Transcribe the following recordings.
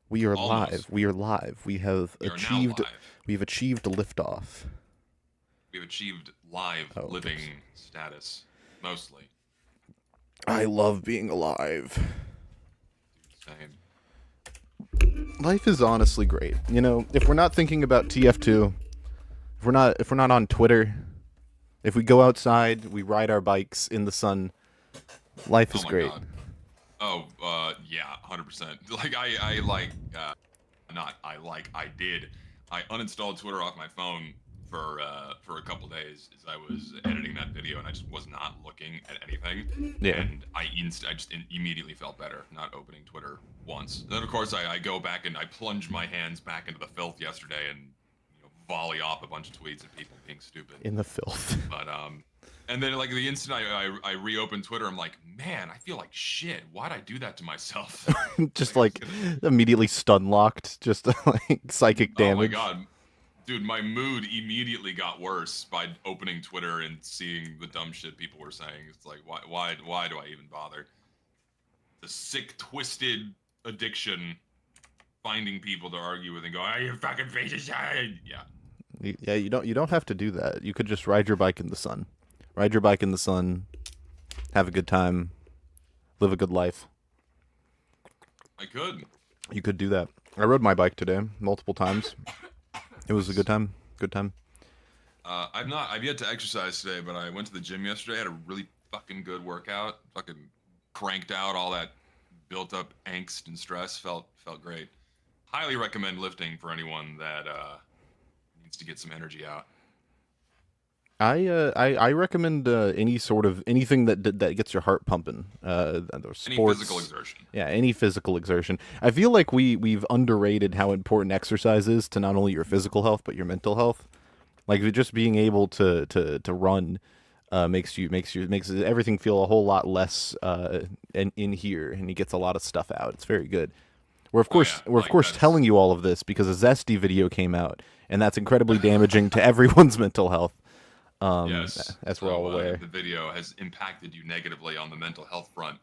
We are live. Almost. We are live. We have We are now achieved. live. We've achieved liftoff. We've achieved live Oh, oops. living status. Mostly. I love being alive. Dude, same. Life is honestly great. You know, if we're not thinking about TF2, if we're not on Twitter, if we go outside, we ride our bikes in the sun, life Oh is my great. god. Oh, yeah, 100%. Like, I like, not, I like, I did. I uninstalled Twitter off my phone for a couple days as I was editing that video, and I just was not looking at anything. Yeah. And I just immediately felt better not opening Twitter once. Then, of course, I go back and I plunge my hands back into the filth yesterday and volley off a bunch of tweets of people being stupid. In the filth. But and then like the instant I reopened Twitter, I'm like, man, I feel like shit. Why'd I do that to myself? Just Like I was like gonna. immediately stun locked. Just like psychic Oh my damage. god, dude, my mood immediately got worse by opening Twitter and seeing the dumb shit people were saying. It's like, why do I even bother? The sick, twisted addiction, finding people to argue with and go, "Are you fucking piece of shit?" Yeah. Yeah, you don't have to do that. You could just ride your bike in the sun. Ride your bike in the sun, have a good time, live a good life. I could. You could do that. I rode my bike today multiple times. It was a good Nice. time. Good time. I've yet to exercise today, but I went to the gym yesterday. Had a really fucking good workout. Fucking cranked out all that built up angst and stress. Felt great. Highly recommend lifting for anyone that needs to get some energy out. I recommend any sort of anything that gets your heart pumping. Any physical Sports, exertion. yeah, any physical exertion. I feel like we've underrated how important exercise is to not only your physical health but your mental health. Like just being able to run makes everything feel a whole lot less in here, and he gets a lot of stuff out. It's very good. Oh yeah, We're of like course that's telling you all of this because a Zesty video came out, and that's incredibly damaging to everyone's mental health. yes. As we're all So aware. if the video has impacted you negatively on the mental health front,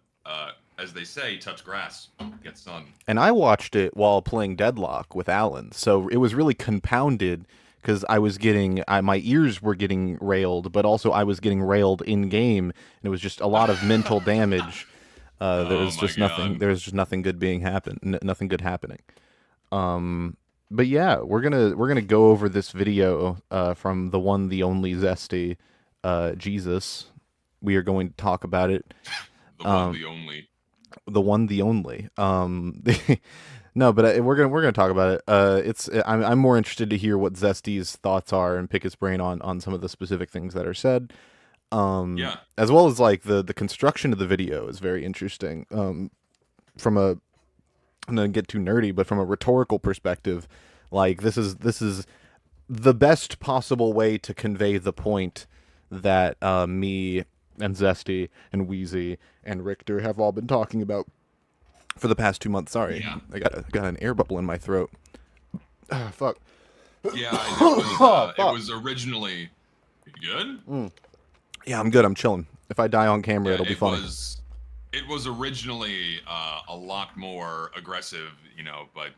as they say, touch grass, get sun. And I watched it while playing Deadlock with Alan, so it was really compounded because my ears were getting railed, but also I was getting railed in game, and it was just a lot of mental damage. Oh my god. There was just nothing good nothing good happening. But yeah, we're gonna go over this video from the one, the only Zesty, Jesus. We are going to talk about it. The one, the only. The one, the only. No, but we're gonna talk about it. I'm more interested to hear what Zesty's thoughts are and pick his brain on some of the specific things that are said. Yeah. As well as like the construction of the video is very interesting. From a I'm gonna get too nerdy, but from a rhetorical perspective, like this is the best possible way to convey the point that me and Zesty and Wheezy and Richter have all been talking about for the past 2 months. Sorry, Yeah. I got an air bubble in my throat. Ah, fuck. Yeah, Oh, it fuck. was originally. You good? Yeah, I'm good. I'm chilling. If I die on camera, Yeah, it'll be funny. it was originally a lot more aggressive, but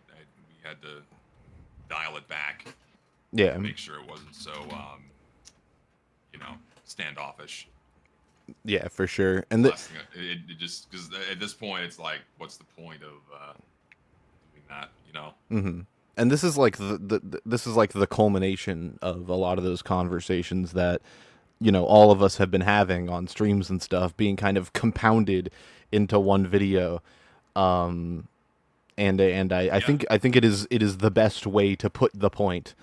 we had to dial it back, Yeah, make sure it wasn't so you know, standoffish. yeah, for sure. And Less it just because at this point it's like, what's the point of doing that? and this is like this is like the culmination of a lot of those conversations that all of us have been having on streams and stuff, being kind of compounded into one video. Yeah. I think it is the best way to put the point,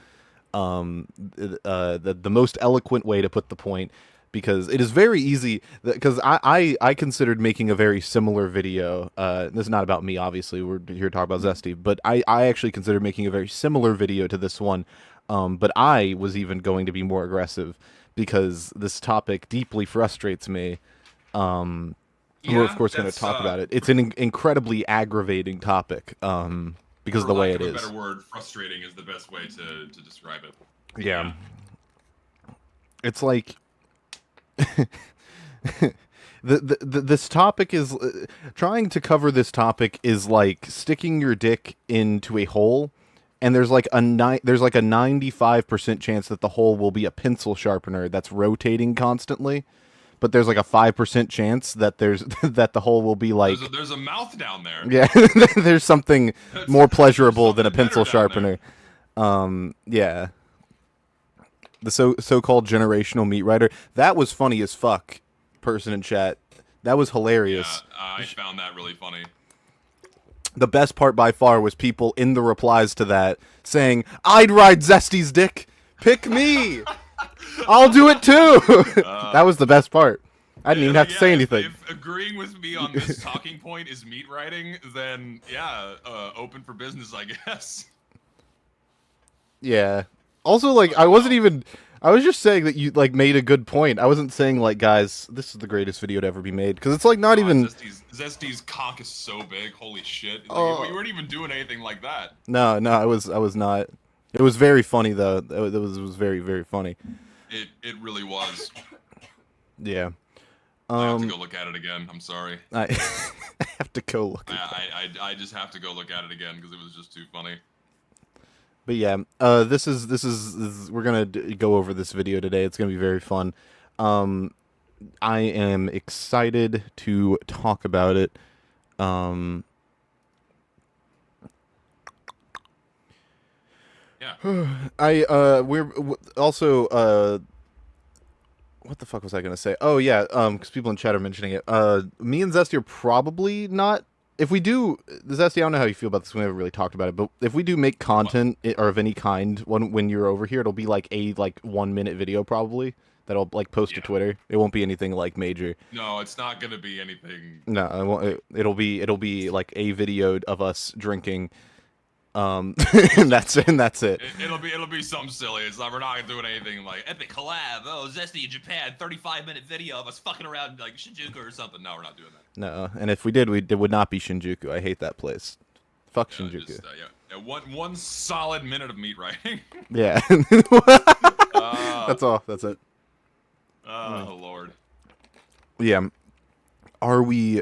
the most eloquent way to put the point, because it is very easy. Because I considered making a very similar video. This is not about me, obviously. We're here to talk about Zesty, but I actually considered making a very similar video to this one. But I was even going to be more aggressive because this topic deeply frustrates me. We're of Yeah, course going to that's talk about it. It's an incredibly aggravating topic, because of for the way lack it of a is. better word, frustrating is the best way to describe it. Yeah, Yeah. it's like this topic is trying to cover this topic is like sticking your dick into a hole, and there's like a 95% chance that the hole will be a pencil sharpener that's rotating constantly, but there's like a 5% chance that that the hole will be like there's a mouth down there. Yeah, there's something more pleasurable than a pencil sharpener. Yeah. The so-called generational meat writer. That was funny as fuck. Person in chat. That was hilarious. Yeah, I found that really funny. The best part by far was people in the replies to that saying, "I'd ride Zesty's dick. Pick me. I'll do it too." That was the best part. I didn't even have to say anything. If agreeing with me on this talking point is meat writing, then yeah, open for business, I guess. Yeah. Also, like, I was just saying that you, like, made a good point. I wasn't saying, like, guys, this is the greatest video to ever be made. Because it's, like, not even... Zesty's cock is so big, holy shit. Like, you weren't even doing anything like that. No, I was not. It was very funny, though. It was very, very funny. It really was. Yeah. I have to go look at it again, I'm sorry. I have to go look at it. I just have to go look at it again, because it was just too funny. But yeah, this is we're gonna go over this video today. It's gonna be very fun. I am excited to talk about it. Yeah. We're also what the fuck was I gonna say? Oh yeah, because people in chat are mentioning it. Me and Zesty are probably not. If we do, Zesty, I don't know how you feel about this. We haven't really talked about it, but if we do make content or of any kind when you're over here, it'll be like a 1 minute video probably that I'll like post to Twitter. It won't be anything like major. No, it's not gonna be anything. No, it won't, it'll be like a video of us drinking. And that's it. It'll be something silly. It's like we're not doing anything like epic collab. Oh, Zesty in Japan, 35-minute video of us fucking around like Shinjuku or something. No, we're not doing that. No, and if we did, it would not be Shinjuku. I hate that place. Fuck Shinjuku. Just, one solid minute of meat writing. Yeah. That's all. That's it. Oh Lord. Yeah. Are we?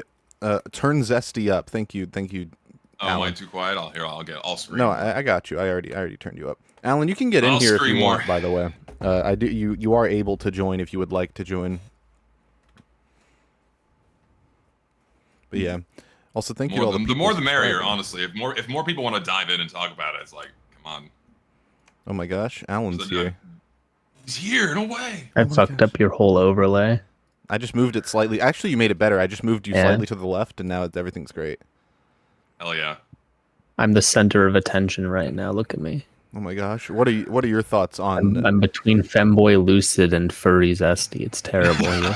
Turn Zesty up. Thank you. Oh, am I too quiet? I'll scream. No, I got you. I already turned you up. Alan, you can get in here if you want, by the way. You are able to join if you would like to join. But yeah. Also, thank you to all the people. The more the merrier, honestly. If more people want to dive in and talk about it, it's like, come on. Oh my gosh, Alan's here. He's here, no way. I fucked up your whole overlay. I just moved it slightly. Actually, you made it better. I just moved you slightly to the left, and now everything's great. Hell yeah. I'm the center of attention right now. Look at me. Oh my gosh. What are your thoughts on... I'm between femboy Lucid and furry Zesty. It's terrible here.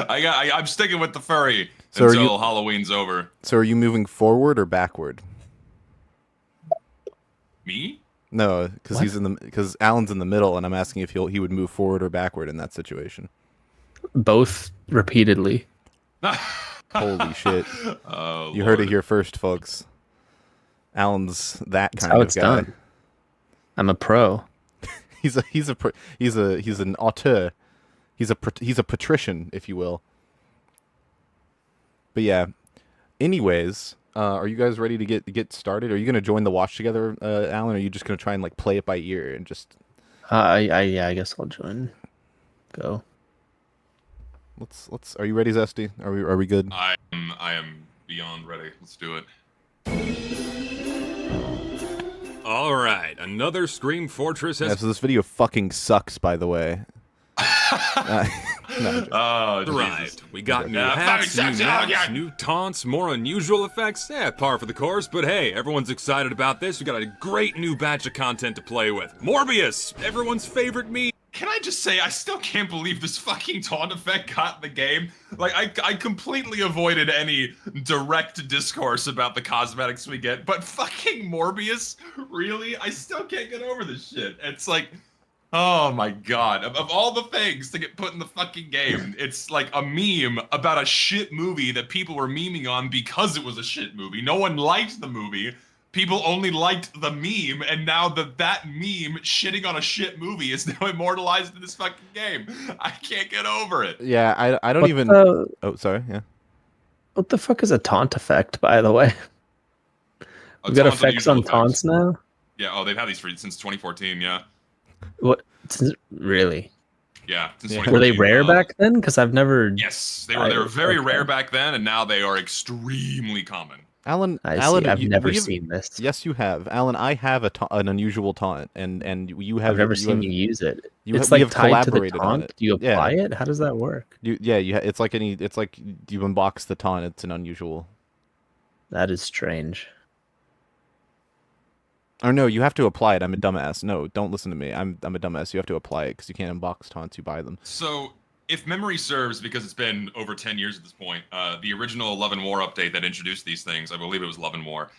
I'm sticking with the furry until Halloween's over. So are you moving forward or backward? Me? No, because Alan's in the middle, and I'm asking if he would move forward or backward in that situation. Both repeatedly. Holy shit. Oh, you heard it here first, folks. Alan's that kind of guy. Done. I'm a pro. he's an auteur. He's a patrician, if you will. But yeah. Anyways, are you guys ready to get started? Are you gonna join the watch together, Alan? Or are you just gonna try and like play it by ear and just? Yeah, I guess I'll join. Go. Let's. Are you ready, Zesty? Are we good? I am beyond ready. Let's do it. All right, another Scream Fortress has... Yeah, so this video fucking sucks, by the way. No, right. We got new hats, new maps, new taunts, more unusual effects. Yeah, par for the course, but hey, everyone's excited about this. We got a great new batch of content to play with. Morbius, everyone's favorite meme. Can I just say, I still can't believe this fucking taunt effect got in the game. Like, I completely avoided any direct discourse about the cosmetics we get, but fucking Morbius? Really? I still can't get over this shit. It's like, oh my god. Of all the things to get put in the fucking game, it's like a meme about a shit movie that people were memeing on because it was a shit movie. No one liked the movie, people only liked the meme, and now that meme shitting on a shit movie is now immortalized in this fucking game. I can't get over it. Yeah, I don't What even. the- Oh, sorry. Yeah. What the fuck is a taunt effect, by the way? We've got effects on taunts now? Yeah, oh, they've had these since 2014, yeah. What? Really? Yeah, since Yeah. 2014. Were they rare back then? Because I've never... Yes, they were very rare back then, and now they are extremely common. Alan, I Alan, see. I've never seen this. Yes, you have. Alan, I have an unusual taunt, and you have. I've never you seen have, you use it. you It's have, we like have tied to the collaborated on taunt. it. Do you Yeah. apply it? How does that work? It's like it's like you unbox the taunt. It's an unusual. That is strange. Or no, you have to apply it. I'm a dumbass. No, don't listen to me. I'm a dumbass. You have to apply it because you can't unbox taunts. You buy them. So, if memory serves, because it's been over 10 years at this point, the original Love and War update that introduced these things, I believe it was Love and War,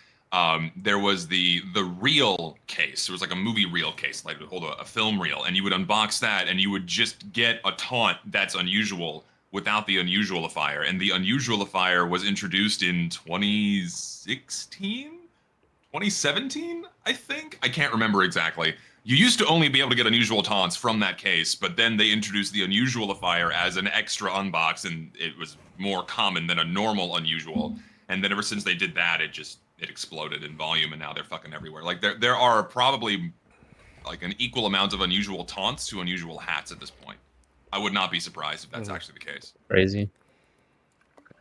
there was the reel case. It was like a movie reel case, like hold a film reel, and you would unbox that, and you would just get a taunt that's unusual without the unusualifier. And the unusualifier was introduced in 2016? 2017, I think? I can't remember exactly. You used to only be able to get unusual taunts from that case, but then they introduced the unusualifier as an extra unbox, and it was more common than a normal unusual. And then ever since they did that, it exploded in volume, and now they're fucking everywhere. Like there are probably like an equal amount of unusual taunts to unusual hats at this point. I would not be surprised if that's actually the case. Crazy.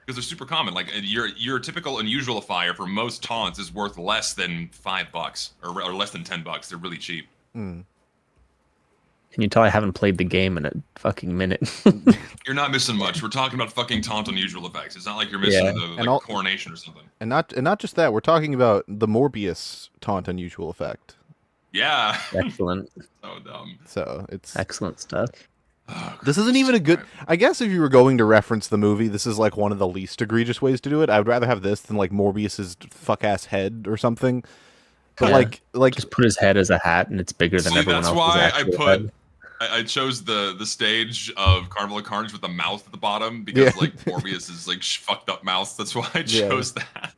Because they're super common. Like your typical unusualifier for most taunts is worth less than $5 or less than $10. They're really cheap. Can you tell I haven't played the game in a fucking minute? You're not missing much. We're talking about fucking taunt unusual effects. It's not like you're missing the coronation or something. And not just that. We're talking about the Morbius taunt unusual effect. Yeah. Excellent. So dumb. So it's Excellent stuff. Oh, this isn't even a good. I guess if you were going to reference the movie, this is like one of the least egregious ways to do it. I would rather have this than like Morbius's fuck ass head or something. But Yeah. like Just put his head as a hat, and it's bigger than everyone that's else's why actual head. I chose the stage of Carnival of Carnage with the mouth at the bottom because Yeah. like Morbius is like fucked up mouth. That's why I chose that.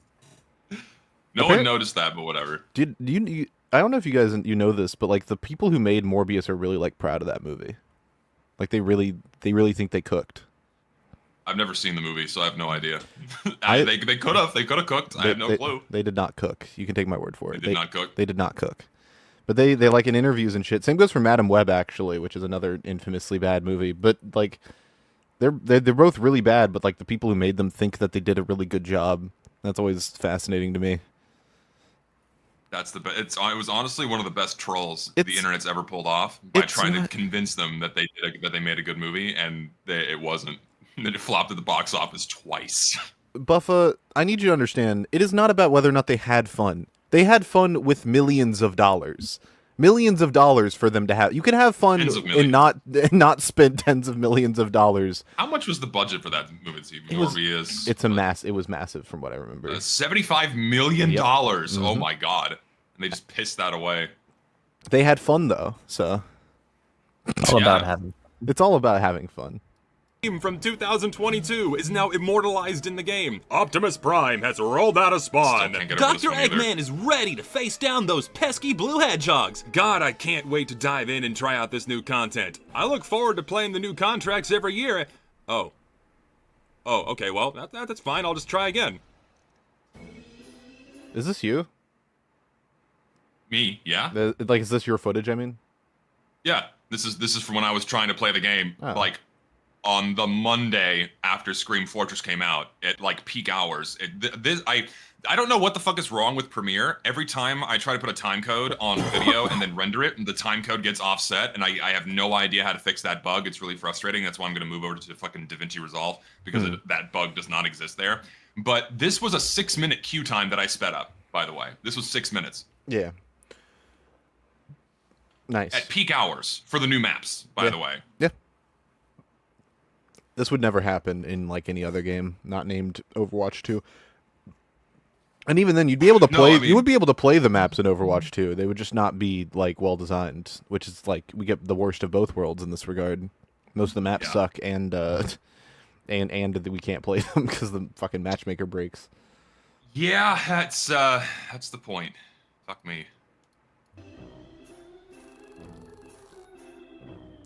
No Okay. one noticed that, but whatever. do you I don't know if you guys know this, but like the people who made Morbius are really like proud of that movie. Like they really think they cooked. I've never seen the movie, so I have no idea. I- they could have cooked. I have no clue. They did not cook. You can take my word for it. They did not cook. They did not cook. But they like in interviews and shit. Same goes for Madam Web actually, which is another infamously bad movie. But like they're both really bad, but like the people who made them think that they did a really good job. That's always fascinating to me. That's the best. It was honestly one of the best trolls the internet's ever pulled off by it's trying not- to convince them that they made a good movie, and it wasn't. And then it flopped at the box office twice. Buffa, I need you to understand, it is not about whether or not they had fun. They had fun with millions of dollars. Millions of dollars for them to have. You can have fun Tens of and not spend tens of millions of dollars. How much was the budget for that movie? Morbius. It was massive from what I remember. $75 million. Yep. Oh my god! And they just pissed that away. They had fun though, so All Yeah. about having. it's all about having fun. From 2022 is now immortalized in the game. Optimus Prime has rolled out of Spawn. Still can't get over this Dr. one either. Eggman is ready to face down those pesky blue hedgehogs. God, I can't wait to dive in and try out this new content. I look forward to playing the new contracts every year. Oh, okay, well, that's fine. I'll just try again. Is this you? Me? Yeah. Like, is this your footage? I mean, Yeah. This is from when I was trying to play the game. Oh. Like on the Monday after Scream Fortress came out at like peak hours. I don't know what the fuck is wrong with Premiere. Every time I try to put a time code on video and then render it, the time code gets offset, and I have no idea how to fix that bug. It's really frustrating. That's why I'm going to move over to fucking DaVinci Resolve because that bug does not exist there. But this was a 6-minute queue time that I sped up, by the way. This was 6 minutes. yeah. Nice. At peak hours for the new maps, by the way. Yeah. This would never happen in like any other game not named Overwatch 2. And even then, you'd be able to play. You would be able to play the maps in Overwatch 2. They would just not be like well designed, which is like we get the worst of both worlds in this regard. Most of the maps suck, and we can't play them because the fucking matchmaker breaks. Yeah, that's the point. Fuck me.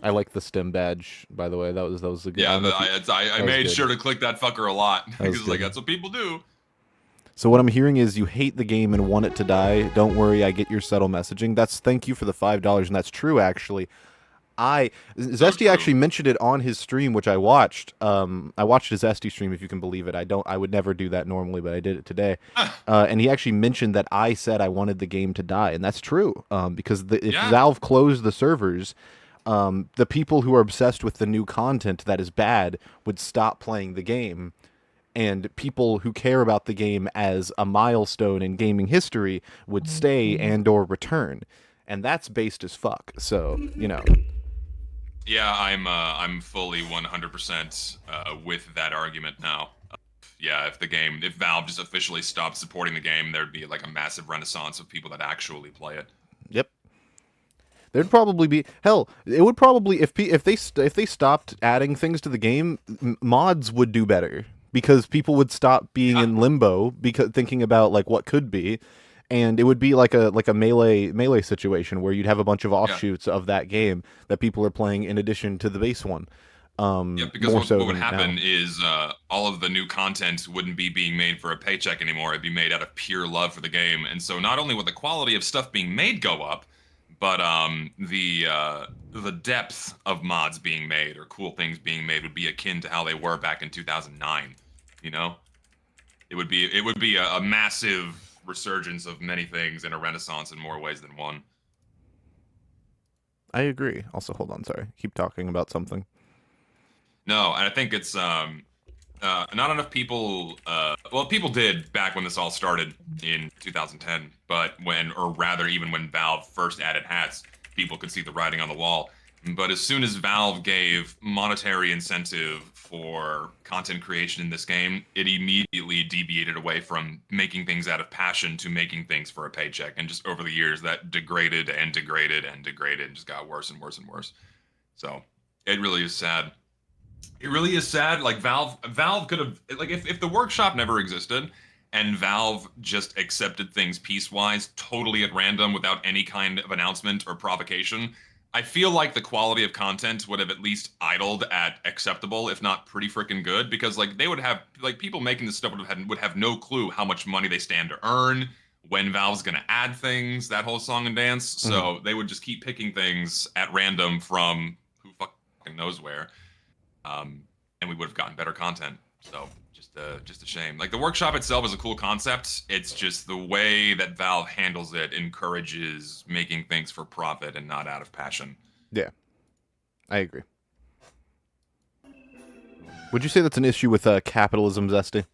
I like the stem badge, by the way. That was a good. Yeah, I was made good. sure to click that fucker a lot because good. like that's what people do. So what I'm hearing is you hate the game and want it to die. Don't worry, I get your subtle messaging. Thank you for the $5, and that's true actually. Zesty actually mentioned it on his stream, which I watched. I watched his Zesty stream, if you can believe it. I would never do that normally, but I did it today. And he actually mentioned that I said I wanted the game to die, and that's true. Because if Valve closed the servers, the people who are obsessed with the new content that is bad would stop playing the game. And people who care about the game as a milestone in gaming history would stay and/or return. And that's based as fuck. So, you know. Yeah, I'm fully 100% with that argument now. Yeah, if Valve just officially stopped supporting the game, there'd be like a massive renaissance of people that actually play it. Yep. There'd probably be it would probably if they stopped adding things to the game, mods would do better because people would stop being in limbo because thinking about like what could be. And it would be like a melee situation where you'd have a bunch of offshoots of that game that people are playing in addition to the base one. Because what would happen is all of the new content wouldn't be being made for a paycheck anymore. It'd be made out of pure love for the game. And so not only would the quality of stuff being made go up, but the depth of mods being made or cool things being made would be akin to how they were back in 2009. You know, it would be a massive resurgence of many things and a renaissance in more ways than one. I agree. Also, hold on, sorry. Keep talking about something. No, and I think it's not enough people. Well, people did back when this all started in 2010, but even when Valve first added hats, people could see the writing on the wall. But as soon as Valve gave monetary incentive for content creation in this game, it immediately deviated away from making things out of passion to making things for a paycheck. And just over the years, that degraded and degraded and degraded and just got worse and worse and worse. So it really is sad. It really is sad. Like Valve could have, like if the workshop never existed and Valve just accepted things piecewise, totally at random without any kind of announcement or provocation, I feel like the quality of content would have at least idled at acceptable, if not pretty freaking good, because like they would have like people making this stuff would have no clue how much money they stand to earn, when Valve's gonna add things, that whole song and dance. So they would just keep picking things at random from who fucking knows where, and we would have gotten better content. So just a shame. Like the workshop itself is a cool concept. It's just the way that Valve handles it encourages making things for profit and not out of passion. Yeah, I agree. Would you say that's an issue with capitalism, Zesty?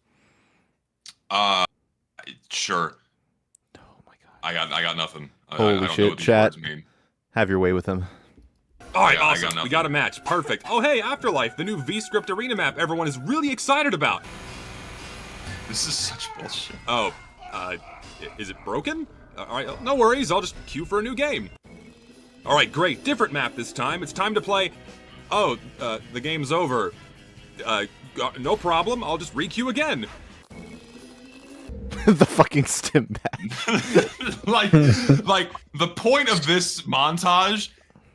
Sure. Oh my god. I got nothing. Holy I don't shit, know what these chat. words mean. Have your way with him. All right, awesome. We got a match. Perfect. Oh, hey, Afterlife, the new V-Script arena map everyone is really excited about. This is such bullshit. Oh, is it broken? All right, no worries. I'll just queue for a new game. All right, great. Different map this time. It's time to play. Oh, the game's over. No problem. I'll just re-queue again. The fucking stim back. like the point of this montage,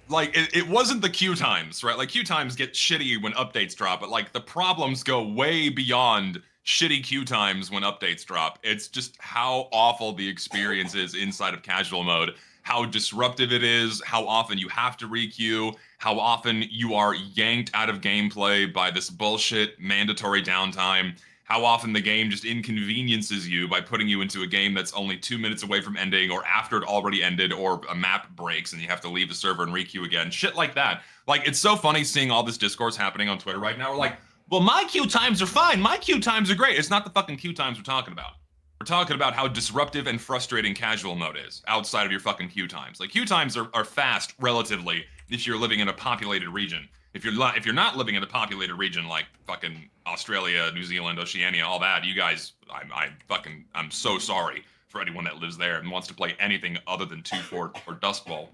like it wasn't the queue times, right? Like queue times get shitty when updates drop, but like the problems go way beyond shitty queue times when updates drop. It's just how awful the experience is inside of casual mode, how disruptive it is, how often you have to re-queue, how often you are yanked out of gameplay by this bullshit mandatory downtime, how often the game just inconveniences you by putting you into a game that's only 2 minutes away from ending or after it already ended, or a map breaks and you have to leave the server and re-queue again. Shit like that. Like, it's so funny seeing all this discourse happening on Twitter right now. We're like, well, my queue times are fine. My queue times are great. It's not the fucking queue times we're talking about. We're talking about how disruptive and frustrating casual mode is outside of your fucking queue times. Like, queue times are fast, relatively, if you're living in a populated region. If you're not living in a populated region like fucking Australia, New Zealand, Oceania, all that, you guys, I'm so sorry for anyone that lives there and wants to play anything other than 2-4 or Dust Bowl.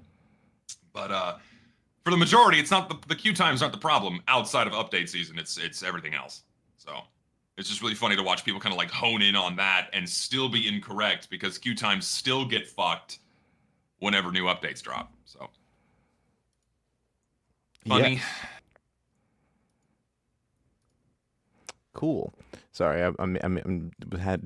But for the majority, it's not the queue times aren't the problem outside of update season. It's everything else. So It's just really funny to watch people kind of like hone in on that and still be incorrect because queue times still get fucked whenever new updates drop. So funny. Yeah. Cool. Sorry, I'm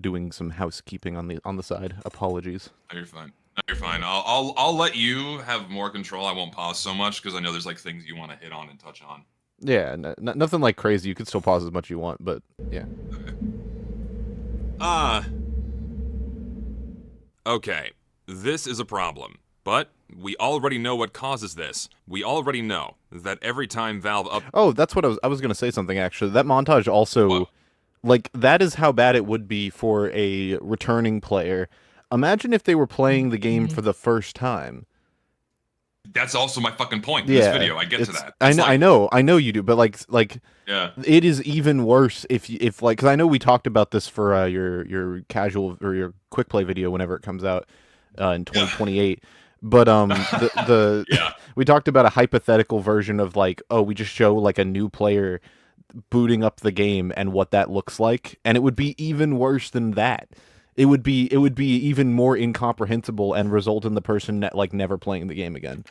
doing some housekeeping on the side. Apologies. No, you're fine. No, you're fine. I'll let you have more control. I won't pause so much because I know there's like things you want to hit on and touch on. Yeah, nothing like crazy. You can still pause as much as you want, but yeah. Okay, this is a problem, but we already know what causes this. We already know that every time Valve Oh, that's what I was going to say something, actually. That montage also, Whoa. like, that is how bad it would be for a returning player. Imagine if they were playing the game for the first time. That's also my fucking point in this video. I get to that. I know you do, but like yeah. it is even worse if like, because I know we talked about this for your casual or your quick play video whenever it comes out in 2028. But the Yeah. we talked about a hypothetical version of like, oh, we just show like a new player booting up the game and what that looks like, and it would be even worse than that. It would be even more incomprehensible and result in the person like never playing the game again.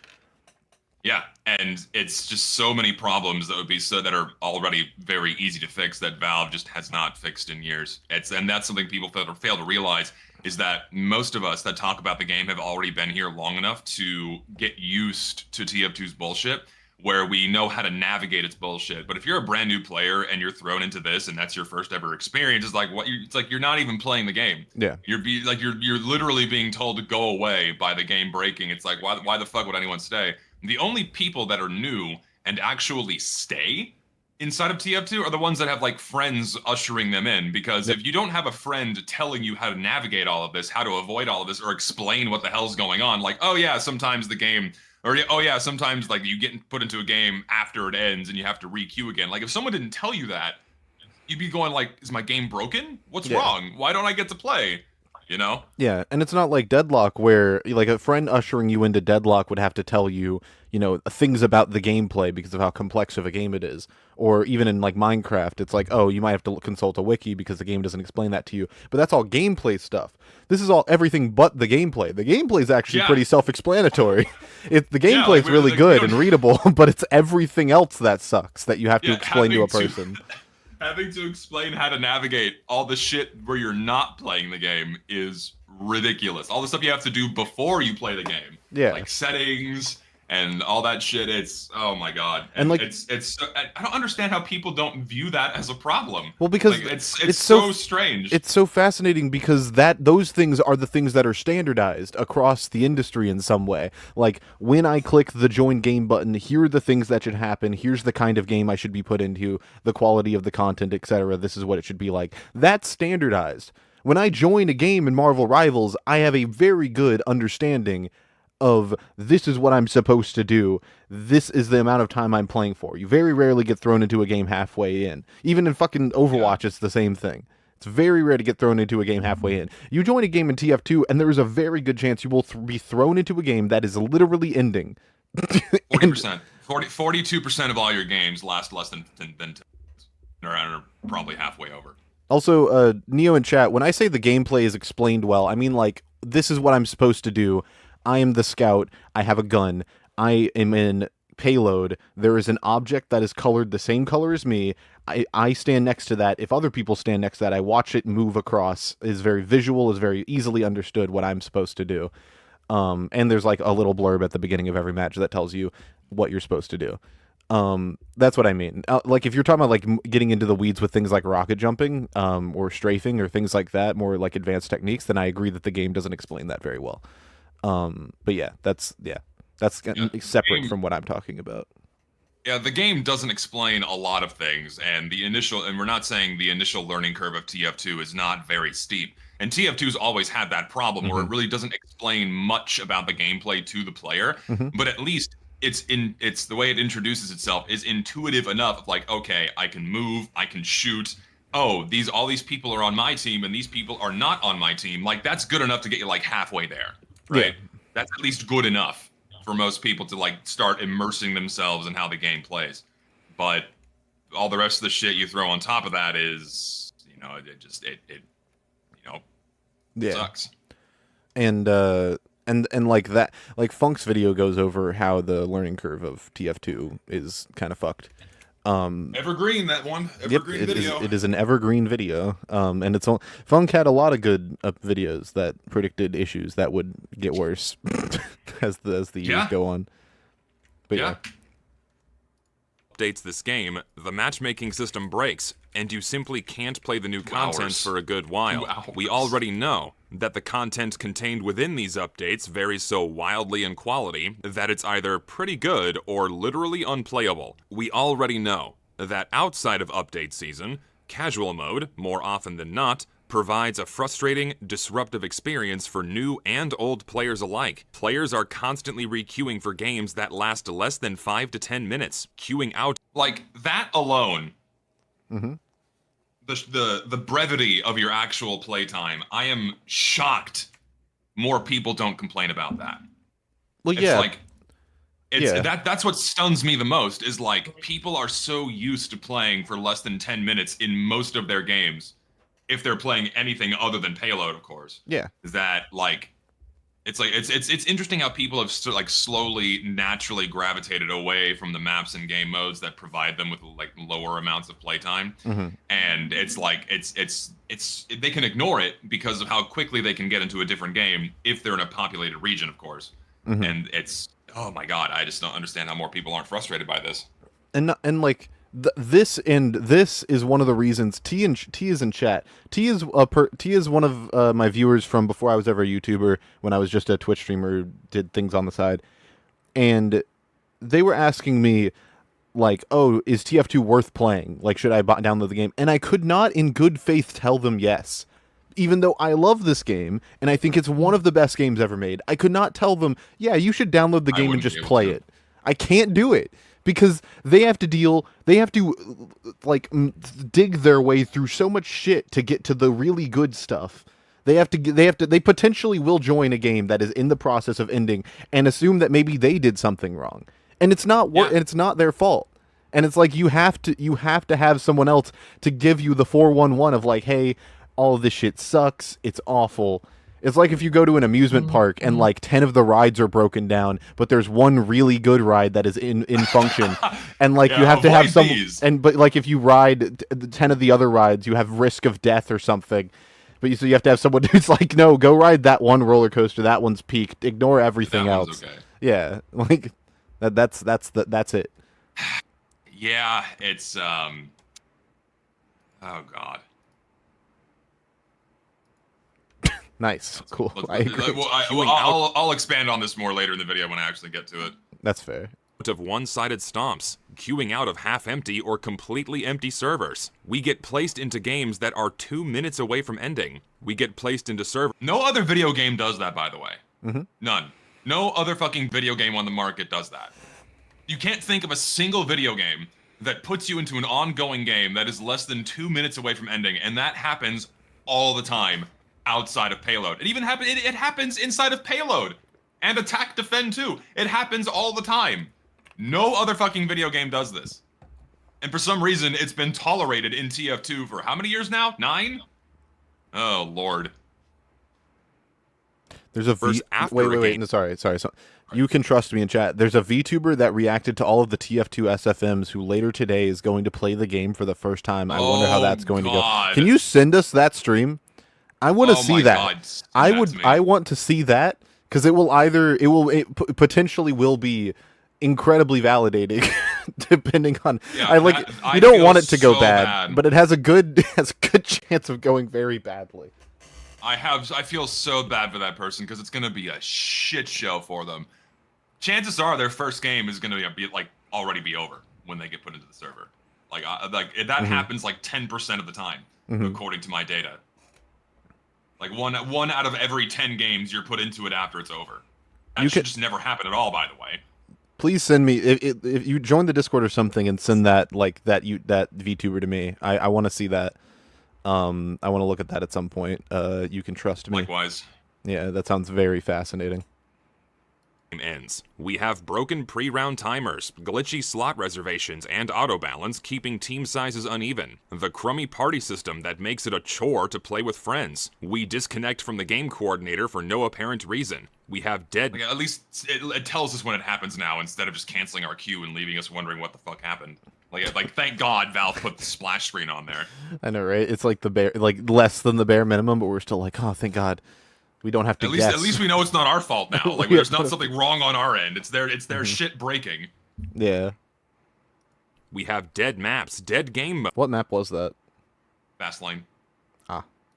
Yeah, and it's just so many problems that are already very easy to fix that Valve just has not fixed in years. And that's something people fail to realize is that most of us that talk about the game have already been here long enough to get used to TF2's bullshit, where we know how to navigate its bullshit. But if you're a brand new player and you're thrown into this and that's your first ever experience, it's like it's like you're not even playing the game. Yeah. You're literally being told to go away by the game breaking. It's like why the fuck would anyone stay? The only people that are new and actually stay inside of TF2 are the ones that have like friends ushering them in, because if you don't have a friend telling you how to navigate all of this, how to avoid all of this, or explain what the hell's going on, like, oh yeah, sometimes the game, or oh yeah, sometimes like you get put into a game after it ends and you have to re-queue again. Like if someone didn't tell you that, you'd be going like, is my game broken? What's wrong? Why don't I get to play? You know? Yeah, and it's not like Deadlock where like a friend ushering you into Deadlock would have to tell you, you know, things about the gameplay because of how complex of a game it is. Or even in like Minecraft, it's like, oh, you might have to consult a wiki because the game doesn't explain that to you. But that's all gameplay stuff. This is all everything but the gameplay. The gameplay is actually pretty self-explanatory. The gameplay is really good and readable, but it's everything else that sucks that you have to explain to a person. Having to explain how to navigate all the shit where you're not playing the game is ridiculous. All the stuff you have to do before you play the game. Yeah. Like settings and all that shit. It's, oh my God. And like, it's I don't understand how people don't view that as a problem. Well, because like, it's so strange. It's so fascinating because those things are the things that are standardized across the industry in some way. Like when I click the join game button, here are the things that should happen. Here's the kind of game I should be put into, the quality of the content, etc. This is what it should be like. That's standardized. When I join a game in Marvel Rivals, I have a very good understanding of this is what I'm supposed to do. This is the amount of time I'm playing for. You very rarely get thrown into a game halfway in. Even in fucking Overwatch, it's the same thing. It's very rare to get thrown into a game halfway in. You join a game in TF2, and there is a very good chance you will be thrown into a game that is literally ending. 40%. 42% of all your games last less than 10 minutes. Or are probably halfway over. Also, Neo in chat, when I say the gameplay is explained well, I mean like, this is what I'm supposed to do. I am the scout. I have a gun. I am in payload. There is an object that is colored the same color as me. I stand next to that. If other people stand next to that, I watch it move across. Is very visual, is very easily understood what I'm supposed to do. And there's like a little blurb at the beginning of every match that tells you what you're supposed to do. That's what I mean. Like if you're talking about like getting into the weeds with things like rocket jumping, or strafing or things like that, more like advanced techniques, then I agree that the game doesn't explain that very well. But yeah, that's separate from what I'm talking about. Yeah, the game doesn't explain a lot of things, and we're not saying the initial learning curve of TF2 is not very steep. And TF2's always had that problem where it really doesn't explain much about the gameplay to the player, but at least it's the way it introduces itself is intuitive enough of like, okay, I can move, I can shoot. Oh, all these people are on my team and these people are not on my team. Like that's good enough to get you like halfway there. Right? Yeah. That's at least good enough for most people to like start immersing themselves in how the game plays. But all the rest of the shit you throw on top of that is, know, it you know, Yeah. sucks. And like that, like Funk's video goes over how the learning curve of TF2 is kind of fucked. Evergreen, that one. Evergreen video. It is an evergreen video. And Funk had a lot of good videos that predicted issues that would get worse as the years go on. But yeah. Updates this game, the matchmaking system breaks, and you simply can't play the new content for a good while. We already know that the content contained within these updates varies so wildly in quality that it's either pretty good or literally unplayable. We already know that outside of update season, casual mode, more often than not, provides a frustrating, disruptive experience for new and old players alike. Players are constantly re-queuing for games that last less than 5 to 10 minutes, queuing out. Like, that alone, the brevity of your actual playtime, I am shocked more people don't complain about that. Well, it's yeah. like, that's what stuns me the most, is like, people are so used to playing for less than 10 minutes in most of their games, if they're playing anything other than Payload, of course. Yeah. Is that, like, it's interesting how people have slowly, naturally gravitated away from the maps and game modes that provide them with like lower amounts of playtime, and it's like they can ignore it because of how quickly they can get into a different game if they're in a populated region, of course. And it's, oh my god, I just don't understand how more people aren't frustrated by this. And like this is one of the reasons T is in chat. T is one of my viewers from before I was ever a YouTuber, when I was just a Twitch streamer, did things on the side, and they were asking me like, "Oh, is TF2 worth playing? Like, should I download the game?" And I could not, in good faith, tell them yes. Even though I love this game and I think it's one of the best games ever made, I could not tell them, "Yeah, you should download the game and just play it." I can't do it. Because they have to like dig their way through so much shit to get to the really good stuff. They potentially will join a game that is in the process of ending and assume that maybe they did something wrong, and it's not it's not their fault. And it's like you have to have someone else to give you the 411 of like, hey, all of this shit sucks, it's awful. It's like if you go to an amusement park and like 10 of the rides are broken down, but there's one really good ride that is in function, and like you have to have some but like if you ride 10 of the other rides, you have risk of death or something. But so you have to have someone who's like, "No, go ride that one roller coaster. That one's peaked. Ignore everything else." Okay. Yeah, like that's it. Yeah, it's oh god. Nice, cool. I'll expand on this more later in the video when I actually get to it. That's fair. Of one-sided stomps, queuing out of half-empty or completely empty servers. We get placed into games that are 2 minutes away from ending. We get placed into servers. No other video game does that, by the way. None. No other fucking video game on the market does that. You can't think of a single video game that puts you into an ongoing game that is less than 2 minutes away from ending, and that happens all the time. Outside of Payload. It happens inside of Payload. And Attack Defend too. It happens all the time. No other fucking video game does this. And for some reason, it's been tolerated in TF2 for how many years now? 9? Oh, Lord. There's a wait. No, sorry. So, you can trust me in chat. There's a VTuber that reacted to all of the TF2 SFMs who later today is going to play the game for the first time. I wonder how that's going to go. Can you send us that stream? I want to see that. I want to see that because it potentially will be incredibly validating, depending on. Yeah, you don't want it to go bad, but it has a good chance of going very badly. I feel so bad for that person because it's gonna be a shit show for them. Chances are their first game is gonna be already be over when they get put into the server. That happens like 10% of the time, according to my data. Like one out of every 10 games you're put into it after it's over. That should just never happen at all, by the way. Please send me if you join the Discord or something and send that that VTuber to me. I want to see that. I want to look at that at some point. You can trust me. Likewise. Yeah, that sounds very fascinating. ends. We have broken pre-round timers, glitchy slot reservations, and auto-balance keeping team sizes uneven. The crummy party system that makes it a chore to play with friends. We disconnect from the game coordinator for no apparent reason. We have dead... Like, at least it tells us when it happens now instead of just canceling our queue and leaving us wondering what the fuck happened. Like thank God Valve put the splash screen on there. I know, right? It's like the bare, like less than the bare minimum, but we're still like, oh, thank God. We don't have to guess. At least we know it's not our fault now. Like there's not something wrong on our end. It's their shit breaking. Yeah. We have dead maps, dead game What map was that? Fastlane.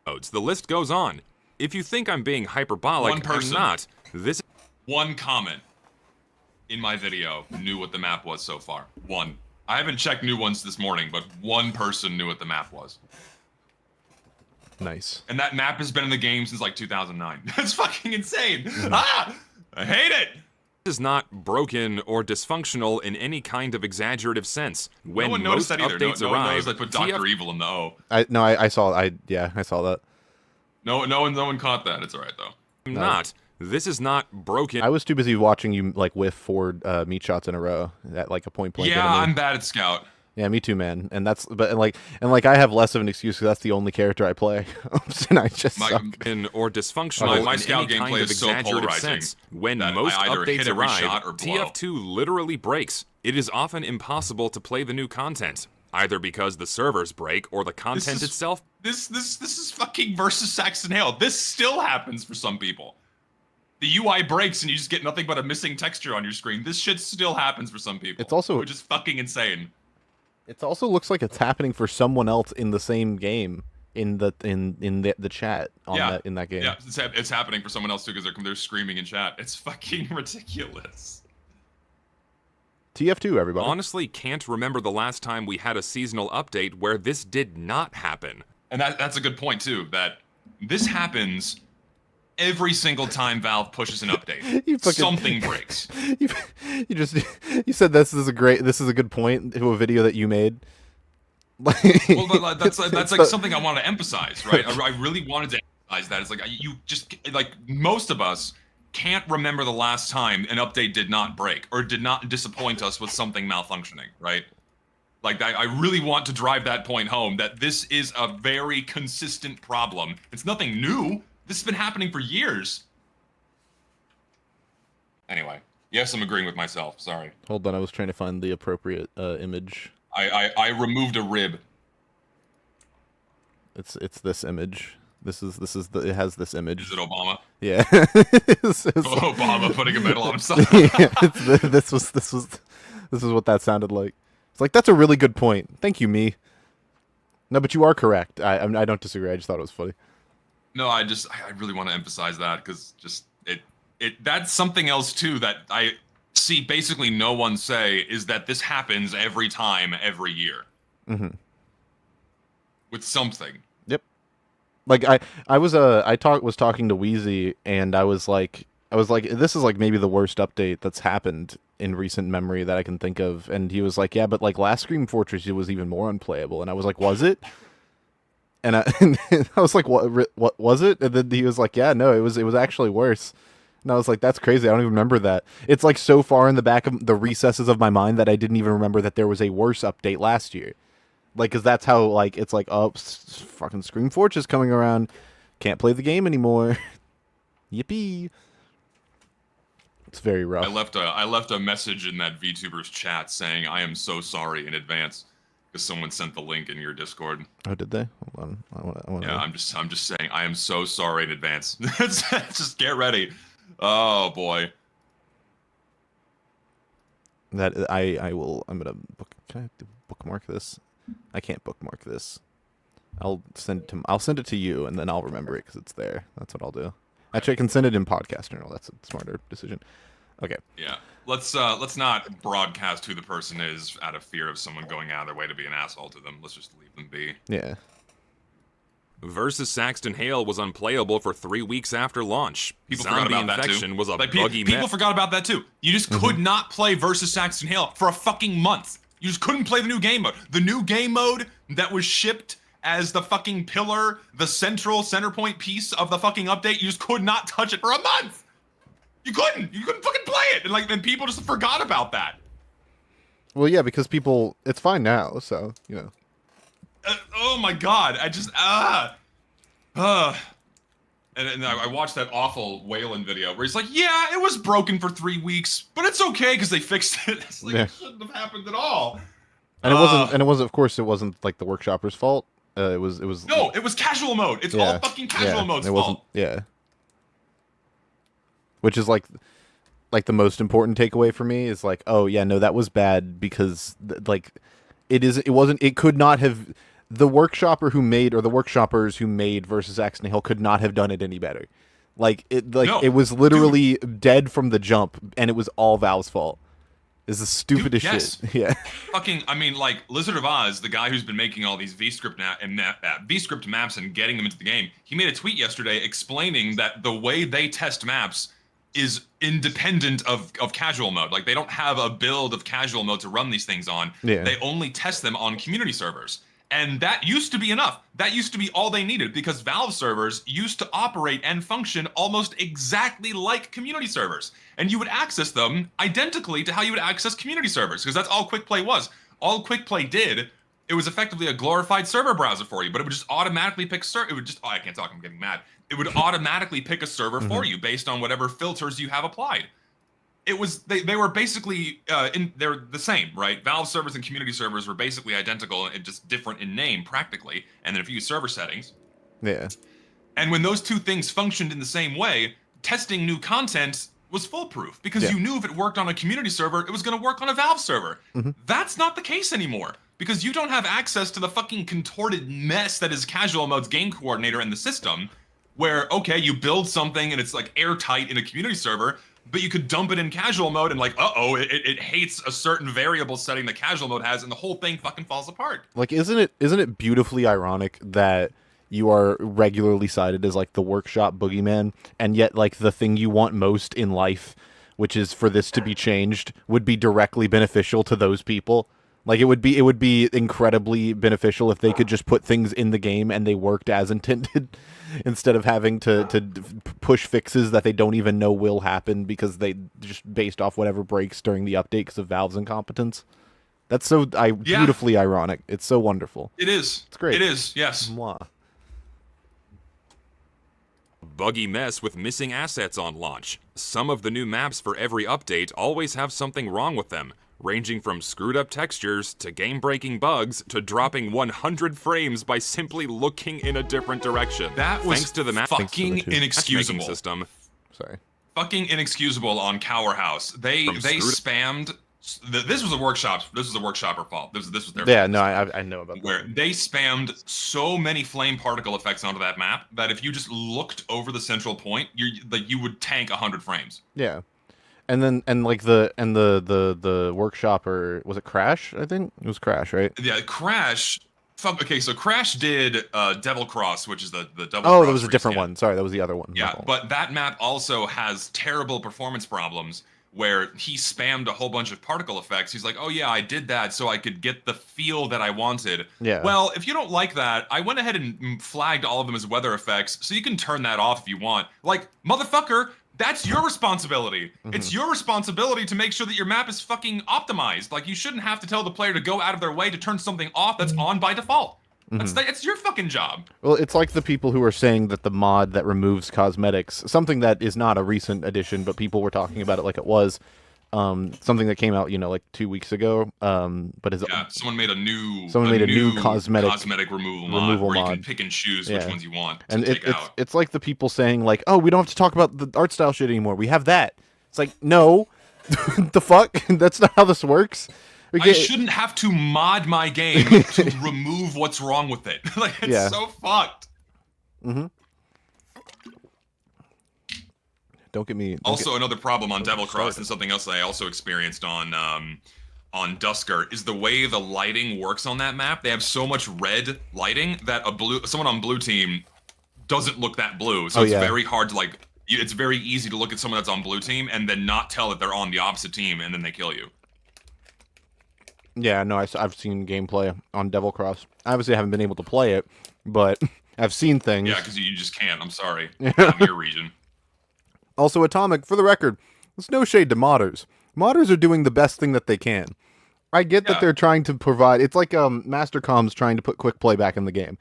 modes. The list goes on. If you think I'm being hyperbolic, One person. I'm not. This One comment in my video knew what the map was so far. One. I haven't checked new ones this morning, but one person knew what the map was. Nice. And that map has been in the game since like 2009. That's fucking insane. Ah! I hate it! is not broken or dysfunctional in any kind of exaggerative sense. When No one noticed most that either. updates No one arrive, knows I put Dr. Evil in the O. I saw that. No one caught that. It's alright though. not. This is not broken. I was too busy watching you like whiff 4 meat shots in a row at like a point blank. Yeah, enemy. I'm bad at Scout. Yeah, me too, man. And that's I have less of an excuse because that's the only character I play, and I just suck. Or dysfunctional My in Scout any kind gameplay of is so exaggerative polarizing sense. When that most I either hit updates every arrive, shot or blow. TF2 literally breaks. It is often impossible to play the new content, either because the servers break or the content itself. This is fucking versus Saxon Hale. This still happens for some people. The UI breaks and you just get nothing but a missing texture on your screen. This shit still happens for some people. It's also- which is fucking insane. It also looks like it's happening for someone else in the same game in the chat on in that game. Yeah, it's happening for someone else too because they're screaming in chat. It's fucking ridiculous. TF2, everybody. Honestly, can't remember the last time we had a seasonal update where this did not happen. And that's a good point too. That this happens every single time Valve pushes an update. Something breaks. You said this is a good point to a video that you made. Well, but that's like something I want to emphasize, right? I really wanted to emphasize that. It's like you just like most of us can't remember the last time an update did not break or did not disappoint us with something malfunctioning, right? Like I really want to drive that point home that this is a very consistent problem. It's nothing new. This has been happening for years. Anyway, yes, I'm agreeing with myself. Sorry. Hold on, I was trying to find the appropriate image. I removed a rib. It's this image. It has this image. Is it Obama? Yeah. Obama putting a medal on himself. Yeah, this is what that sounded like. It's like that's a really good point. Thank you, me. No, but you are correct. I don't disagree. I just thought it was funny. No, I really want to emphasize that because that's something else too that I see basically no one say is that this happens every time, every year. Mm-hmm. With something. Yep. Like I was talking to Wheezy and I was like this is like maybe the worst update that's happened in recent memory that I can think of, and he was like, yeah, but like last Scream Fortress was even more unplayable, and I was like, was it? And I was like, what was it? And then he was like, yeah, no, it was actually worse. And I was like, that's crazy. I don't even remember that. It's like so far in the back of the recesses of my mind that I didn't even remember that there was a worse update last year. Like, because that's how, like, it's like, oh, fucking Scream Fortress coming around. Can't play the game anymore. Yippee. It's very rough. I left a message in that VTuber's chat saying, I am so sorry in advance. Because someone sent the link in your Discord. Oh, did they? Hold on. I wanna... Yeah, I'm just saying I am so sorry in advance. Just get ready. Oh boy. That I will. I'm gonna book. Can I bookmark this? I can't bookmark this. I'll send it to you, and then I'll remember it because it's there. That's what I'll do. Actually, I can send it in podcast journal. That's a smarter decision. Okay. Yeah. Let's not broadcast who the person is out of fear of someone going out of their way to be an asshole to them. Let's just leave them be. Yeah. Versus Saxton Hale was unplayable for 3 weeks after launch. People Zombie forgot about infection that too. was a like, buggy people mess. forgot about that too. You just could not play versus Saxton Hale for a fucking month. You just couldn't play the new game mode. The new game mode that was shipped as the fucking pillar, the center point piece of the fucking update, you just could not touch it for a month. You couldn't fucking play play it, and then people just forgot about that. Well, yeah, because people, it's fine now, so you know. Oh my god, I just And I watched that awful Wayland video where he's like, yeah, it was broken for 3 weeks, but it's okay because they fixed it. It's like, it shouldn't have happened at all. And it wasn't, of course, it wasn't like the workshopper's fault. It was. No, it was casual mode. It's all fucking casual mode's fault. Yeah. Which is like the most important takeaway for me is like, oh yeah, no, that was bad because it could not have. The workshopper who made, or the workshoppers who made versus X Nihil could not have done it any better. It was literally dead from the jump, and it was all Valve's fault. It's the stupidest shit. Yeah. Fucking, I mean, Lizard of Oz, the guy who's been making all these V-script maps and getting them into the game, he made a tweet yesterday explaining that the way they test maps is independent of casual mode. Like, they don't have a build of casual mode to run these things on. Yeah. They only test them on community servers. And that used to be enough. That used to be all they needed because Valve servers used to operate and function almost exactly like community servers. And you would access them identically to how you would access community servers because that's all Quick Play was. All Quick Play did, it was effectively a glorified server browser for you, but it would just automatically pick I can't talk, I'm getting mad. It would automatically pick a server for you based on whatever filters you have applied. It was they were basically they're the same, right? Valve servers and community servers were basically identical and just different in name practically, and then a few server settings. Yeah. And when those two things functioned in the same way, testing new content was foolproof because you knew if it worked on a community server, it was going to work on a Valve server. That's not the case anymore because you don't have access to the fucking contorted mess that is casual mode's game coordinator in the system where, okay, you build something and it's like airtight in a community server, but you could dump it in casual mode and it hates a certain variable setting that casual mode has, and the whole thing fucking falls apart. Like, isn't it beautifully ironic that you are regularly cited as like the workshop boogeyman, and yet like the thing you want most in life, which is for this to be changed, would be directly beneficial to those people? Like, it would be incredibly beneficial if they could just put things in the game and they worked as intended, instead of having to push fixes that they don't even know will happen because they just based off whatever breaks during the update because of Valve's incompetence. That's so beautifully ironic. It's so wonderful. It is. It's great. It is, yes. Mwah. Buggy mess with missing assets on launch. Some of the new maps for every update always have something wrong with them, ranging from screwed up textures to game-breaking bugs to dropping 100 frames by simply looking in a different direction. That was thanks to the fucking inexcusable. System. Sorry. Fucking inexcusable on Cower House. They spammed. This was a workshop. This was a workshper fault. This was their. Yeah, fault. no, I know about that. Where they spammed so many flame particle effects onto that map that if you just looked over the central point, you would tank 100 frames. Yeah. And then the workshopper, was it Crash? I think it was Crash, right? Yeah, Crash. Okay, so Crash did Devil Cross, which is the double. Oh, that was a different one. Sorry, that was the other one. Yeah, but that map also has terrible performance problems where he spammed a whole bunch of particle effects. He's like, oh yeah, I did that so I could get the feel that I wanted. Yeah. Well, if you don't like that, I went ahead and flagged all of them as weather effects, so you can turn that off if you want. Like, motherfucker, that's your responsibility. It's your responsibility to make sure that your map is fucking optimized. Like, you shouldn't have to tell the player to go out of their way to turn something off that's on by default. It's your fucking job. Well, it's like the people who are saying that the mod that removes cosmetics, something that is not a recent addition, but people were talking about it like it was, something that came out, like 2 weeks ago. But someone made a new cosmetic removal mod where you can pick and choose which ones you want to take out. It's like the people saying like, oh, we don't have to talk about the art style shit anymore. We have that. It's like, no, the fuck? That's not how this works. I shouldn't have to mod my game to remove what's wrong with it. Like, it's so fucked. Don't get me. Also, another problem on Devil Cross, and something else that I also experienced on Dusker, is the way the lighting works on that map. They have so much red lighting that someone on blue team doesn't look that blue. So it's very hard to it's very easy to look at someone that's on blue team and then not tell that they're on the opposite team, and then they kill you. Yeah, no, I've seen gameplay on Devil Cross. I obviously haven't been able to play it, but I've seen things. Yeah, because you just can't. I'm sorry. Not in your region. Also, Atomic, for the record, It's no shade to modders. Modders are doing the best thing that they can. I get that they're trying to provide. It's like Mastercom's trying to put quick play back in the game.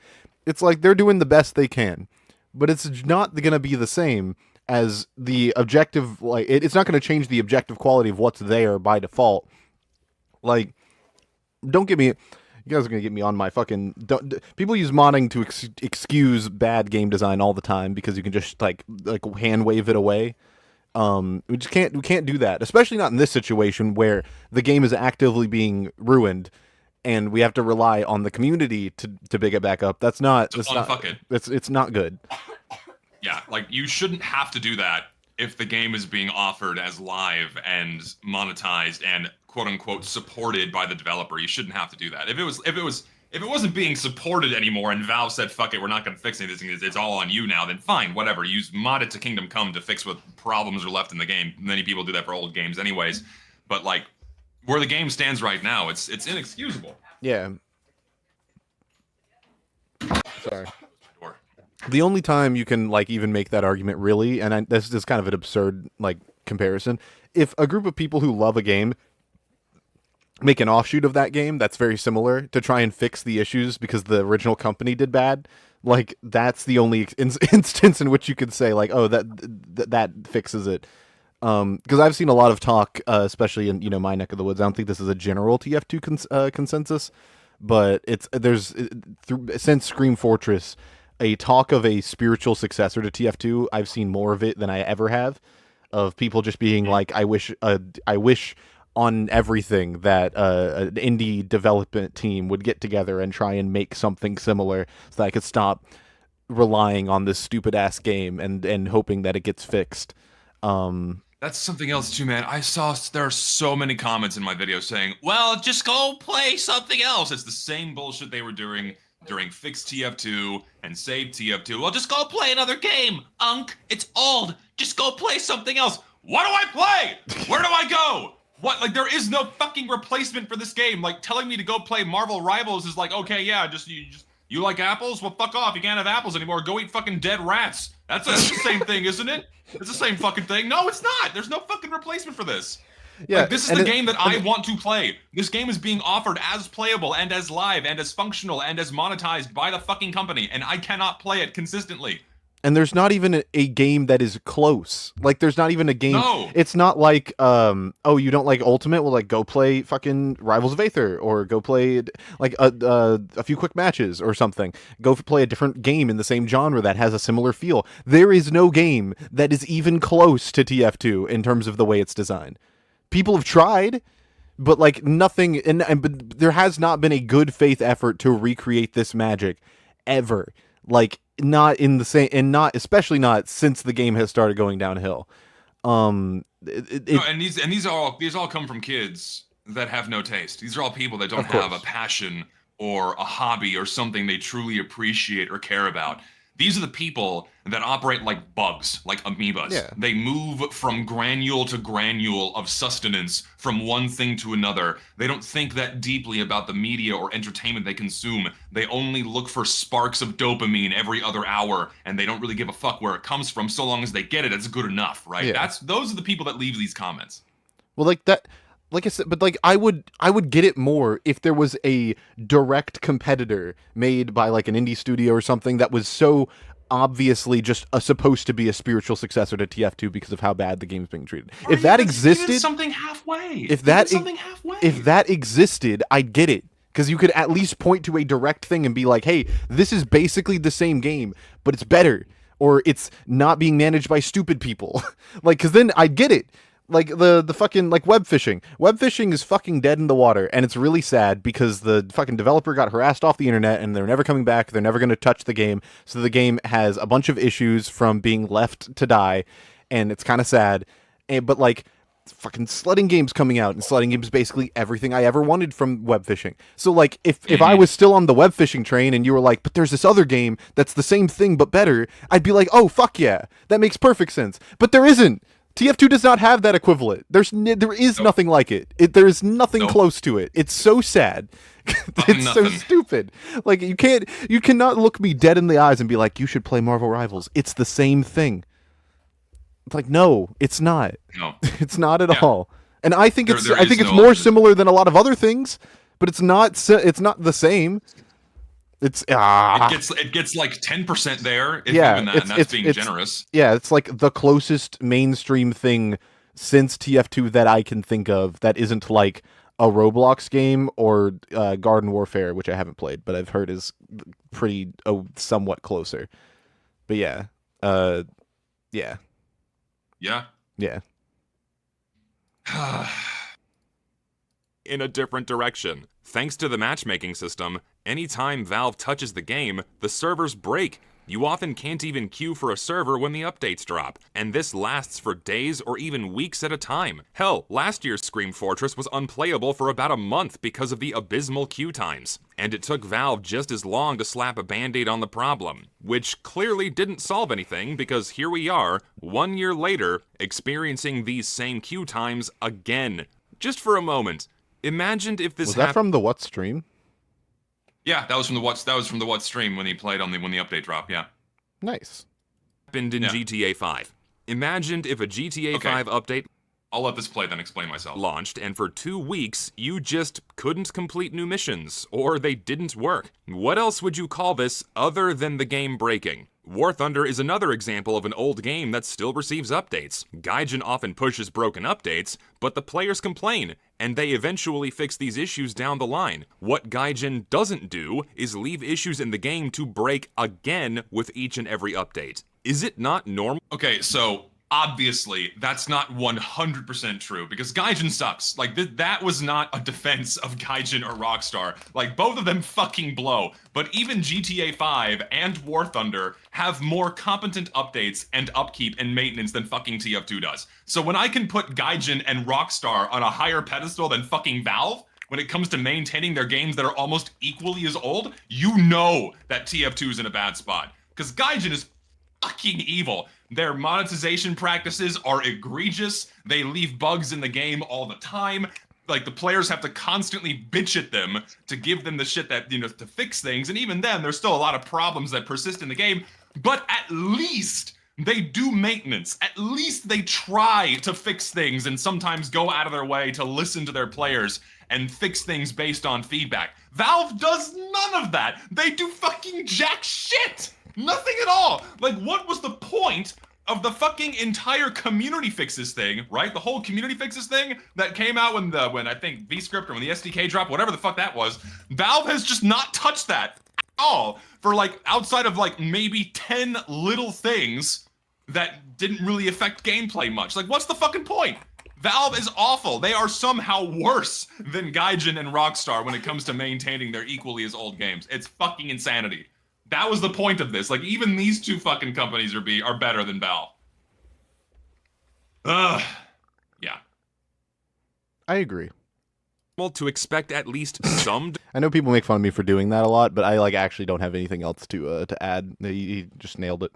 It's like they're doing the best they can, but it's not going to be the same as the objective. Like it's not going to change the objective quality of what's there by default. Like, don't get me. You guys are going to get me on my fucking. People use modding to excuse bad game design all the time because you can just like hand wave it away. We can't do that, especially not in this situation where the game is actively being ruined and we have to rely on the community to pick it back up. It's not good. Yeah, like you shouldn't have to do that if the game is being offered as live and monetized and quote unquote supported by the developer. You shouldn't have to do that. If it wasn't being supported anymore and Valve said, fuck it, we're not going to fix anything, it's all on you now, then fine, whatever. Use mod it to Kingdom Come to fix what problems are left in the game. Many people do that for old games anyways. But, like, where the game stands right now, it's inexcusable. Yeah. Sorry. The only time you can, like, even make that argument really, and this is kind of an absurd, like, comparison, if a group of people who love a game make an offshoot of that game that's very similar to try and fix the issues because the original company did bad, like that's the only instance in which you could say like, oh, that fixes it. Because I've seen a lot of talk, especially in my neck of the woods. I don't think this is a general TF2 consensus, but since Scream Fortress, a talk of a spiritual successor to TF2. I've seen more of it than I ever have, of people just being like, I wish on everything that an indie development team would get together and try and make something similar so that I could stop relying on this stupid ass game and hoping that it gets fixed. That's something else too, man. I saw there are so many comments in my video saying, well, just go play something else. It's the same bullshit they were doing during Fix TF2 and Save TF2. Well, just go play another game, Unk. It's old. Just go play something else. What do I play? Where do I go? What? Like, there is no fucking replacement for this game. Like, telling me to go play Marvel Rivals is like, okay, yeah, you like apples? Well, fuck off. You can't have apples anymore. Go eat fucking dead rats. That's the same thing, isn't it? It's the same fucking thing. No, it's not. There's no fucking replacement for this. Yeah, like, this is the game that I want to play. This game is being offered as playable and as live and as functional and as monetized by the fucking company, and I cannot play it consistently. And there's not even a game that is close. Like, there's not even a game. No. It's not like, oh, you don't like Ultimate? Well, like, go play fucking Rivals of Aether, or go play, like, a few quick matches or something. Go play a different game in the same genre that has a similar feel. There is no game that is even close to TF2 in terms of the way it's designed. People have tried, but, like, nothing, but there has not been a good faith effort to recreate this magic, ever. Like, not in the same, and not especially not since the game has started going downhill. And these all come from kids that have no taste. These are all people that don't have a passion or a hobby or something they truly appreciate or care about. These are the people that operate like bugs, like amoebas. Yeah. They move from granule to granule of sustenance from one thing to another. They don't think that deeply about the media or entertainment they consume. They only look for sparks of dopamine every other hour, and they don't really give a fuck where it comes from. So long as they get it, it's good enough, right? Yeah. Those are the people that leave these comments. Well, like that. Like I said, but like I would get it more if there was a direct competitor made by like an indie studio or something that was so obviously just supposed to be a spiritual successor to TF2 because of how bad the game's being treated. Or if that existed, something halfway. If that existed, I'd get it. Because you could at least point to a direct thing and be like, hey, this is basically the same game, but it's better. Or it's not being managed by stupid people. Like, because then I'd get it. Like, the fucking, like, web phishing. Web phishing is fucking dead in the water, and it's really sad because the fucking developer got harassed off the internet, and they're never coming back, they're never going to touch the game, so the game has a bunch of issues from being left to die, and it's kind of sad. But, like, fucking sledding games coming out, and sledding games basically everything I ever wanted from web phishing. So, like, if I was still on the web phishing train, and you were like, but there's this other game that's the same thing but better, I'd be like, oh, fuck yeah, that makes perfect sense. But there isn't. TF2 does not have that equivalent. There is nothing like it. There is nothing close to it. It's so sad. It's so stupid. Like, you cannot look me dead in the eyes and be like, you should play Marvel Rivals. It's the same thing. It's like, no, it's not. No. It's not at Yeah. all. And I think There it's is it's no more alternative. similar than a lot of other things, but it's not the same. It's It gets like 10% there, if Yeah, even that, and that's being generous. Yeah, it's like the closest mainstream thing since TF2 that I can think of that isn't like a Roblox game or Garden Warfare, which I haven't played, but I've heard is pretty somewhat closer. But yeah, yeah, Yeah. yeah. In a different direction. Thanks to the matchmaking system, anytime Valve touches the game, the servers break. You often can't even queue for a server when the updates drop, and this lasts for days or even weeks at a time. Hell, last year's Scream Fortress was unplayable for about a month because of the abysmal queue times. And it took Valve just as long to slap a band-aid on the problem, which clearly didn't solve anything because here we are, 1 year later, experiencing these same queue times again. Just for a moment, imagine if this Was that from the what stream? Yeah, that was from the what stream when he played on when the update dropped, yeah. Nice. happened in Yeah. GTA 5. Imagine if a GTA Okay. 5 update I'll let this play, then explain myself. launched and for 2 weeks you just couldn't complete new missions, or they didn't work. What else would you call this other than the game breaking? War Thunder is another example of an old game that still receives updates. Gaijin often pushes broken updates, but the players complain, and they eventually fix these issues down the line. What Gaijin doesn't do is leave issues in the game to break again with each and every update. Is it not normal? Okay, so obviously that's not 100% true because Gaijin sucks. Like that was not a defense of Gaijin or Rockstar. Like both of them fucking blow. But even GTA 5 and War Thunder have more competent updates and upkeep and maintenance than fucking TF2 does. So when I can put Gaijin and Rockstar on a higher pedestal than fucking Valve, when it comes to maintaining their games that are almost equally as old, you know that TF2 is in a bad spot. Because Gaijin is fucking evil. Their monetization practices are egregious. They leave bugs in the game all the time. Like the players have to constantly bitch at them to give them the shit that, to fix things. And even then, there's still a lot of problems that persist in the game. But at least they do maintenance. At least they try to fix things and sometimes go out of their way to listen to their players and fix things based on feedback. Valve does none of that. They do fucking jack shit. Nothing at all. Like, what was the point of the fucking entire community fixes thing, right? The whole community fixes thing that came out when I think vScript or when the SDK dropped, whatever the fuck that was. Valve has just not touched that at all for like outside of like maybe 10 little things that didn't really affect gameplay much. Like, what's the fucking point? Valve is awful. They are somehow worse than Gaijin and Rockstar when it comes to maintaining their equally as old games. It's fucking insanity. That was the point of this. Like, even these two fucking companies are better than Valve. Ugh. Yeah. I agree. To expect at least some I know people make fun of me for doing that a lot, but I actually don't have anything else to add. He just nailed it.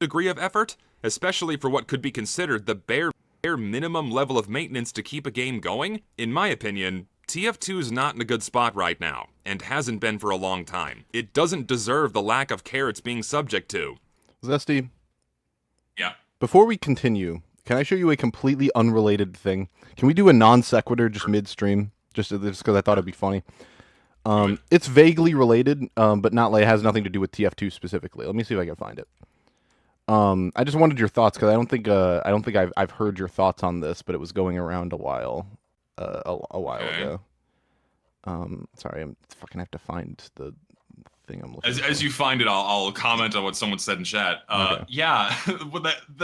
degree of effort, especially for what could be considered the bare minimum level of maintenance to keep a game going? In my opinion, TF2 is not in a good spot right now, and hasn't been for a long time. It doesn't deserve the lack of care it's being subject to. Zesty, Yeah. before we continue, can I show you a completely unrelated thing? Can we do a non sequitur just midstream? Just because I thought it'd be funny. It's vaguely related, but not like it has nothing to do with TF2 specifically. Let me see if I can find it. I just wanted your thoughts because I don't think I've heard your thoughts on this, but it was going around a while ago. Sorry, I'm fucking have to find the thing I'm looking for. As you find it, I'll comment on what someone said in chat. Okay. Yeah,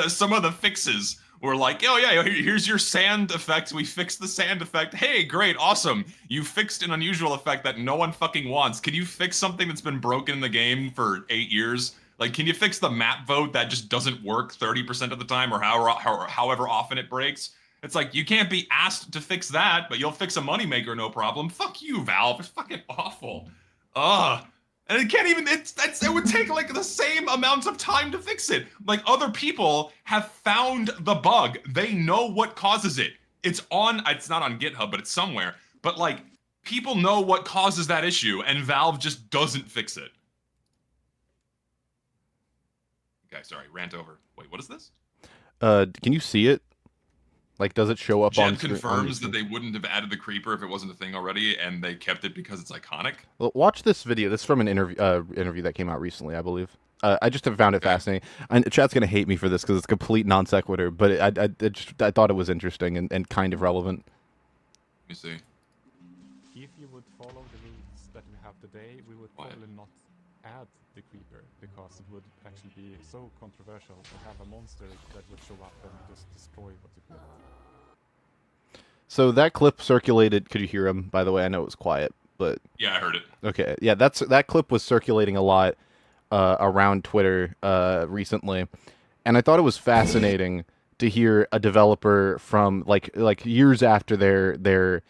some of the fixes were like, oh yeah, here's your sand effect. We fixed the sand effect. Hey, great, awesome. You fixed an unusual effect that no one fucking wants. Can you fix something that's been broken in the game for 8 years? Like, can you fix the map vote that just doesn't work 30% of the time or however often it breaks? It's like, you can't be asked to fix that, but you'll fix a moneymaker, no problem. Fuck you, Valve. It's fucking awful. Ugh. And it can't even, it would take like the same amount of time to fix it. Like, other people have found the bug. They know what causes it. It's not on GitHub, but it's somewhere. But like, people know what causes that issue, and Valve just doesn't fix it. Okay, sorry, rant over. Wait, what is this? Can you see it? Like, does it show up on Jeb screen? confirms that they wouldn't have added the creeper if it wasn't a thing already, and they kept it because it's iconic. Well, watch this video. This is from an interview that came out recently, I believe. I just have found it fascinating. And chat's gonna hate me for this because it's complete non sequitur, but I thought it was interesting and kind of relevant. Let me see. If you would follow the rules that we have today, we would What? probably not add the creeper because it would actually be so controversial to have a monster that would show up and just destroy what you put. So that clip circulated. Could you hear him? By the way, I know it was quiet, but Yeah, I heard it. okay, yeah, that clip was circulating a lot around Twitter recently, and I thought it was fascinating to hear a developer from like years after their their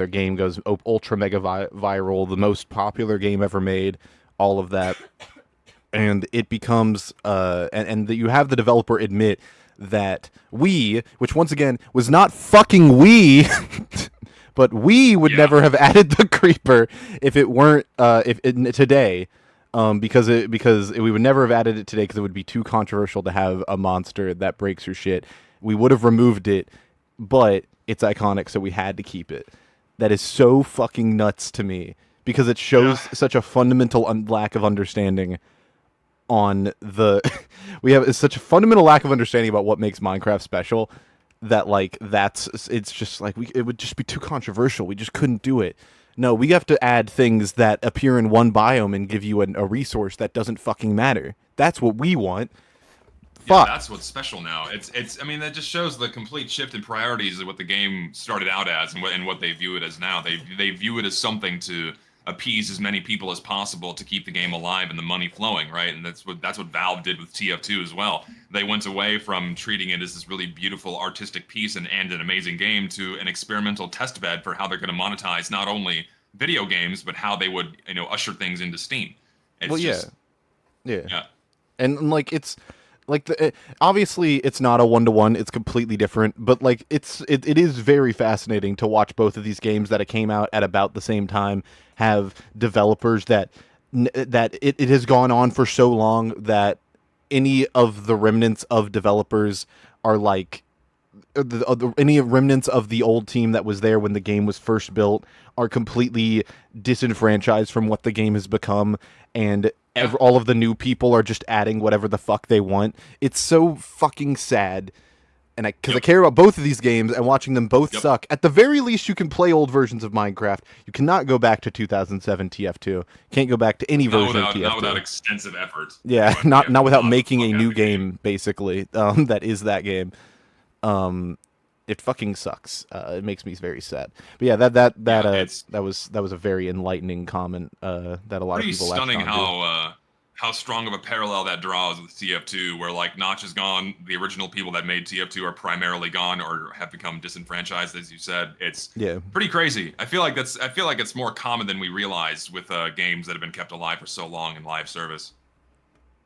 game goes ultra mega viral, the most popular game ever made, all of that, and it becomes and you have the developer admit that we, which once again was not fucking we, but we would never have added the creeper if it weren't today, because we would never have added it today because it would be too controversial to have a monster that breaks your shit. We would have removed it, but it's iconic, so we had to keep it. That is so fucking nuts to me because it shows such a fundamental lack of understanding on the we have such a fundamental lack of understanding about what makes Minecraft special that like it's just like it would just be too controversial. We just couldn't do it. No, we have to add things that appear in one biome and give you a resource that doesn't fucking matter. That's what we want. Yeah, that's what's special now. I mean, that just shows the complete shift in priorities of what the game started out as and what they view it as now. They view it as something to appease as many people as possible to keep the game alive and the money flowing, right? And that's what Valve did with TF2 as well. They went away from treating it as this really beautiful artistic piece and an amazing game to an experimental test bed for how they're going to monetize not only video games but how they would usher things into Steam. It's yeah, and like it's. Like obviously it's not a 1-to-1, it's completely different, but like it is very fascinating to watch both of these games that came out at about the same time have developers that it has gone on for so long that any of the remnants of developers are like any remnants of the old team that was there when the game was first built are completely disenfranchised from what the game has become, and all of the new people are just adding whatever the fuck they want. It's so fucking sad. And because I care about both of these games and watching them both suck. At the very least, you can play old versions of Minecraft. You cannot go back to 2007 TF2. Can't go back to any version of TF2. Not without extensive effort. Yeah, not without making a new game, basically. That is that game. It fucking sucks. It makes me very sad. But yeah, that was a very enlightening comment that a lot of people latched stunning onto. How strong of a parallel that draws with TF2, where like Notch is gone, the original people that made TF2 are primarily gone or have become disenfranchised, as you said. It's pretty crazy. I feel like it's more common than we realize with games that have been kept alive for so long in live service.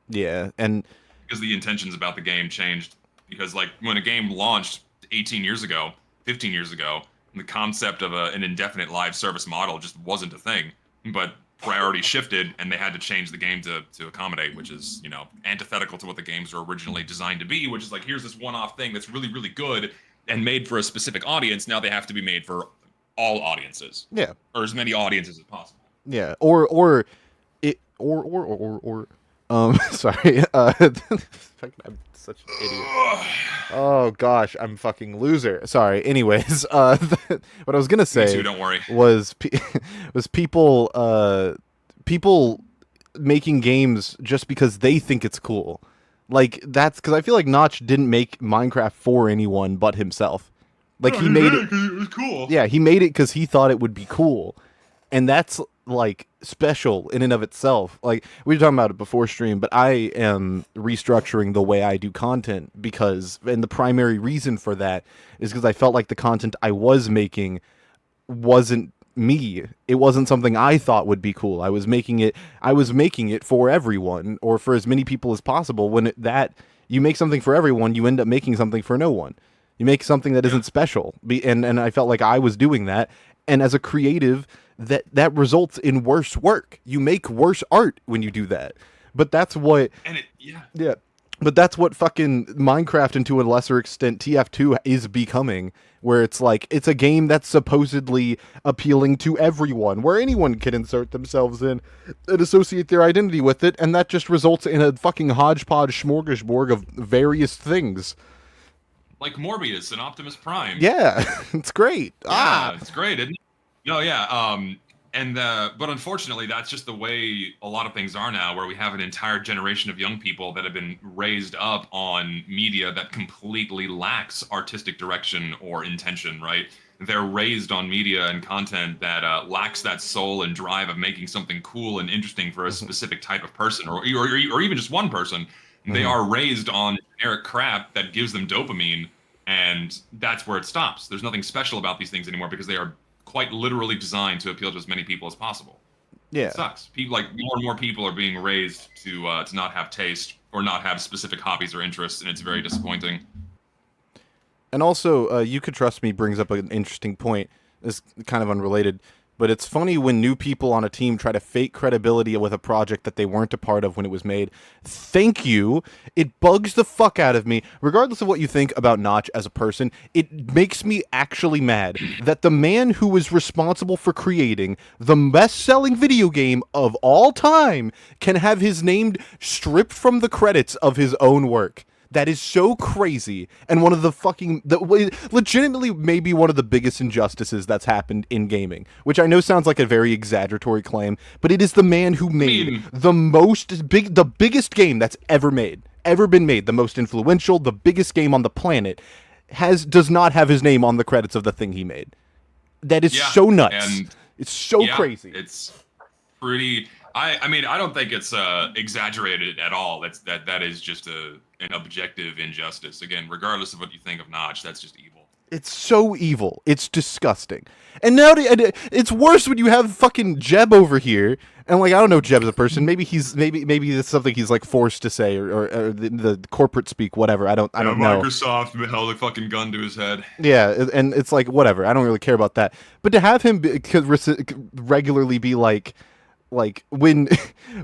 Yeah, and because the intentions about the game changed. Because like when a game launched 18 years ago, 15 years ago, the concept of an indefinite live service model just wasn't a thing. But priorities shifted, and they had to change the game to accommodate, which is, antithetical to what the games were originally designed to be, which is like, here's this one-off thing that's really, really good and made for a specific audience. Now they have to be made for all audiences. Yeah. Or as many audiences as possible. Yeah. Or sorry. I'm such an idiot. Oh gosh, I'm fucking loser. Sorry. Anyways, what I was gonna say Me too, don't worry. was people making games just because they think it's cool. Like that's because I feel like Notch didn't make Minecraft for anyone but himself. Like he made it. It was cool. Yeah, he made it because he thought it would be cool, and that's like special in and of itself. Like we were talking about it before stream, but I am restructuring the way I do content and the primary reason for that is because I felt like the content I was making wasn't me. It wasn't something I thought would be cool. I was making it for everyone or for as many people as possible. When you make something for everyone, you end up making something for no one. You make something that isn't special. And I felt like I was doing that. And as a creative, that results in worse work. You make worse art when you do that. But that's what... And Yeah. But that's what fucking Minecraft, and to a lesser extent TF2, is becoming, where it's like it's a game that's supposedly appealing to everyone, where anyone can insert themselves in and associate their identity with it, and that just results in a fucking hodgepodge smorgasbord of various things. Like Morbius and Optimus Prime. Yeah, it's great. Yeah, it's great, isn't it? No, yeah. But unfortunately, that's just the way a lot of things are now, where we have an entire generation of young people that have been raised up on media that completely lacks artistic direction or intention, right? They're raised on media and content that lacks that soul and drive of making something cool and interesting for a specific type of person, or even just one person. They are raised on generic crap that gives them dopamine, and that's where it stops. There's nothing special about these things anymore because they are quite literally designed to appeal to as many people as possible. Yeah, it sucks. People, like, more and more people are being raised to not have taste or not have specific hobbies or interests, and it's very disappointing. And also, You Could Trust Me brings up an interesting point. It's kind of unrelated, but it's funny when new people on a team try to fake credibility with a project that they weren't a part of when it was made. Thank you. It bugs the fuck out of me. Regardless of what you think about Notch as a person, it makes me actually mad that the man who was responsible for creating the best-selling video game of all time can have his name stripped from the credits of his own work. That is so crazy, and one of the legitimately maybe one of the biggest injustices that's happened in gaming, which I know sounds like a very exaggeratory claim, but it is the man who made the biggest game that's ever been made, the most influential, the biggest game on the planet, does not have his name on the credits of the thing he made. That is so nuts. It's so crazy. It's pretty. I mean, I don't think it's exaggerated at all. That is just an objective injustice. Again, regardless of what you think of Notch, that's just evil. It's so evil. It's disgusting. And now it's worse when you have fucking Jeb over here. And like, I don't know Jeb as a person. Maybe it's something he's like forced to say, or the corporate speak, whatever. I don't know. Microsoft held a fucking gun to his head. Yeah, and it's like, whatever. I don't really care about that. But to have him regularly be like when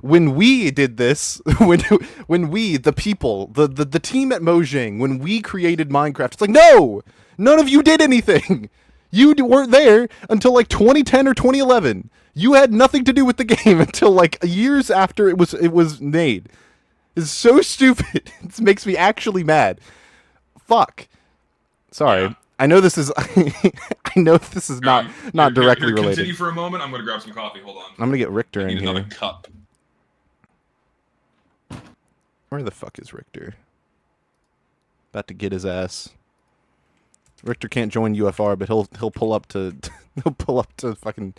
we did this, when we, the people, the team at Mojang, when we created Minecraft, it's like, no, none of you did anything. You weren't there until like 2010 or 2011. You had nothing to do with the game until like years after it was made. It's so stupid. It makes me actually mad. Fuck. Sorry. Yeah. I know this is not directly related. Continue for a moment. I'm gonna grab some coffee. Hold on. I'm gonna get Richter in here. Another cup. Where the fuck is Richter? About to get his ass. Richter can't join UFR, but he'll pull up to fucking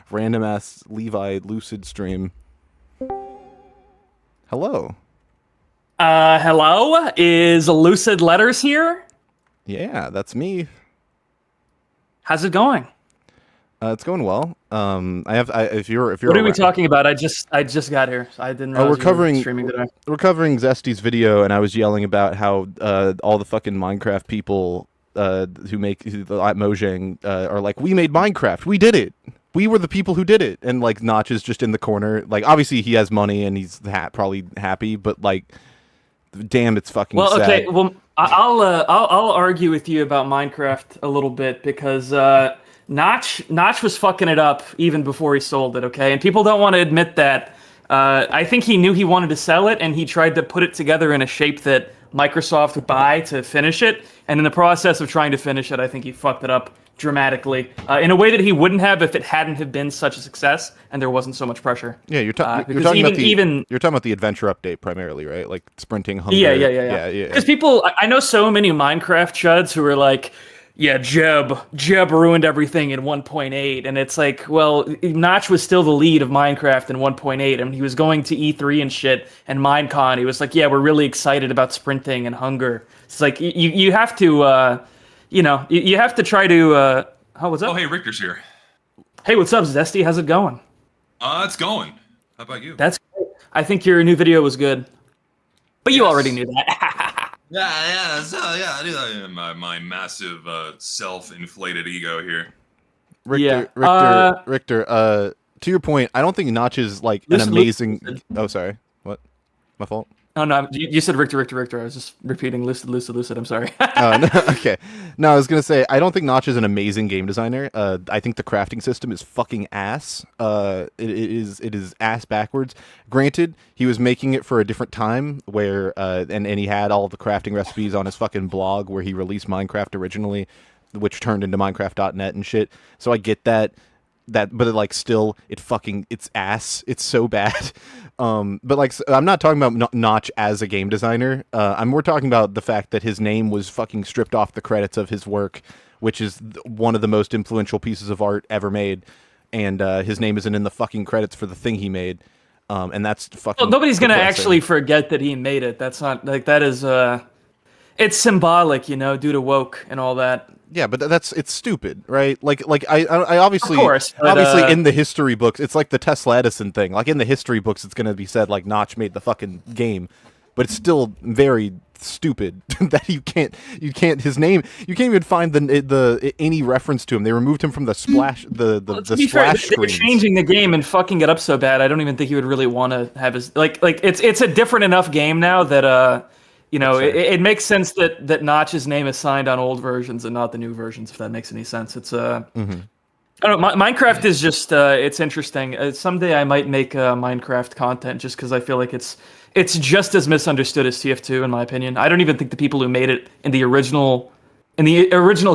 random ass Levi Lucid stream. Hello. Hello? Is Lucid Letters here? Yeah, that's me. How's it going? It's going well. If you're What are we talking about? I just got here. So I didn't realize we're streaming today. We're covering Zesty's video, and I was yelling about how all the fucking Minecraft people who make at Mojang are like, we made Minecraft, we did it, we were the people who did it, and like Notch is just in the corner. Like, obviously he has money and he's probably happy, but like, damn, it's fucking sad. Okay, well, I'll argue with you about Minecraft a little bit, because Notch was fucking it up even before he sold it, okay? And people don't want to admit that. I think he knew he wanted to sell it, and he tried to put it together in a shape that Microsoft would buy to finish it. And in the process of trying to finish it, I think he fucked it up dramatically in a way that he wouldn't have if it hadn't have been such a success and there wasn't so much pressure. Yeah, you're talking about the adventure update primarily, right? Like sprinting, hunger. Yeah. Because people, I know so many Minecraft chuds who are like, yeah, Jeb ruined everything in 1.8, and it's like, well, Notch was still the lead of Minecraft in 1.8, and he was going to E3 and shit and Minecon. He was like, yeah, we're really excited about sprinting and hunger. It's like you have to. You have to try to. What's up? Oh, hey, Richter's here. Hey, what's up, Zesty? How's it going? It's going. How about you? That's great. I think your new video was good, but you already knew that. Yeah. So I do that. My massive self-inflated ego here. Richter. To your point, I don't think Notch is like an amazing. Oh, sorry. What? My fault. Oh no, you said Richter. I was just repeating Lucid. I'm sorry. No, okay. No, I was gonna say I don't think Notch is an amazing game designer. I think the crafting system is fucking ass. It is ass backwards. Granted, he was making it for a different time where and he had all the crafting recipes on his fucking blog where he released Minecraft originally, which turned into Minecraft.net and shit. So I get that, but like still it's ass. It's so bad. But like I'm not talking about Notch as a game designer. I'm more talking about the fact that his name was fucking stripped off the credits of his work, which is one of the most influential pieces of art ever made, and his name isn't in the fucking credits for the thing he made. And that's fucking. Well, nobody's gonna depressing. actually forget that he made it. That's not like that is. It's symbolic, you know, due to woke and all that. Yeah, but it's stupid, right? Like I obviously, Of course, but, obviously in the history books, it's like the Tesla Edison thing. Like in the history books, it's gonna be said like Notch made the fucking game, but it's still very stupid that you can't his name. You can't even find the any reference to him. They removed him from the splash the To be fair, splash they were screens. changing the game and fucking it up so bad. I don't even think he would really want to have his like. It's a different enough game now that you know, it makes sense that Notch's name is signed on old versions and not the new versions, if that makes any sense. It's I don't know. Minecraft is just it's interesting. Someday I might make Minecraft content just because I feel like it's just as misunderstood as TF2 in my opinion. I don't even think the people who made it in the original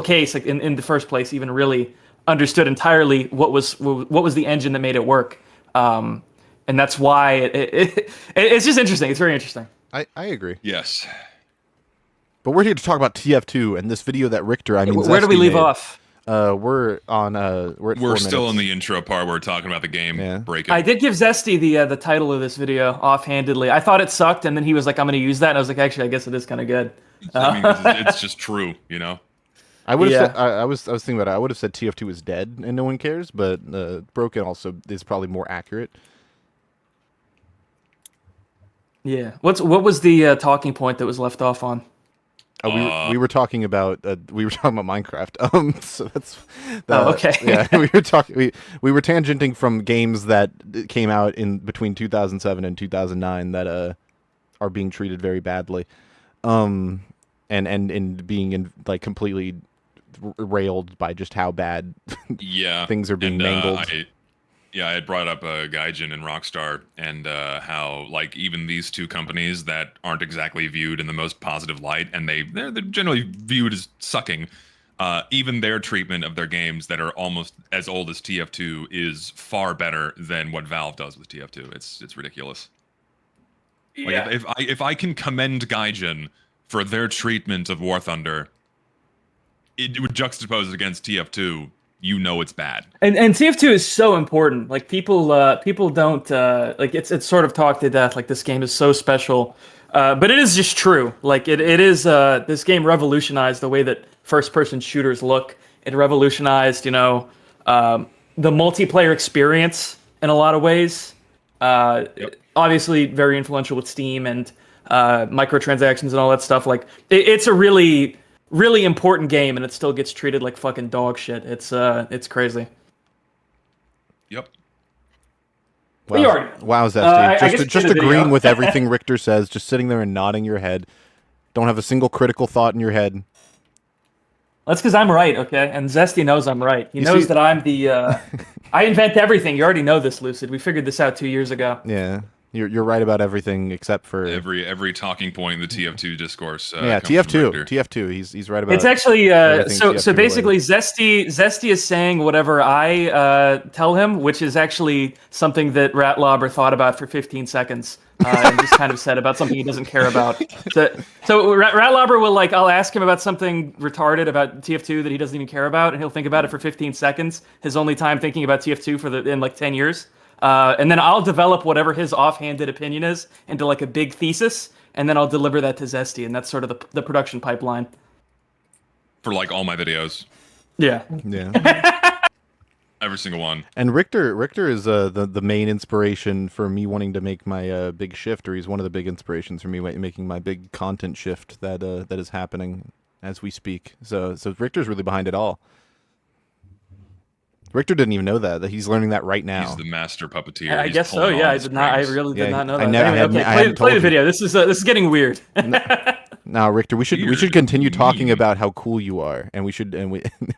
case, like in the first place, even really understood entirely what was the engine that made it work. And that's why it's just interesting. It's very interesting. I agree. Yes. But we're here to talk about TF2 and this video that Richter. I mean, Where do we Zesty leave made. off? We're on. We're at 4 Still in minutes. the intro part where we're talking about the game Yeah. breaking. I did give Zesty the title of this video offhandedly. I thought it sucked, and then he was like, "I'm going to use that," and I was like, "Actually, I guess it is kind of good." I mean, 'cause it's just true, you know. I would have Yeah. said I was thinking about it. I would have said TF2 is dead and no one cares, but broken also is probably more accurate. Yeah. What was the talking point that was left off on? We were talking about Minecraft. So that's okay. Yeah, we were tangenting from games that came out in between 2007 and 2009 that are being treated very badly, and being like completely railed by just how bad Yeah, things are being mangled. I had brought up Gaijin and Rockstar and how like even these two companies that aren't exactly viewed in the most positive light, and they're generally viewed as sucking. Even their treatment of their games that are almost as old as TF2 is far better than what Valve does with TF2. It's ridiculous. Yeah. Like if I can commend Gaijin for their treatment of War Thunder, it would juxtapose it against TF2. You know it's bad. And TF2 is so important. Like people don't like it's sort of talked to death. Like this game is so special, but it is just true. Like it is this game revolutionized the way that first person shooters look. It revolutionized the multiplayer experience in a lot of ways. Yep. Obviously, very influential with Steam and microtransactions and all that stuff. Like it's a really important game, and it still gets treated like fucking dog shit. It's crazy. Yep. Wow, Zesty. I guess Just it's in the agreeing video. with everything Richter says, just sitting there and nodding your head. Don't have a single critical thought in your head. That's because I'm right, okay? And Zesty knows I'm right. He You knows see- that I'm the... I invent everything. You already know this, Lucid. We figured this out 2 years ago. Yeah. You're right about everything except for Every talking point in the TF2 discourse. yeah, comes from TF2. Richter. TF2. He's right about It's actually... everything so TF2 basically, Zesty is saying whatever I tell him, which is actually something that Ratlobber thought about for 15 seconds. And just kind of said about something he doesn't care about. So Ratlobber will I'll ask him about something retarded about TF2 that he doesn't even care about, and he'll think about it for 15 seconds. His only time thinking about TF2 in 10 years. And then I'll develop whatever his offhanded opinion is into a big thesis, and then I'll deliver that to Zesty, and that's sort of the production pipeline. For all my videos, Yeah. Yeah. every single one. And Richter is the main inspiration for me wanting to make my big shift, or he's one of the big inspirations for me making my big content shift that is happening as we speak. So Richter's really behind it all. Richter didn't even know that he's learning that right now. He's the master puppeteer. I He's guess so. pulling Yeah, all I the did not. I strings. really did Yeah, not know I that. never- I Anyway, hadn't- okay, I hadn't play told the you. video. This is getting weird. Now, Richter, we should Weird. continue talking Mean. about how cool you are, and we should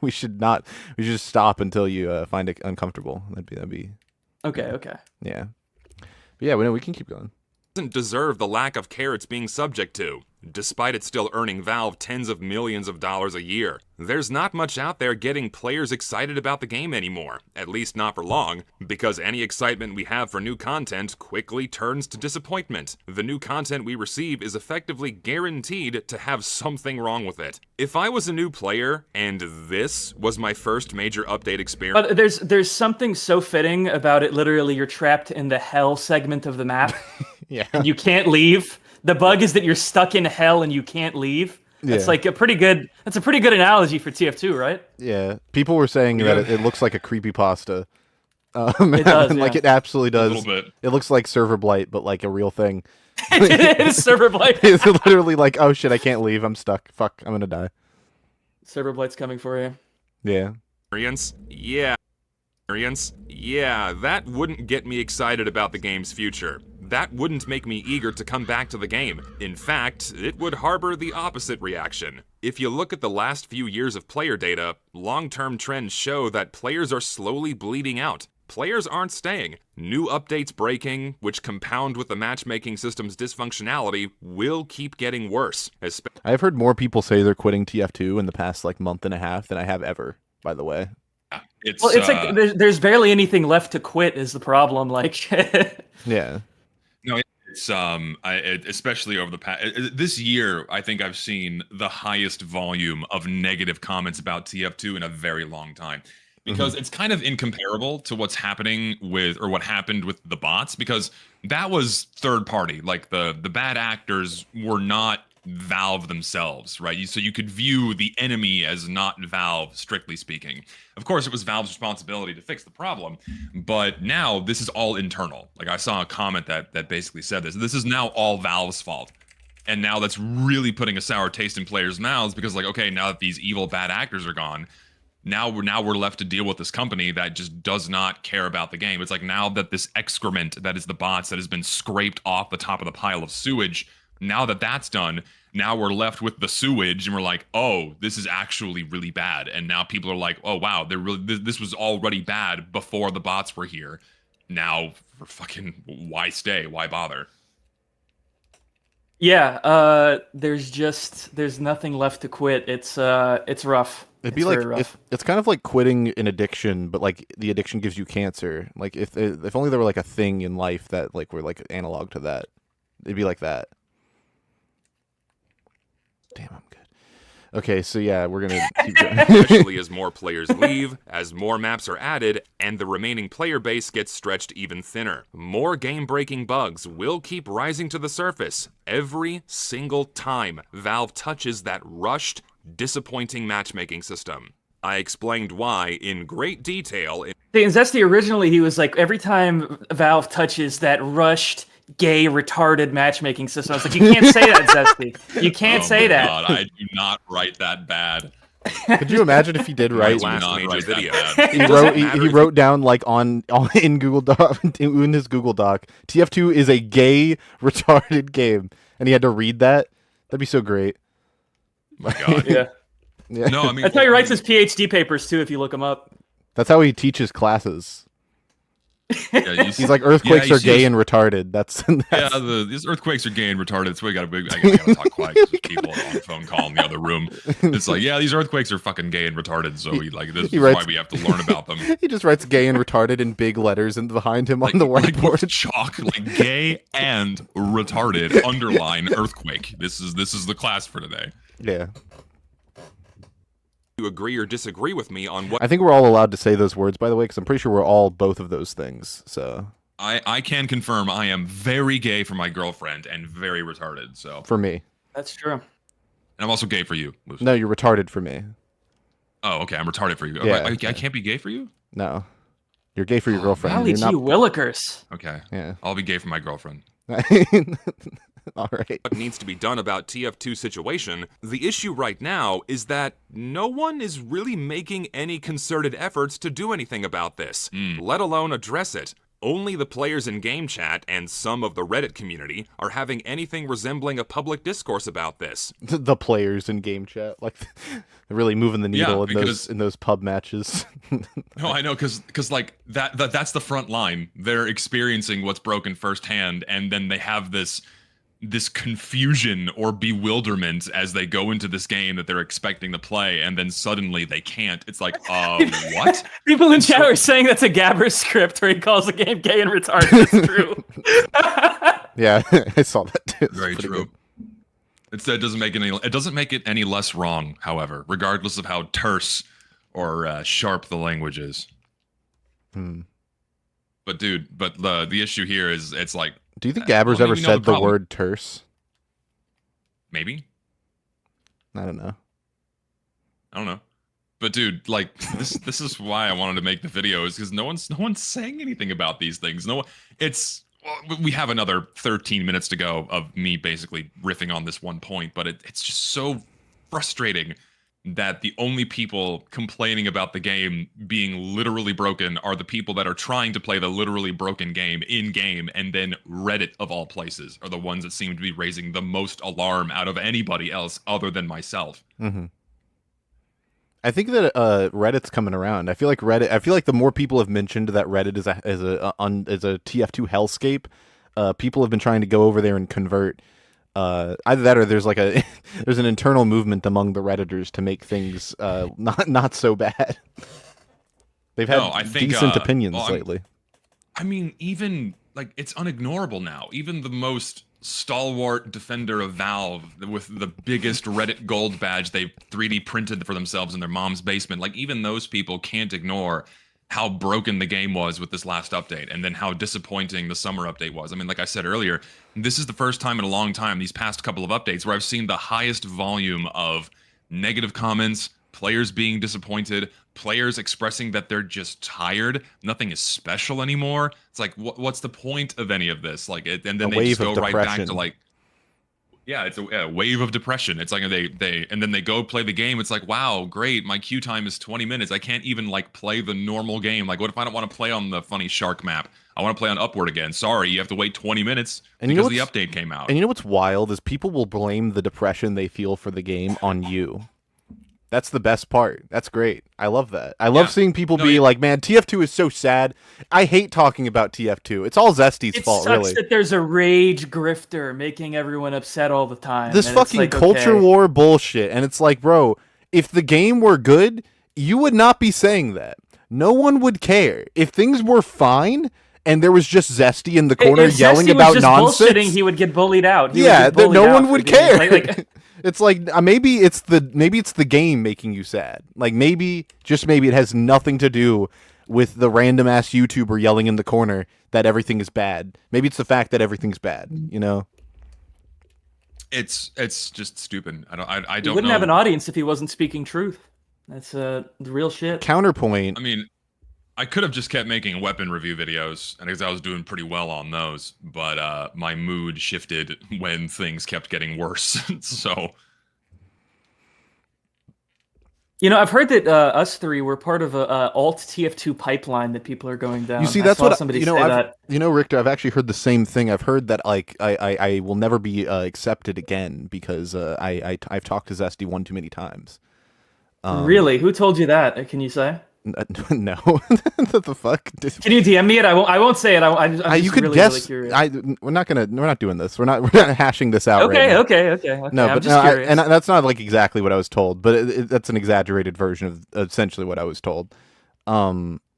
we should just stop until you find it uncomfortable. That'd be Okay. yeah. But yeah, we can keep going. Doesn't deserve the lack of care it's being subject to, despite it still earning Valve tens of millions of dollars a year. There's not much out there getting players excited about the game anymore, at least not for long, because any excitement we have for new content quickly turns to disappointment. The new content we receive is effectively guaranteed to have something wrong with it. If I was a new player, and this was my first major update experience... But there's something so fitting about it. Literally, you're trapped in the hell segment of the map. Yeah. And you can't leave. The bug is that you're stuck in hell and you can't leave. That's Yeah. like a pretty good analogy for TF2, right? Yeah, people were saying that it looks like a creepypasta. It does, and, like yeah. it absolutely does. A little bit. It looks like server blight, but like a real thing. It is Server Blight. It's literally like, oh shit, I can't leave. I'm stuck. Fuck, I'm gonna die. Server Blight's coming for you. Yeah. Yeah, that wouldn't get me excited about the game's future. That wouldn't make me eager to come back to the game. In fact, it would harbor the opposite reaction. If you look at the last few years of player data, long-term trends show that players are slowly bleeding out. Players aren't staying. New updates breaking, which compound with the matchmaking system's dysfunctionality, will keep getting worse. I've heard more people say they're quitting TF2 in the past like month and a half than I have ever, by the way. It's Like there's barely anything left to quit is the problem. Like, Yeah. No, it's especially over the past this year, I think I've seen the highest volume of negative comments about TF2 in a very long time, because it's kind of incomparable to what's happening with, or what happened with the bots, because that was third party. Like the bad actors were not Valve themselves, right? So you could view the enemy as not Valve, strictly speaking. Of course, it was Valve's responsibility to fix the problem, but now this is all internal. Like I saw a comment that basically said this. This is now all Valve's fault. And now that's really putting a sour taste in players' mouths, because like, okay, now that these evil bad actors are gone, now we're left to deal with this company that just does not care about the game. It's like now that this excrement that is the bots that has been scraped off the top of the pile of sewage, now that that's done, now we're left with the sewage, and we're like, oh, this is actually really bad. And now people are like, oh wow, this was already bad before the bots were here. Now, for fucking, why stay? Why bother? yeah, there's nothing left to quit. It's rough. It'd be It's like very rough. it's kind of like quitting an addiction, but like the addiction gives you cancer. Like if only there were like a thing in life that like were like analog to that, it'd be like that. Damn, I'm good. Okay, so yeah, we're gonna keep going. Especially as more players leave, as more maps are added, and the remaining player base gets stretched even thinner. More game-breaking bugs will keep rising to the surface every single time Valve touches that rushed, disappointing matchmaking system. I explained why in great detail in Zesty originally, he was like, every time Valve touches that rushed, gay, retarded matchmaking system, I was like, you can't say that, Zesty. You can't say that. God, I do not write that bad. Could you imagine if he did write? do last not major write that video. bad. He wrote down like on in Google Doc in his Google Doc, TF2 is a gay retarded game, and he had to read that. That'd be so great. My God. Yeah. Yeah. No, I mean, That's how he writes his PhD papers, too, if you look him up. That's how he teaches classes. yeah, He's like, earthquakes you are see gay his- and retarded. That's Yeah, these earthquakes are gay and retarded. That's why I gotta talk quiet, 'cause there's people on the phone call in the other room. It's like, yeah, these earthquakes are fucking gay and retarded. So this he is writes- why we have to learn about them. He just writes gay and retarded in big letters and behind him on the Like whiteboard. with chalk, like gay and retarded, underline earthquake. This is the class for today. Yeah. you agree or disagree with me on what I think we're all allowed to say those words, by the way, because I'm pretty sure we're all both of those things. So I can confirm I am very gay for my girlfriend and very retarded. So, and for me, That's true. I'm also gay for you, Lucid. no, you're retarded for me. Oh, okay, I'm retarded for you. Yeah, I can't be gay for you. No, you're gay for your girlfriend. Golly You're gee, Willikers. Okay, Yeah. I'll be gay for my girlfriend. All right. what needs to be done about TF2 situation, the issue right now is that no one is really making any concerted efforts to do anything about this, let alone address it. Only the players in game chat and some of the Reddit community are having anything resembling a public discourse about this. The players in game chat, like, they're really moving the needle in those pub matches. No, I know, because like that's the front line. They're experiencing what's broken firsthand, and then they have this confusion or bewilderment as they go into this game that they're expecting to play, and then suddenly they can't. It's like, what? People in chat are saying that's a Gabber script where he calls the game gay and retarded. It's true. Yeah, I saw that too. Very true. It doesn't make it any less wrong, however, regardless of how terse or sharp the language is. But dude, the issue here is it's like, do you think Gabber's ever said the word terse? Maybe. I don't know. But dude, like this is why I wanted to make the video, is because no one's saying anything about these things. We have another 13 minutes to go of me basically riffing on this one point, but it's just so frustrating that the only people complaining about the game being literally broken are the people that are trying to play the literally broken game in-game, and then Reddit, of all places, are the ones that seem to be raising the most alarm out of anybody else other than myself. I think that Reddit's coming around. I feel like the more people have mentioned that Reddit is a TF2 hellscape, people have been trying to go over there and convert. Either that, or there's like there's an internal movement among the Redditors to make things not so bad. They've had decent opinions lately. I mean, even like it's unignorable now. Even the most stalwart defender of Valve with the biggest Reddit gold badge they 3D printed for themselves in their mom's basement, like even those people can't ignore how broken the game was with this last update, and then how disappointing the summer update was. I mean, like I said earlier, this is the first time in a long time, these past couple of updates, where I've seen the highest volume of negative comments, players being disappointed, players expressing that they're just tired, nothing is special anymore. It's like, what's the point of any of this? Like, and then they just go right back to like, yeah, it's a wave of depression. It's like and then they go play the game. It's like, wow, great, my queue time is 20 minutes. I can't even like play the normal game. Like, what if I don't want to play on the funny shark map? I want to play on Upward again. Sorry, you have to wait 20 minutes because the update came out. And you know what's wild is people will blame the depression they feel for the game on you. That's the best part. That's great. I love that. I love seeing people be like, man, TF2 is so sad. I hate talking about TF2. It's all Zesty's fault, really. It sucks that there's a rage grifter making everyone upset all the time. This fucking like, culture war bullshit. And it's like, bro, if the game were good, you would not be saying that. No one would care. If things were fine and there was just Zesty in the corner yelling about nonsense, he would get bullied out. No one would care. It's like maybe it's the game making you sad. Like maybe it has nothing to do with the random ass YouTuber yelling in the corner that everything is bad. Maybe it's the fact that everything's bad. You know, it's just stupid. I don't. He wouldn't have an audience if he wasn't speaking truth. That's the real shit. Counterpoint. I mean, I could have just kept making weapon review videos, and because I was doing pretty well on those, but my mood shifted when things kept getting worse. So, you know, I've heard that us three were part of a alt TF2 pipeline that people are going down. You see, that's what somebody said. You know, Richter, I've actually heard the same thing. I've heard that like I will never be accepted again because I've talked to Zesty one too many times. Really? Who told you that? Can you say? No. What the fuck? Can you DM me it? I won't say it. I'm just you could really, guess. really curious. We're not doing this. We're not hashing this out. Okay, right now. Okay. No, I'm but just curious. and that's not like exactly what I was told, but that's an exaggerated version of essentially what I was told.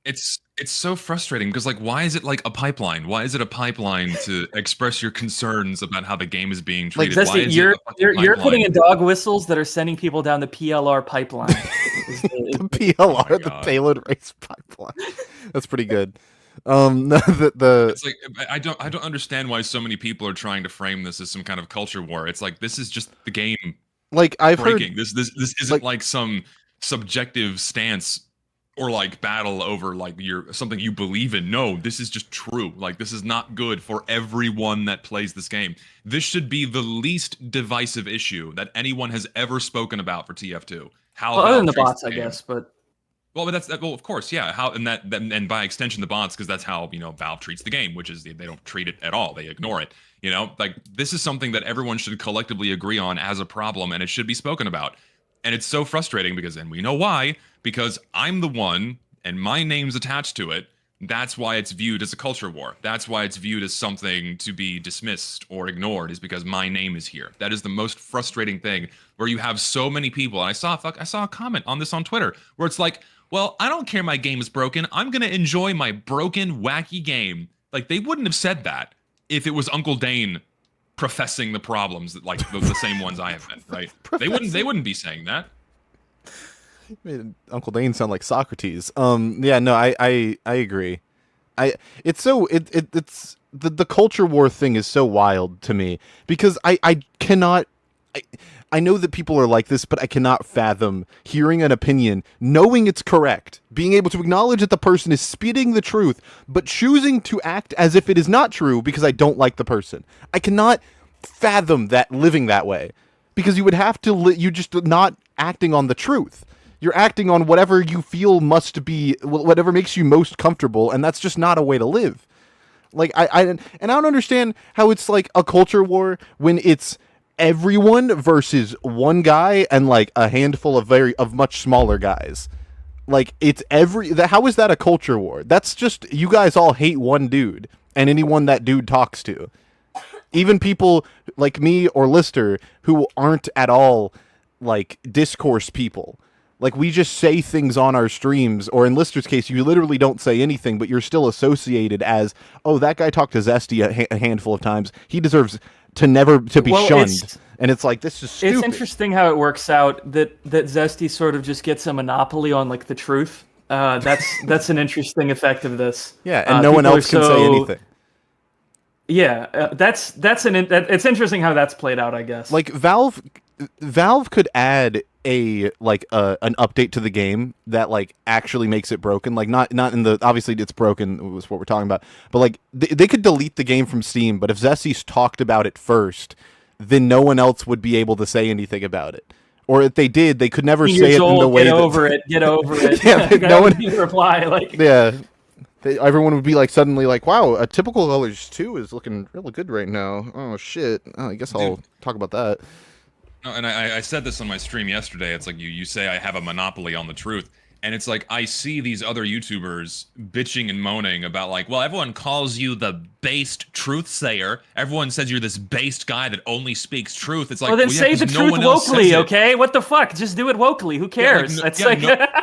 It's so frustrating because like, why is it like a pipeline? Why is it a pipeline to express your concerns about how the game is being treated? Like, Zesty, you're putting in dog whistles that are sending people down the PLR pipeline. The PLR, the payload race pipeline. That's pretty good. It's like I don't understand why so many people are trying to frame this as some kind of culture war. It's like this is just the game. Like I've breaking. heard this isn't like some subjective stance or like battle over like something you believe in. No, this is just true. Like, this is not good for everyone that plays this game. This should be the least divisive issue that anyone has ever spoken about for TF2. How Well, other Valve than the treats bots, I game. guess, but Well, but that's well, of course, yeah. How and by extension the bots, because that's how Valve treats the game, which is they don't treat it at all. They ignore it. Like this is something that everyone should collectively agree on as a problem, and it should be spoken about. And it's so frustrating and we know why, because I'm the one, and my name's attached to it. That's why it's viewed as a culture war. That's why it's viewed as something to be dismissed or ignored, is because my name is here. That is the most frustrating thing, where you have so many people. And I saw a comment on this on Twitter where it's like, well, I don't care my game is broken. I'm going to enjoy my broken, wacky game. Like, they wouldn't have said that if it was Uncle Dane professing the problems that, like, the same ones I have been, right? They wouldn't be saying that. Made Uncle Dane sound like Socrates. Yeah, no, I agree. It's the culture war thing is so wild to me, because I cannot. I know that people are like this, but I cannot fathom hearing an opinion, knowing it's correct, being able to acknowledge that the person is spitting the truth, but choosing to act as if it is not true because I don't like the person. I cannot fathom that, living that way, because you would have to. You just not acting on the truth. You're acting on whatever you feel must be, whatever makes you most comfortable, and that's just not a way to live. Like I don't understand how it's like a culture war when it's everyone versus one guy and like a handful of much smaller guys. Like, it's how is that a culture war? That's just, you guys all hate one dude and anyone that dude talks to. Even people like me or Lister who aren't at all like Discourse people. Like, we just say things on our streams, or in Lister's case, you literally don't say anything, but you're still associated as, oh, that guy talked to Zesty a handful of times. He deserves to never to be shunned. And it's like, this is stupid. It's interesting how it works out that Zesty sort of just gets a monopoly on like the truth. That's an interesting effect of this. Yeah, and no one else can say anything. Yeah, it's interesting how that's played out, I guess. Like, Valve could add an update to the game that like actually makes it broken. Like, not in the, obviously it's broken was what we're talking about, but like they could delete the game from Steam, but if Zesty's talked about it first, then no one else would be able to say anything about it. Or if they did, they could never say it in the way get over it. Yeah, no one reply like, yeah. Everyone would be like suddenly like, wow, a typical Colors 2 is looking really good right now. Oh shit. Oh, I guess I'll talk about that. No, and I said this on my stream yesterday. It's like you say I have a monopoly on the truth. And it's like, I see these other YouTubers bitching and moaning about like, well, everyone calls you the based truth sayer. Everyone says you're this based guy that only speaks truth. It's like, well, then say the truth wokely, okay? What the fuck? Just do it wokely. Who cares?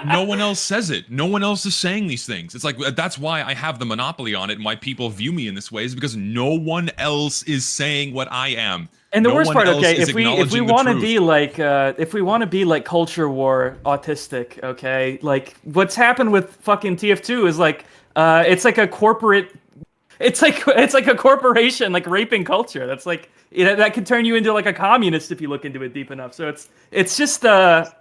No one else says it. No one else is saying these things. It's like, that's why I have the monopoly on it, and why people view me in this way is because no one else is saying what I am. And the worst part, okay, if we want to be like culture war autistic, okay, like what's happened with fucking TF2 is like it's like a corporate, it's like a corporation like raping culture. That's like that could turn you into like a communist if you look into it deep enough. So it's just the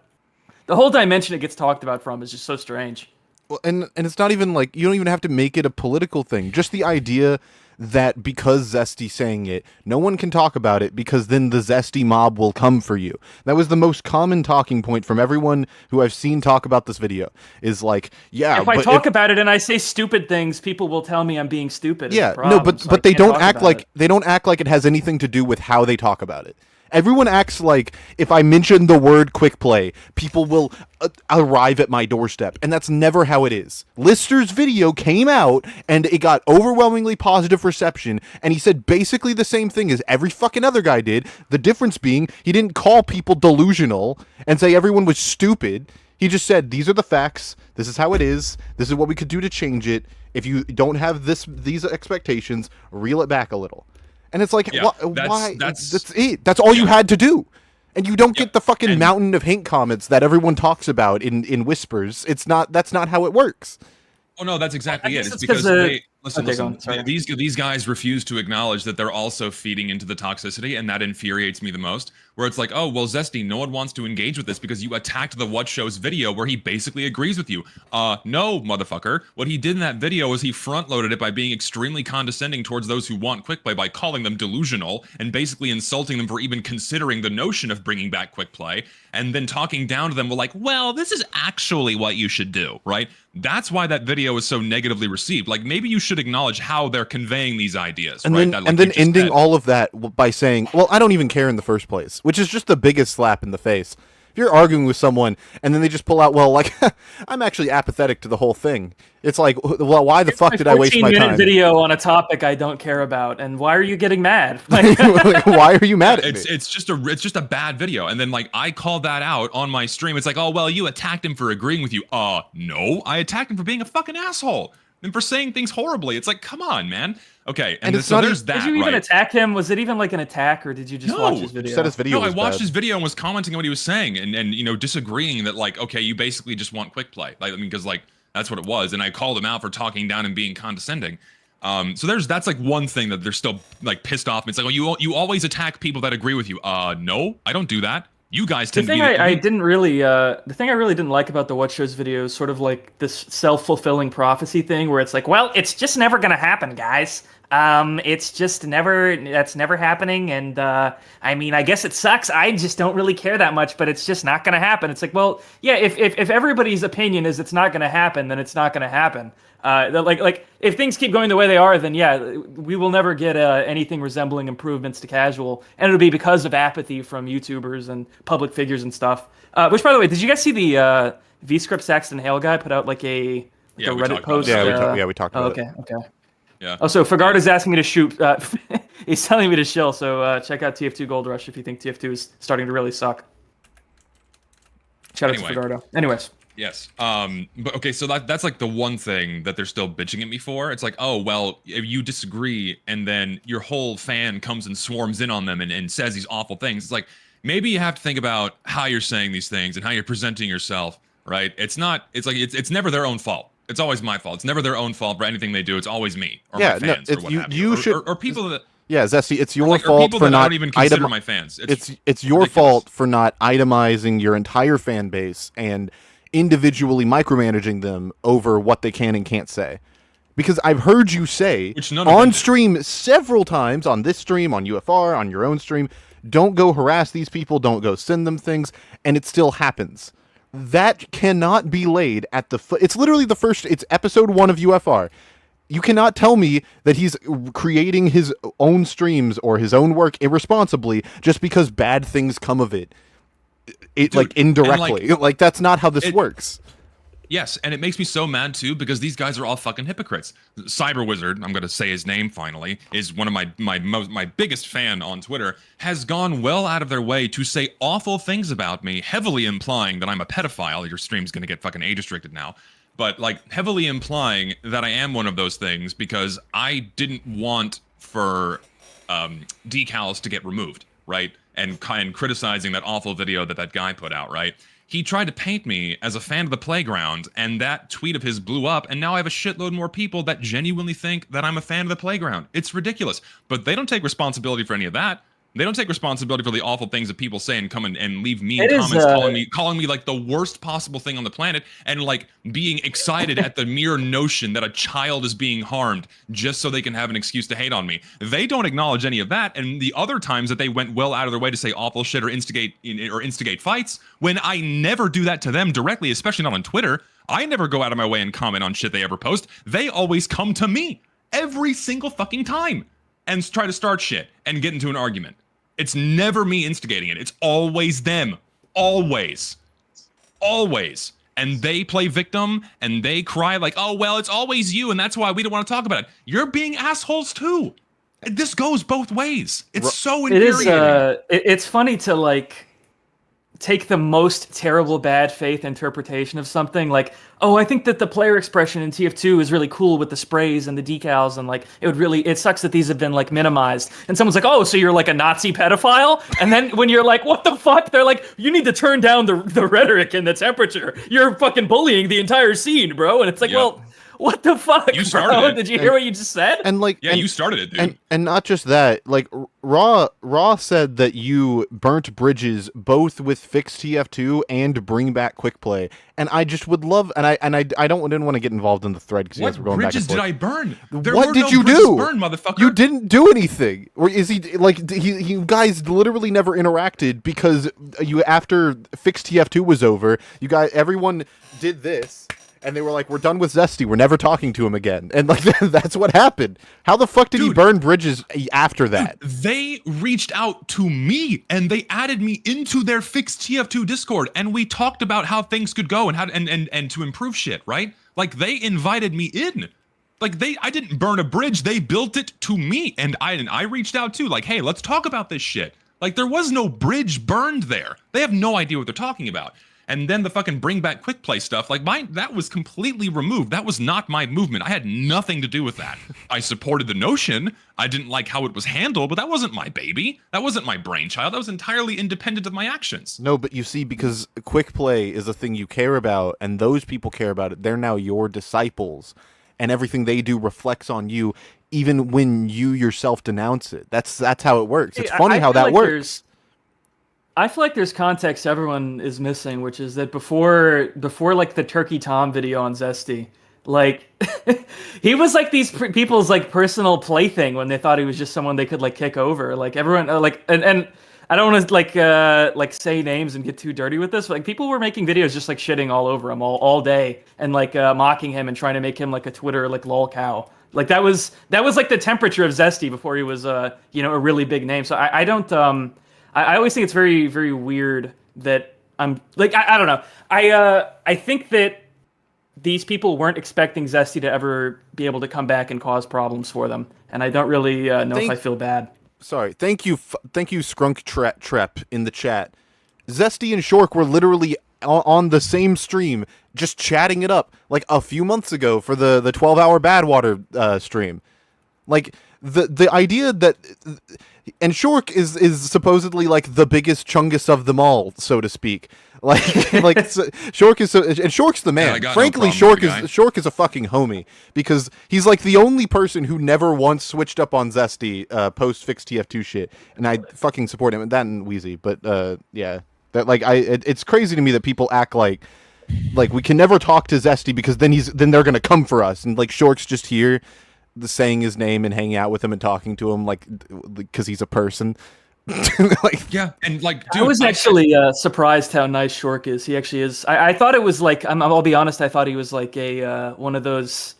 whole dimension it gets talked about from is just so strange. Well, and it's not even like, you don't even have to make it a political thing. Just the idea that because Zesty's saying it, no one can talk about it because then the Zesty mob will come for you. That was the most common talking point from everyone who I've seen talk about this video, is like, yeah, if I talk about it and I say stupid things, people will tell me I'm being stupid. Yeah, no, but they don't act like it has anything to do with how they talk about it. Everyone acts like if I mention the word quick play, people will arrive at my doorstep, and that's never how it is. Lister's video came out, and it got overwhelmingly positive reception, and he said basically the same thing as every fucking other guy did. The difference being, he didn't call people delusional and say everyone was stupid. He just said, these are the facts, this is how it is, this is what we could do to change it. If you don't have these expectations, reel it back a little. And it's like, yeah, why? That's it. That's all you had to do. And you don't get the fucking mountain of hate comments that everyone talks about in whispers. That's not how it works. Oh no, that's exactly it. It's because Listen, Okay, go on. Sorry. these guys refuse to acknowledge that they're also feeding into the toxicity, and that infuriates me the most. Where it's like, oh, well, Zesty, no one wants to engage with this because you attacked the What Show's video where he basically agrees with you. No, motherfucker. What he did in that video was he front-loaded it by being extremely condescending towards those who want quick play by calling them delusional and basically insulting them for even considering the notion of bringing back quick play, and then talking down to them like, well, this is actually what you should do, right? That's why that video is so negatively received. Like, maybe you should acknowledge how they're conveying these ideas, and right? then ending all of that by saying, well, I don't even care in the first place, which is just the biggest slap in the face. If you're arguing with someone and then they just pull out, well, like, I'm actually apathetic to the whole thing. It's like, well, why the fuck did I waste my time? Video on a topic I don't care about, and why are you getting mad? Like, why are you mad at me? It's just a bad video, and then like I called that out on my stream. It's like, oh well, you attacked him for agreeing with you. No, I attacked him for being a fucking asshole and for saying things horribly. It's like, come on, man. Okay, and it's so not there's that. Did you even right? attack him? Was it even like an attack, or did you just watch his video? You said his video No, I was watched bad. his video and was commenting on what he was saying, and you know, disagreeing that like, okay, you basically just want quick play, like, I mean, because like that's what it was, and I called him out for talking down and being condescending. So that's like one thing that they're still like pissed off. It's like, oh, you always attack people that agree with you. No, I don't do that. You guys tend to be. I didn't really, the thing I really didn't like about the What Show's video is sort of like this self-fulfilling prophecy thing, where it's like, well, it's just never gonna happen, guys. It's just that's never happening, and I mean, I guess it sucks. I just don't really care that much, but it's just not gonna happen. It's like, well, yeah, if everybody's opinion is it's not gonna happen, then it's not gonna happen. Like if things keep going the way they are, then yeah, we will never get anything resembling improvements to casual, and it'll be because of apathy from YouTubers and public figures and stuff. Which, by the way, did you guys see the VScript Saxton Hale guy put out like a Reddit post? We talked about it. Okay. Yeah. Oh, so Fagarda's asking me to shoot. He's telling me to shill. So check out TF2 Gold Rush if you think TF2 is starting to really suck. Shout out to Fagardo. Anyways. Yes. But okay, so that's like the one thing that they're still bitching at me for. It's like, oh, well, if you disagree and then your whole fan comes and swarms in on them and says these awful things. It's like, maybe you have to think about how you're saying these things and how you're presenting yourself, right? It's never their own fault. It's always my fault. It's never their own fault for anything they do. It's always me or my fans or what have you. Or people that... Yeah, Zesty, it's your like, fault for not don't even consider my fans. It's your fault for not itemizing your entire fan base and individually micromanaging them over what they can and can't say. Because I've heard you say on stream several times, on this stream, on UFR, on your own stream, don't go harass these people, don't go send them things, and it still happens. That cannot be laid at the foot. It's literally it's episode 1 of UFR. You cannot tell me that he's creating his own streams or his own work irresponsibly just because bad things come of it. Dude, like indirectly. Like that's not how this works. Yes, and it makes me so mad too because these guys are all fucking hypocrites. Cyber Wizard, I'm gonna say his name finally, is one of my biggest fan on Twitter, has gone well out of their way to say awful things about me, heavily implying that I'm a pedophile. Your stream's gonna get fucking age restricted now. But like heavily implying that I am one of those things because I didn't want for decals to get removed, right? And criticizing that awful video that guy put out, right? He tried to paint me as a fan of the playground, and that tweet of his blew up, and now I have a shitload more people that genuinely think that I'm a fan of the playground. It's ridiculous. But they don't take responsibility for any of that. They don't take responsibility for the awful things that people say and come and leave mean comments calling me like the worst possible thing on the planet and like being excited at the mere notion that a child is being harmed just so they can have an excuse to hate on me. They don't acknowledge any of that. And the other times that they went well out of their way to say awful shit or instigate fights, when I never do that to them directly, especially not on Twitter, I never go out of my way and comment on shit they ever post. They always come to me every single fucking time and try to start shit and get into an argument. It's never me instigating it. It's always them. Always. Always. And they play victim and they cry like, oh, well, it's always you and that's why we don't want to talk about it. You're being assholes too. This goes both ways. It's so infuriating. It's funny to like take the most terrible bad faith interpretation of something like, oh, I think that the player expression in TF2 is really cool with the sprays and the decals and like it sucks that these have been like minimized. And someone's like, oh, so you're like a Nazi pedophile? And then when you're like, what the fuck? They're like, you need to turn down the rhetoric and the temperature. You're fucking bullying the entire scene, bro. And it's like, well, What the fuck, You started bro? it. Did you hear what you just said? And like, Yeah, you started it, dude. and not just that, like Raw said that you burnt bridges both with fix TF2 and bring back quick play. And I just would love, and I didn't want to get involved in the thread because you guys were going back and bridges forth. did I burn? What did you do? Burn, motherfucker. You didn't do anything. Or is he like you guys literally never interacted because you after fix TF2 was over, everyone did this. And they were like, we're done with Zesty. We're never talking to him again. And like that's what happened. How the fuck did he burn bridges after that? They reached out to me and they added me into their fixed TF2 Discord, and we talked about how things could go and how and to improve shit, right? Like they invited me in. Like I didn't burn a bridge. They built it to me, and I reached out too. Like, hey, let's talk about this shit. Like there was no bridge burned there. They have no idea what they're talking about. And then the fucking bring back quick play stuff, like that was completely removed. That was not my movement. I had nothing to do with that. I supported the notion. I didn't like how it was handled, but that wasn't my baby. That wasn't my brainchild. That was entirely independent of my actions. No, but you see, because quick play is a thing you care about, and those people care about it, they're now your disciples, and everything they do reflects on you, even when you yourself denounce it. That's how it works. It's funny how that works. I feel like there's context everyone is missing, which is that before like the Turkey Tom video on Zesty, like he was like these people's like personal plaything when they thought he was just someone they could like kick over. Like everyone like and I don't want to like say names and get too dirty with this, but like people were making videos just like shitting all over him all day and like mocking him and trying to make him like a Twitter like lol cow. Like that was like the temperature of Zesty before he was a really big name. So I don't I always think it's very, very weird that I'm like I don't know. I think that these people weren't expecting Zesty to ever be able to come back and cause problems for them, and I don't really know if I feel bad. Sorry, thank you, Skrunk Trep in the chat. Zesty and Shork were literally on the same stream, just chatting it up like a few months ago for the 12-hour Badwater stream. Like the idea that. And Shork is supposedly like the biggest chungus of them all, so to speak. Shork is and Shork's the man. Yeah, Frankly, Shork is a fucking homie because he's like the only person who never once switched up on Zesty post fix TF2 shit, and I fucking support him. And that and Wheezy, but yeah, that like it's crazy to me that people act like we can never talk to Zesty because then they're gonna come for us, and like Shork's just here. Saying his name and hanging out with him and talking to him like because he's a person. Yeah, and like dude, I was actually surprised how nice Shork is. He actually is. I thought it was like I'll be honest. I thought he was like a one of those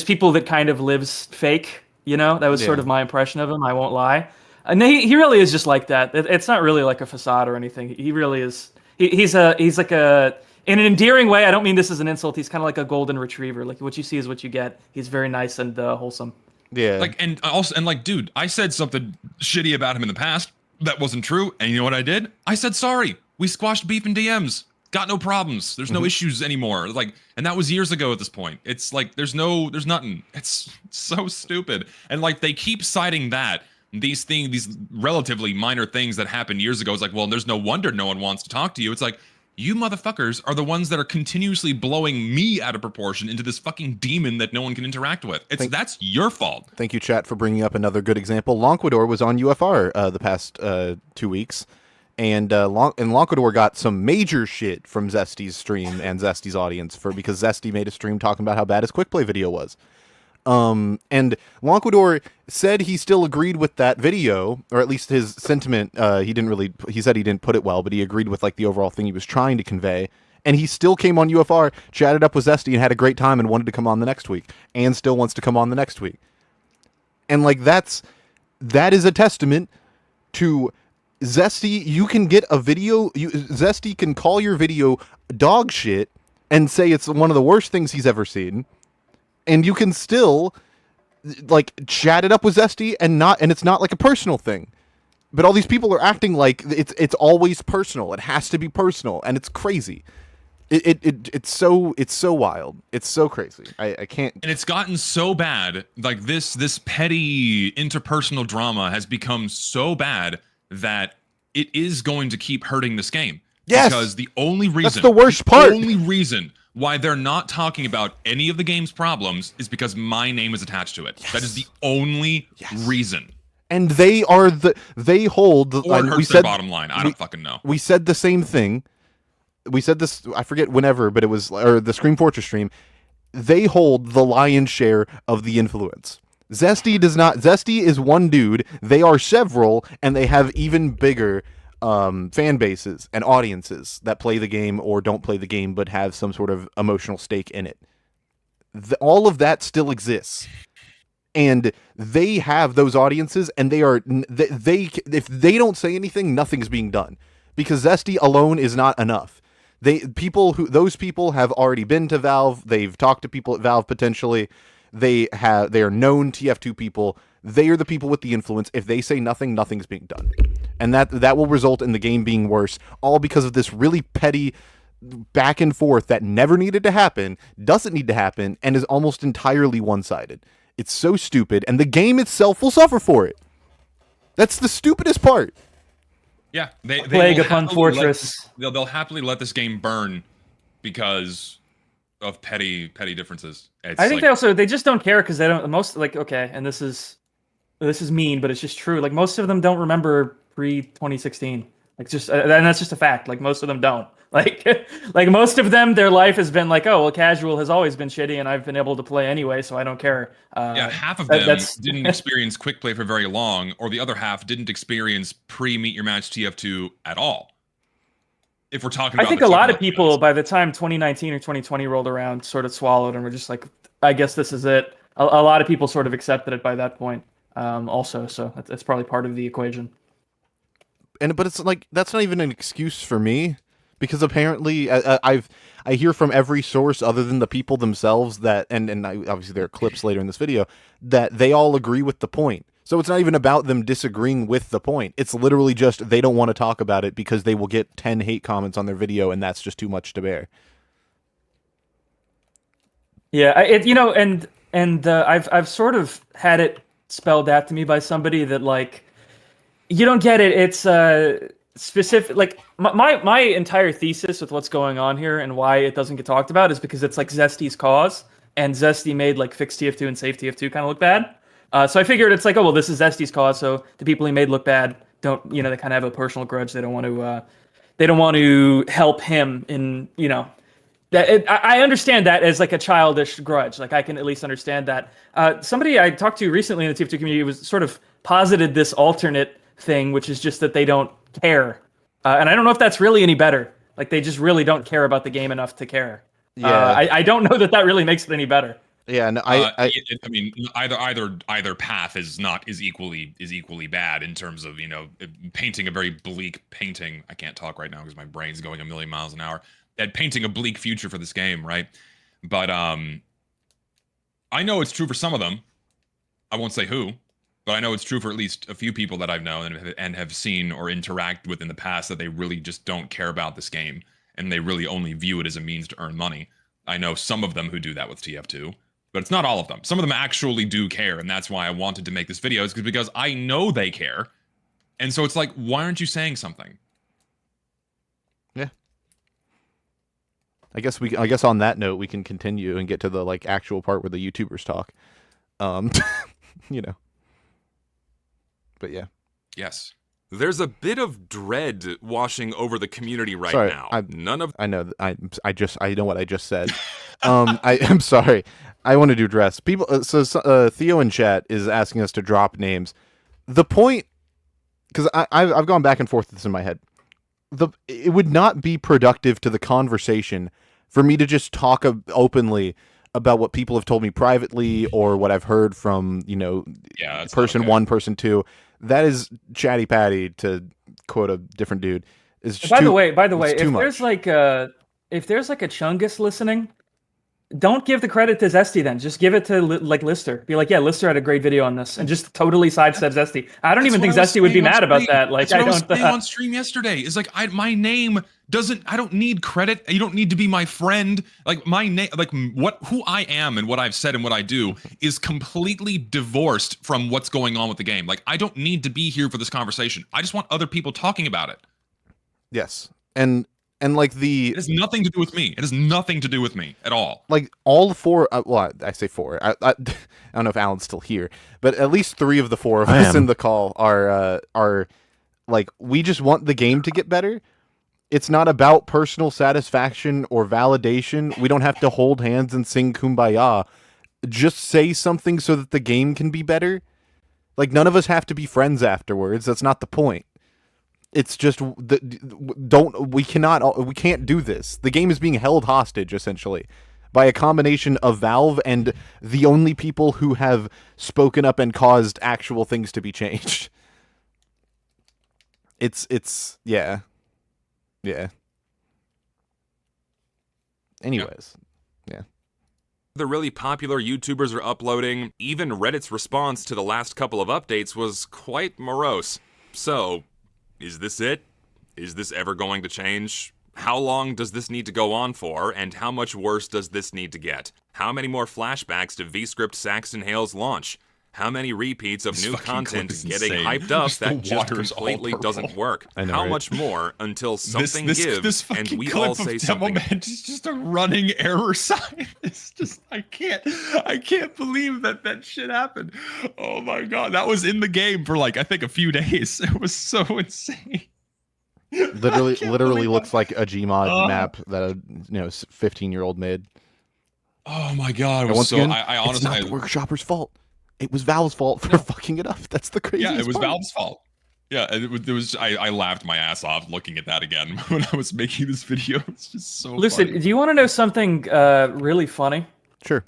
people that kind of lives fake. That was sort of my impression of him. I won't lie. And he really is just like that. It's not really like a facade or anything. He really is. He's like a. In an endearing way, I don't mean this as an insult. He's kind of like a golden retriever. Like what you see is what you get. He's very nice and wholesome. Yeah. Like and like, dude, I said something shitty about him in the past that wasn't true, and you know what I did? I said sorry. We squashed beef in DMs. Got no problems. There's no issues anymore. Like, and that was years ago at this point. It's like there's nothing. It's so stupid. And like they keep citing that. These relatively minor things that happened years ago. It's like, well, there's no wonder no one wants to talk to you. It's like, you motherfuckers are the ones that are continuously blowing me out of proportion into this fucking demon that no one can interact with. That's your fault. Thank you, chat, for bringing up another good example. Lonquidor was on UFR the past 2 weeks, and Lonquidor got some major shit from Zesty's stream and Zesty's audience because Zesty made a stream talking about how bad his quick play video was. And Lonquidor said he still agreed with that video, or at least his sentiment. He said he didn't put it well, but he agreed with like the overall thing he was trying to convey. And he still came on UFR, chatted up with Zesty, and had a great time, and wanted to come on the next week, and still wants to come on the next week. And like that is a testament to Zesty. You can get a video. Zesty can call your video dog shit and say it's one of the worst things he's ever seen. And you can still like chat it up with Zesty and it's not like a personal thing. But all these people are acting like it's always personal. It has to be personal, and it's crazy. It's so wild. It's so crazy. I can't. And it's gotten so bad. Like this petty interpersonal drama has become so bad that it is going to keep hurting this game. Yes, because the only reason that's the worst part. The only reason why they're not talking about any of the game's problems is because my name is attached to it. Yes. That is the only reason. And they hold the, or it hurts their bottom line. I don't fucking know. We said the same thing. We said this, I forget whenever, but it was, or the Scream Fortress stream. They hold the lion's share of the influence. Zesty does not. Zesty is one dude. They are several, and they have even bigger fan bases and audiences that play the game or don't play the game, but have some sort of emotional stake in it. All of that still exists, and they have those audiences, and they if they don't say anything, nothing's being done, because Zesty alone is not enough. Those people have already been to Valve. They've talked to people at Valve potentially. They are known TF2 people. They are the people with the influence. If they say nothing, nothing's being done. And that will result in the game being worse, all because of this really petty back and forth that never needed to happen, doesn't need to happen, and is almost entirely one-sided. It's so stupid, and the game itself will suffer for it. That's the stupidest part. Yeah, they plague upon fortress. They'll happily let this game burn because of petty differences. I think they just don't care because they don't. Most okay, and this is mean, but it's just true. Like most of them don't remember pre-2016. Like just and that's just a fact. Like most of them don't. Like most of them, their life has been like, oh well, casual has always been shitty, and I've been able to play anyway, so I don't care. Yeah, half of them didn't experience quick play for very long, or the other half didn't experience pre-meet your match TF2 at all. If we're talking about, I think a lot of people by the time 2019 or 2020 rolled around, sort of swallowed and were just like, I guess this is it. A lot of people sort of accepted it by that point, also. So that's probably part of the equation. But it's like that's not even an excuse for me. Because apparently, I hear from every source other than the people themselves that, and obviously there are clips later in this video, that they all agree with the point. So it's not even about them disagreeing with the point. It's literally just they don't want to talk about it because they will get 10 hate comments on their video, and that's just too much to bear. Yeah, I've sort of had it spelled out to me by somebody that like, you don't get it. It's specific, like my entire thesis with what's going on here and why it doesn't get talked about is because it's like Zesty's cause, and Zesty made like fix TF2 and save TF2 kind of look bad. So I figured it's like, oh well, this is Zesty's cause, so the people he made look bad don't, they kind of have a personal grudge. They don't want to help him in, I understand that as like a childish grudge. Like I can at least understand that. Somebody I talked to recently in the TF2 community was sort of posited this alternate thing, which is just that they don't care, and I don't know if that's really any better. Like they just really don't care about the game enough to care. Yeah, I don't know that really makes it any better. Yeah, no, I mean, either path is equally bad in terms of painting a very bleak painting. I can't talk right now because my brain's going a million miles an hour. At painting a bleak future for this game, right? But I know it's true for some of them. I won't say who. But I know it's true for at least a few people that I've known and have seen or interacted with in the past that they really just don't care about this game, and they really only view it as a means to earn money. I know some of them who do that with TF2, but it's not all of them. Some of them actually do care, and that's why I wanted to make this video, is because I know they care. And so it's like, why aren't you saying something? Yeah. I guess on that note, we can continue and get to the like actual part where the YouTubers talk. But yeah. Yes. There's a bit of dread washing over the community right now. I know what I just said. I'm sorry. I want to do dress. People. So Theo in chat is asking us to drop names. The point, because I've gone back and forth with this in my head. It would not be productive to the conversation for me to just talk openly about what people have told me privately or what I've heard from person one, person two. That is chatty patty, to quote a different dude. By the way, if there's like a Chungus listening, don't give the credit to Zesty then. Just give it to Lister. Be like, yeah, Lister had a great video on this, and just totally sidestep Zesty. I don't even think Zesty would be mad about that. Like, I was saying on stream yesterday. Is like, my name doesn't. I don't need credit. You don't need to be my friend. Like my name, like who I am and what I've said and what I do is completely divorced from what's going on with the game. Like I don't need to be here for this conversation. I just want other people talking about it. Yes, and And like It has nothing to do with me. It has nothing to do with me at all. like all four, well, I say four. I don't know if Alan's still here, but at least 3 of the 4 of us in the call are like, we just want the game to get better. It's not about personal satisfaction or validation. We don't have to hold hands and sing Kumbaya. Just say something so that the game can be better. Like, none of us have to be friends afterwards. That's not the point. It's just we can't do this. The game is being held hostage essentially by a combination of Valve and the only people who have spoken up and caused actual things to be changed. It's yeah. Anyways, yeah. The really popular YouTubers are uploading. Even Reddit's response to the last couple of updates was quite morose. So, is this it? Is this ever going to change? How long does this need to go on for, and how much worse does this need to get? How many more flashbacks to VScript Saxon Hale's launch? How many repeats of new content getting hyped up that just completely doesn't work? I know, How right? much more until something this gives and we all say something? It's just a running error sign. It's just I can't believe that shit happened. Oh my god, that was in the game for like I think a few days. It was so insane. Literally looks like a Gmod map that a 15-year-old made. Oh my god, it And was once so again, I honestly it's not the workshopper's fault. It was Valve's fault for fucking it up. That's the craziest yeah, it was part. Valve's fault. Yeah, it was I laughed my ass off looking at that again when I was making this video. It's just so Lucid, funny. do you want to know something really funny? Sure.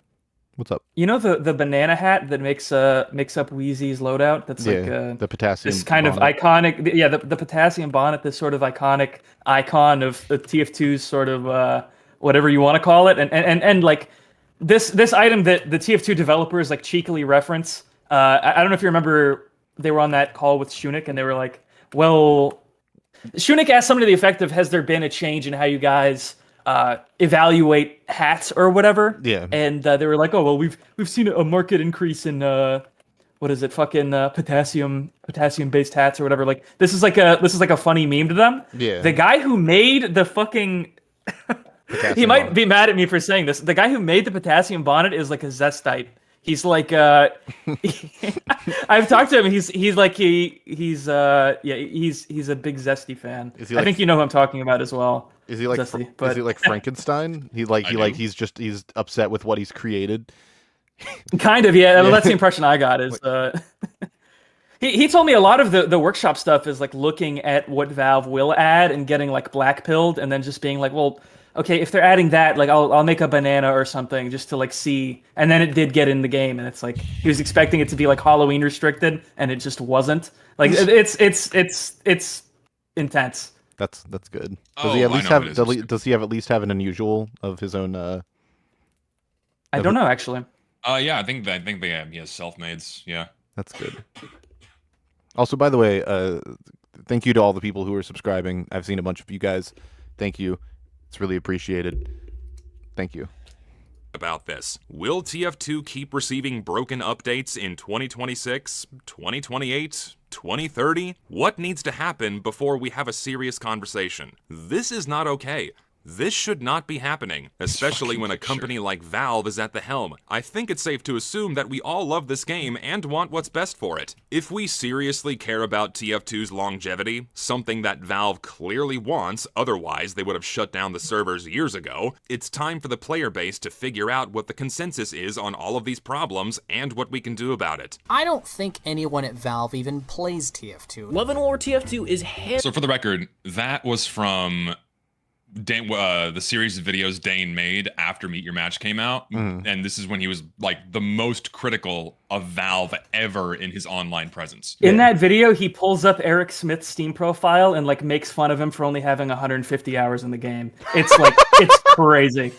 What's up? You know the banana hat that makes up Wheezy's loadout? That's like the potassium. this kind bonnet. of iconic, yeah, the potassium bonnet, this sort of iconic icon of the TF2's sort of whatever you want to call it, and like this item that the TF2 developers like cheekily reference. I don't know if you remember, they were on that call with Shunik and they were like, well, Shunik asked something to the effect of, has there been a change in how you guys evaluate hats or whatever? Yeah. And they were like, oh, well, we've seen a market increase in what is it, fucking potassium based hats or whatever. Like this is like a funny meme to them. Yeah. The guy who made the fucking he might bonnet. be mad at me for saying this. The guy who made the potassium bonnet is like a Zestite. He's like I've talked to him. He's a big Zesty fan. Is he I like- think you know who I'm talking about as well. Is he like Zesty, is but he like Frankenstein? He's upset with what he's created. kind of, yeah. Well, Yeah. that's the impression I got. Is he told me a lot of the workshop stuff is like looking at what Valve will add and getting like blackpilled, and then just being like, well, okay, if they're adding that, like I'll make a banana or something just to like see. And then it did get in the game, and it's like he was expecting it to be like Halloween restricted, and it just wasn't. Like it's intense. That's good. Does Oh, he at I least know have? it is. Does he have at least have an unusual of his own? I don't know actually. Yeah, I think he has self-mades. Yeah. That's good. Also, by the way, thank you to all the people who are subscribing. I've seen a bunch of you guys. Thank you. It's really appreciated. Thank you. About this. Will TF2 keep receiving broken updates in 2026, 2028, 2030? What needs to happen before we have a serious conversation? This is not okay. This should not be happening, especially when a company like Valve is at the helm. I think it's safe to assume that we all love this game and want what's best for it. If we seriously care about TF2's longevity, something that Valve clearly wants, otherwise they would have shut down the servers years ago, it's time for the player base to figure out what the consensus is on all of these problems and what we can do about it. I don't think anyone at Valve even plays TF2. Love and War TF2 is So for the record, that was from Dane, the series of videos Dane made after Meet Your Match came out, and this is when he was like the most critical of Valve ever in his online presence. In that video, he pulls up Eric Smith's Steam profile and like makes fun of him for only having 150 hours in the game. It's like it's crazy.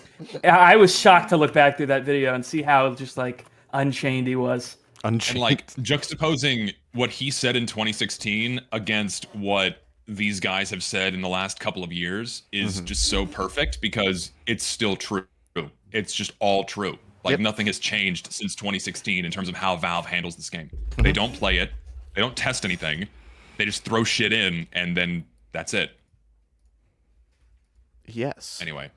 I was shocked to look back through that video and see how just like unchained he was. And like juxtaposing what he said in 2016 against what these guys have said in the last couple of years is just so perfect because it's still true. It's just all true. Like nothing has changed since 2016 in terms of how Valve handles this game. They don't play it. They don't test anything. They just throw shit in and then that's it. Yes. Anyway.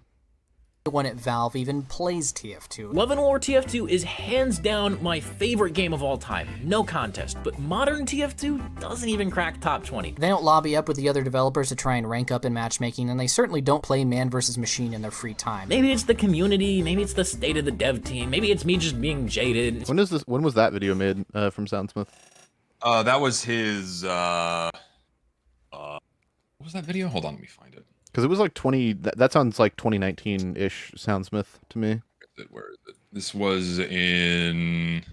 One at Valve even plays TF2. Love and Lore TF2 is hands down my favorite game of all time, no contest, but modern TF2 doesn't even crack top 20. They don't lobby up with the other developers to try and rank up in matchmaking, and they certainly don't play man versus machine in their free time. Maybe it's the community, maybe it's the state of the dev team, maybe it's me just being jaded. When was that video made from Soundsmith? That was his, what was that video? Hold on, let me find it. Because it was like 20. That sounds like 2019-ish Soundsmith to me. Where is it? This was in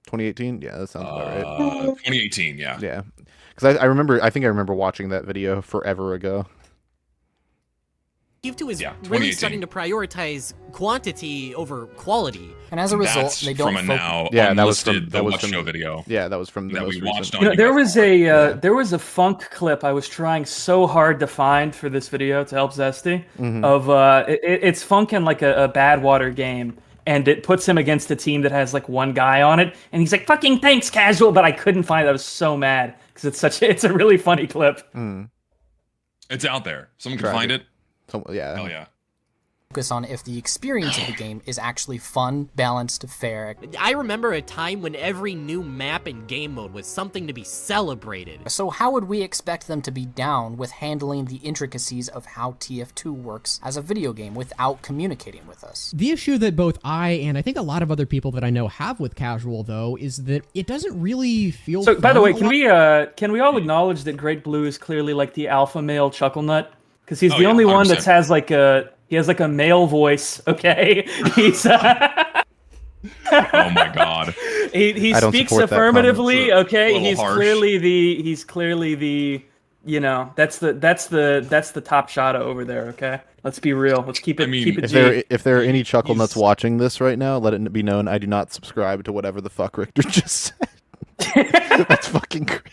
2018. Yeah, that sounds about right. 2018. Yeah. Yeah, because I think I remember watching that video forever ago. TF2 is really starting to prioritize quantity over quality, and as a result, they don't. That was from the show video. Yeah, that was from the that most we watched. recent. There was a funk clip I was trying so hard to find for this video to help Zesty of it's funk in like a Badwater game, and it puts him against a team that has like one guy on it, and he's like, "Fucking thanks, casual," but I couldn't find it. I was so mad because it's a really funny clip. It's out there. Someone can find it. Yeah. Hell yeah. Focus on if the experience of the game is actually fun, balanced, fair. I remember a time when every new map and game mode was something to be celebrated. So how would we expect them to be down with handling the intricacies of how TF2 works as a video game without communicating with us? The issue that both I and I think a lot of other people that I know have with casual, though, is that it doesn't really feel So, fun by the way, a can we all acknowledge that Great Blue is clearly like the alpha male chuckle nut? Because he's the only 100%. one that has like a male voice. Okay, he's. Oh my god. He speaks affirmatively. Okay, he's harsh. clearly the that's the top shot over there. Okay, let's be real. Let's keep it. Keep it. If there are any chuckle nuts watching this right now, let it be known I do not subscribe to whatever the fuck Richter just said. That's fucking crazy.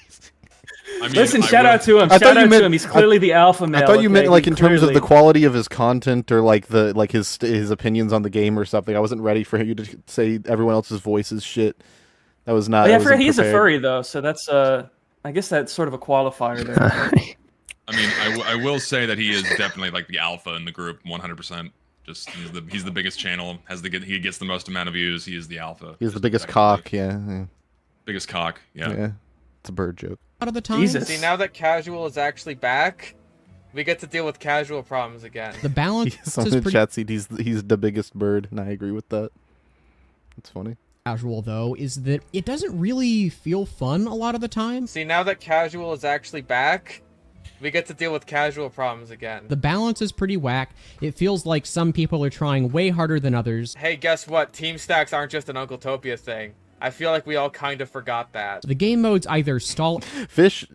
Listen, shout out to him. Shout out to him. He's clearly the alpha male. I thought you meant like in terms of the quality of his content or like his opinions on the game or something. I wasn't ready for you to say everyone else's voice is shit. That was not. Yeah, he's a furry though, so that's I guess that's sort of a qualifier there. I mean, I will say that he is definitely like the alpha in the group, 100%. Just he's the biggest channel. He gets the most amount of views. He is the alpha. He's the biggest cock. Yeah. Biggest cock. Yeah. Yeah. It's a bird joke. lot of the time. Jesus. See, now that casual is actually back, we get to deal with casual problems again. The balance Someone in chat said he's the biggest bird, and I agree with that. It's funny. Casual, though, is that it doesn't really feel fun a lot of the time. See, now that casual is actually back, we get to deal with casual problems again. The balance is pretty whack. It feels like some people are trying way harder than others. Hey, guess what? Team stacks aren't just an Uncle Topia thing. I feel like we all kind of forgot that. The game modes either stall... Fish...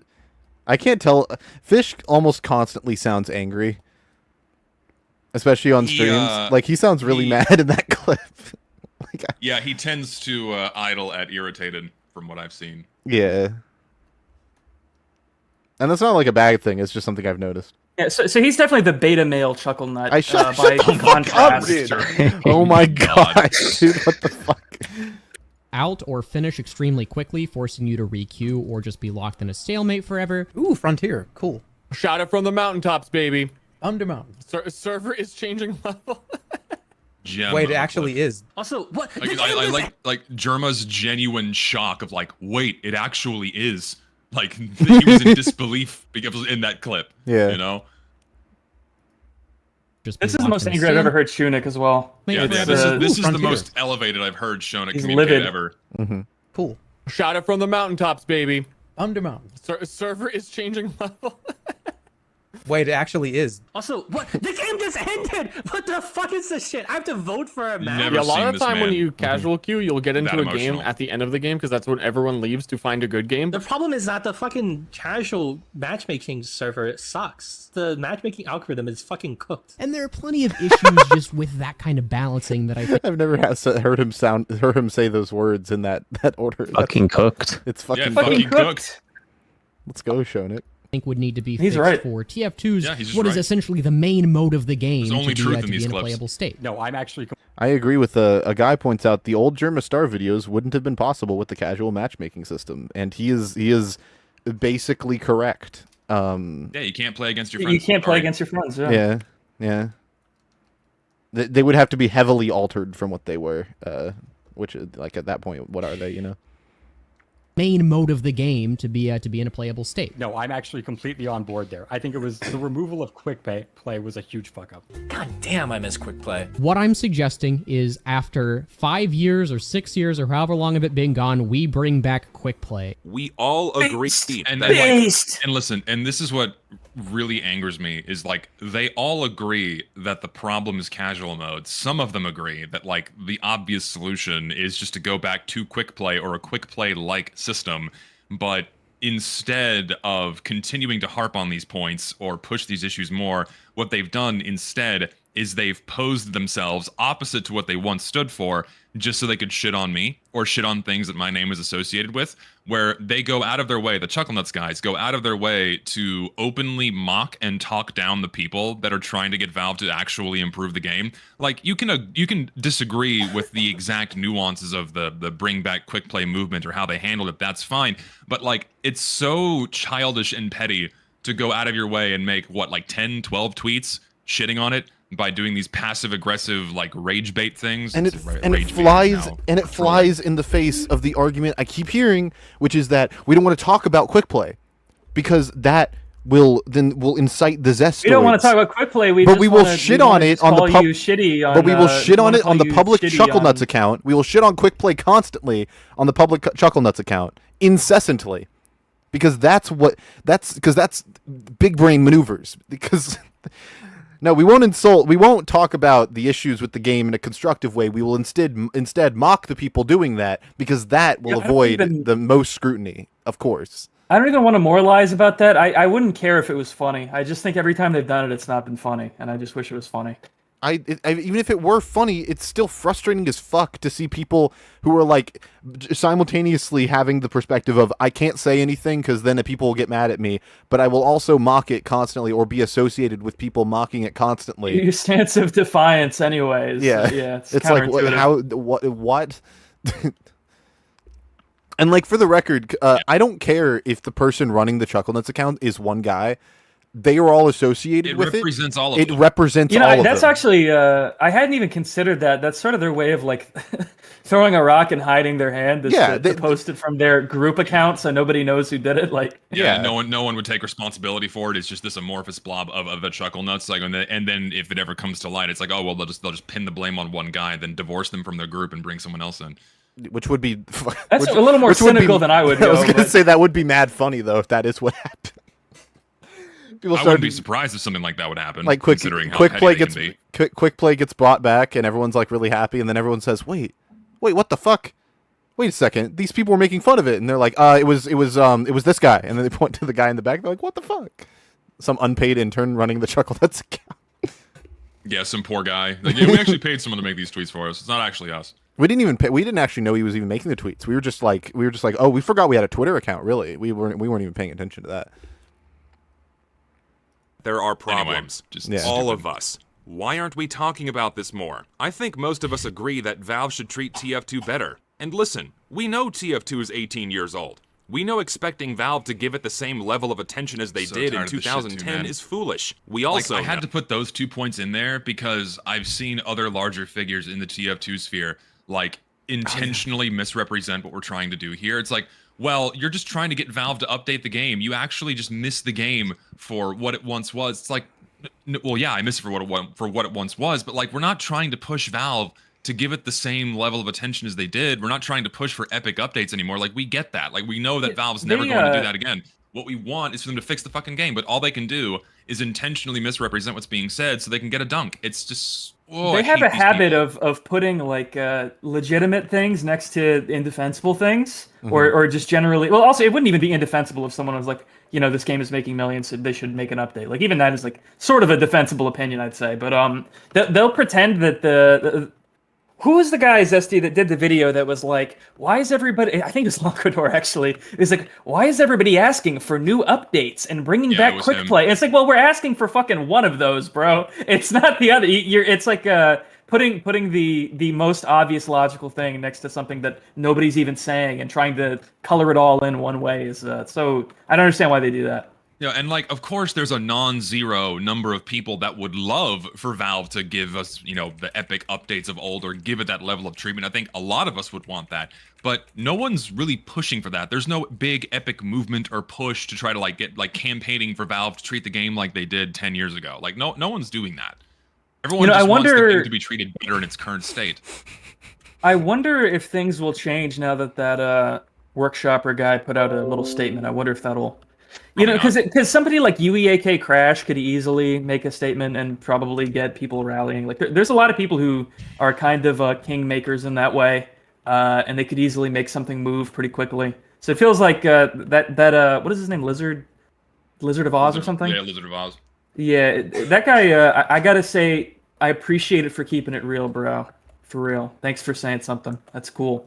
I can't tell... Fish almost constantly sounds angry. Especially on streams. Like, he sounds really mad in that clip. Yeah, he tends to idle at irritated, from what I've seen. Yeah. And that's not like a bad thing, it's just something I've noticed. Yeah, so he's definitely the beta male chuckle nut. I shut by the contrast. fuck up, dude. Oh my god, dude, what the fuck? Out or finish extremely quickly, forcing you to re-queue or just be locked in a stalemate forever. Ooh, Frontier. Cool. Shout it from the mountaintops, baby. Under mountain. Server is changing level. Wait, it actually is. Also, what? I like Germa's genuine shock of like, wait, it actually is. Like, he was in disbelief because it was in that clip. Yeah. You know? This is the most angry I've ever heard Shunik as well. Yeah, this is the most elevated I've heard Shunik communicate ever. Cool. Shout it from the mountaintops, baby. Under mountain. Server is changing level. Wait, it actually is. Also, what? The game just ended! What the fuck is this shit? I have to vote for a match? Yeah, a lot of the time when you casual queue, you'll get into a game at the end of the game because that's when everyone leaves to find a good game. The problem is that the fucking casual matchmaking server sucks. The matchmaking algorithm is fucking cooked. And there are plenty of issues just with that kind of balancing that I think... I've never heard him say those words in that order. Fucking cooked. It's fucking cooked. Let's go, Shonik. Think would need to be He's fixed right. for TF2's what is essentially the main mode of the game There's only to truth in be these in a clips. playable state. No, I'm actually... I agree with a guy points out the old Germa Star videos wouldn't have been possible with the casual matchmaking system, and he is basically correct. Yeah, you can't play against your friends. You can't play against your friends. Yeah. Yeah. They would have to be heavily altered from what they were, which like at that point, what are they? You know. Main mode of the game to be in a playable state. No, I'm actually completely on board there. I think it was the removal of quick play was a huge fuck up. God damn, I miss quick play. What I'm suggesting is after 5 years or 6 years or however long of it being gone, we bring back quick play. We all agree. And and listen, and this is what really angers me is like they all agree that the problem is casual mode. Some of them agree that like the obvious solution is just to go back to quick play or a quick play like system, but instead of continuing to harp on these points or push these issues more, what they've done instead is they've posed themselves opposite to what they once stood for, just so they could shit on me or shit on things that my name is associated with, where they go out of their way, the Chuckle Nuts guys go out of their way to openly mock and talk down the people that are trying to get Valve to actually improve the game. Like, you can disagree with the exact nuances of the bring back quick play movement or how they handled it, that's fine, but like, it's so childish and petty to go out of your way and make, what, like 10, 12 tweets shitting on it, by doing these passive aggressive like rage bait things, and it flies in the face of the argument I keep hearing, which is that we don't want to talk about quick play because that will incite the Zest. We don't want to talk about quick play. But we will shit on it on the public Chuckle Nuts account. We will shit on quick play constantly on the public Chuckle Nuts account incessantly, because that's big brain maneuvers. Because no, we won't insult. We won't talk about the issues with the game in a constructive way. We will instead mock the people doing that, because that will avoid the most scrutiny, of course. I don't even want to moralize about that. I wouldn't care if it was funny. I just think every time they've done it, it's not been funny, and I just wish it was funny. Even if it were funny, it's still frustrating as fuck to see people who are like simultaneously having the perspective of I can't say anything because then people will get mad at me, but I will also mock it constantly or be associated with people mocking it constantly. Your stance of defiance, anyways. Yeah, it's like what? And like, for the record, I don't care if the person running the Chuckle Nuts account is one guy. They are all associated with it. It represents all of them. It represents all of them. That's actually, I hadn't even considered that. That's sort of their way of like throwing a rock and hiding their hand. To post it from their group account so nobody knows who did it. Like, no one would take responsibility for it. It's just this amorphous blob of the Chuckle Nuts. Like, and then if it ever comes to light, it's like, oh well, they'll just pin the blame on one guy and then divorce them from their group and bring someone else in. Which would be a little more cynical than I would go. I was going to say that would be mad funny though if that is what happened. I wouldn't be surprised if something like that would happen. Like quick play gets brought back and everyone's like really happy, and then everyone says, "Wait, what the fuck? Wait a second, these people were making fun of it," and they're like, it was this guy," and then they point to the guy in the back. They're like, "What the fuck?" Some unpaid intern running the Chuckle Nuts account. Yeah, some poor guy. Like, yeah, we actually paid someone to make these tweets for us. It's not actually us. We didn't even pay. We didn't actually know he was even making the tweets. We were just like, oh, we forgot we had a Twitter account. Really, we weren't even paying attention to that. There are problems. Anyway, all of us. Why aren't we talking about this more? I think most of us agree that Valve should treat TF2 better. And listen, we know TF2 is 18 years old. We know expecting Valve to give it the same level of attention as they did in 2010 is foolish. We also I had to put those 2 points in there because I've seen other larger figures in the TF2 sphere like intentionally misrepresent what we're trying to do here. It's like, well, you're just trying to get Valve to update the game. You actually just miss the game for what it once was. It's like, well, yeah, I miss it for what it once was, but like, we're not trying to push Valve to give it the same level of attention as they did. We're not trying to push for epic updates anymore. Like, we get that. Like, we know that Valve's never going to do that again. What we want is for them to fix the fucking game, but all they can do is intentionally misrepresent what's being said so they can get a dunk. It's just... they have a habit of putting like legitimate things next to indefensible things, or just generally. Well, also it wouldn't even be indefensible if someone was like, this game is making millions, so they should make an update. Like, even that is like sort of a defensible opinion, I'd say. But they'll pretend that who was the guy, Zesty, that did the video that was like, why is everybody... I think it was Lockador, actually. It was like, why is everybody asking for new updates and bringing back quick play? And it's like, well, we're asking for fucking one of those, bro. It's not the other. It's like putting the most obvious logical thing next to something that nobody's even saying and trying to color it all in one way is... so I don't understand why they do that. Yeah, and like, of course, there's a non-zero number of people that would love for Valve to give us, you know, the epic updates of old or give it that level of treatment. I think a lot of us would want that, but no one's really pushing for that. There's no big epic movement or push to try to like get like campaigning for Valve to treat the game like they did 10 years ago. Like, no one's doing that. Everyone just wants the game to be treated better in its current state. I wonder if things will change now that that workshopper guy put out a little statement. I wonder if that'll. You know, because somebody like UEAK Crash could easily make a statement and probably get people rallying. Like, there's a lot of people who are kind of kingmakers in that way, and they could easily make something move pretty quickly. So it feels like that what is his name, Lizard of Oz or something? Yeah, Lizard of Oz. Yeah, that guy. I gotta say, I appreciate it for keeping it real, bro. For real. Thanks for saying something. That's cool.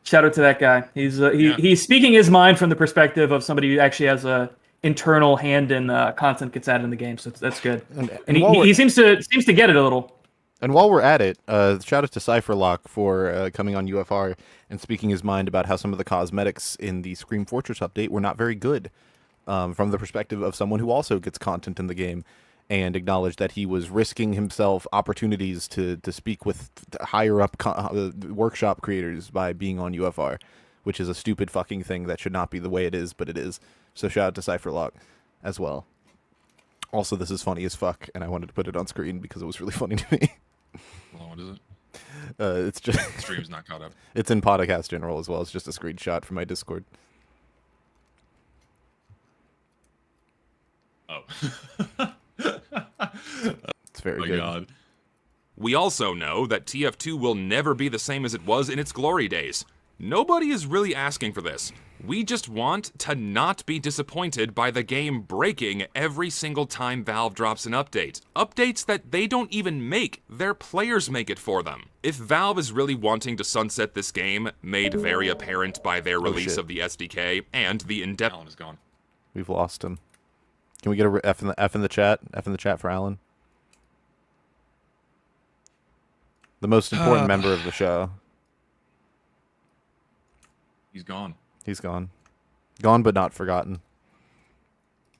Shout out to that guy. He's speaking his mind from the perspective of somebody who actually has a internal hand in content gets added in the game. So that's good. And he seems to get it a little. And while we're at it, shout out to Cypherlock for coming on UFR and speaking his mind about how some of the cosmetics in the Scream Fortress update were not very good, from the perspective of someone who also gets content in the game, and acknowledged that he was risking himself opportunities to speak with higher up workshop creators by being on UFR, which is a stupid fucking thing that should not be the way it is, but it is. So shout out to Cypherlock as well. Also, this is funny as fuck, and I wanted to put it on screen because it was really funny to me. Well, what is it? It's just the stream's not caught up. It's in Podcast General as well. It's just a screenshot from my Discord. Oh. It's very good. God. We also know that TF2 will never be the same as it was in its glory days. Nobody is really asking for this. We just want to not be disappointed by the game breaking every single time Valve drops an update. Updates that they don't even make, their players make it for them. If Valve is really wanting to sunset this game, made very apparent by their release of the SDK and the in-depth... Alan is gone. We've lost him. Can we get a F in the chat? F in the chat for Alan. The most important member of the show. He's gone. He's gone. Gone but not forgotten.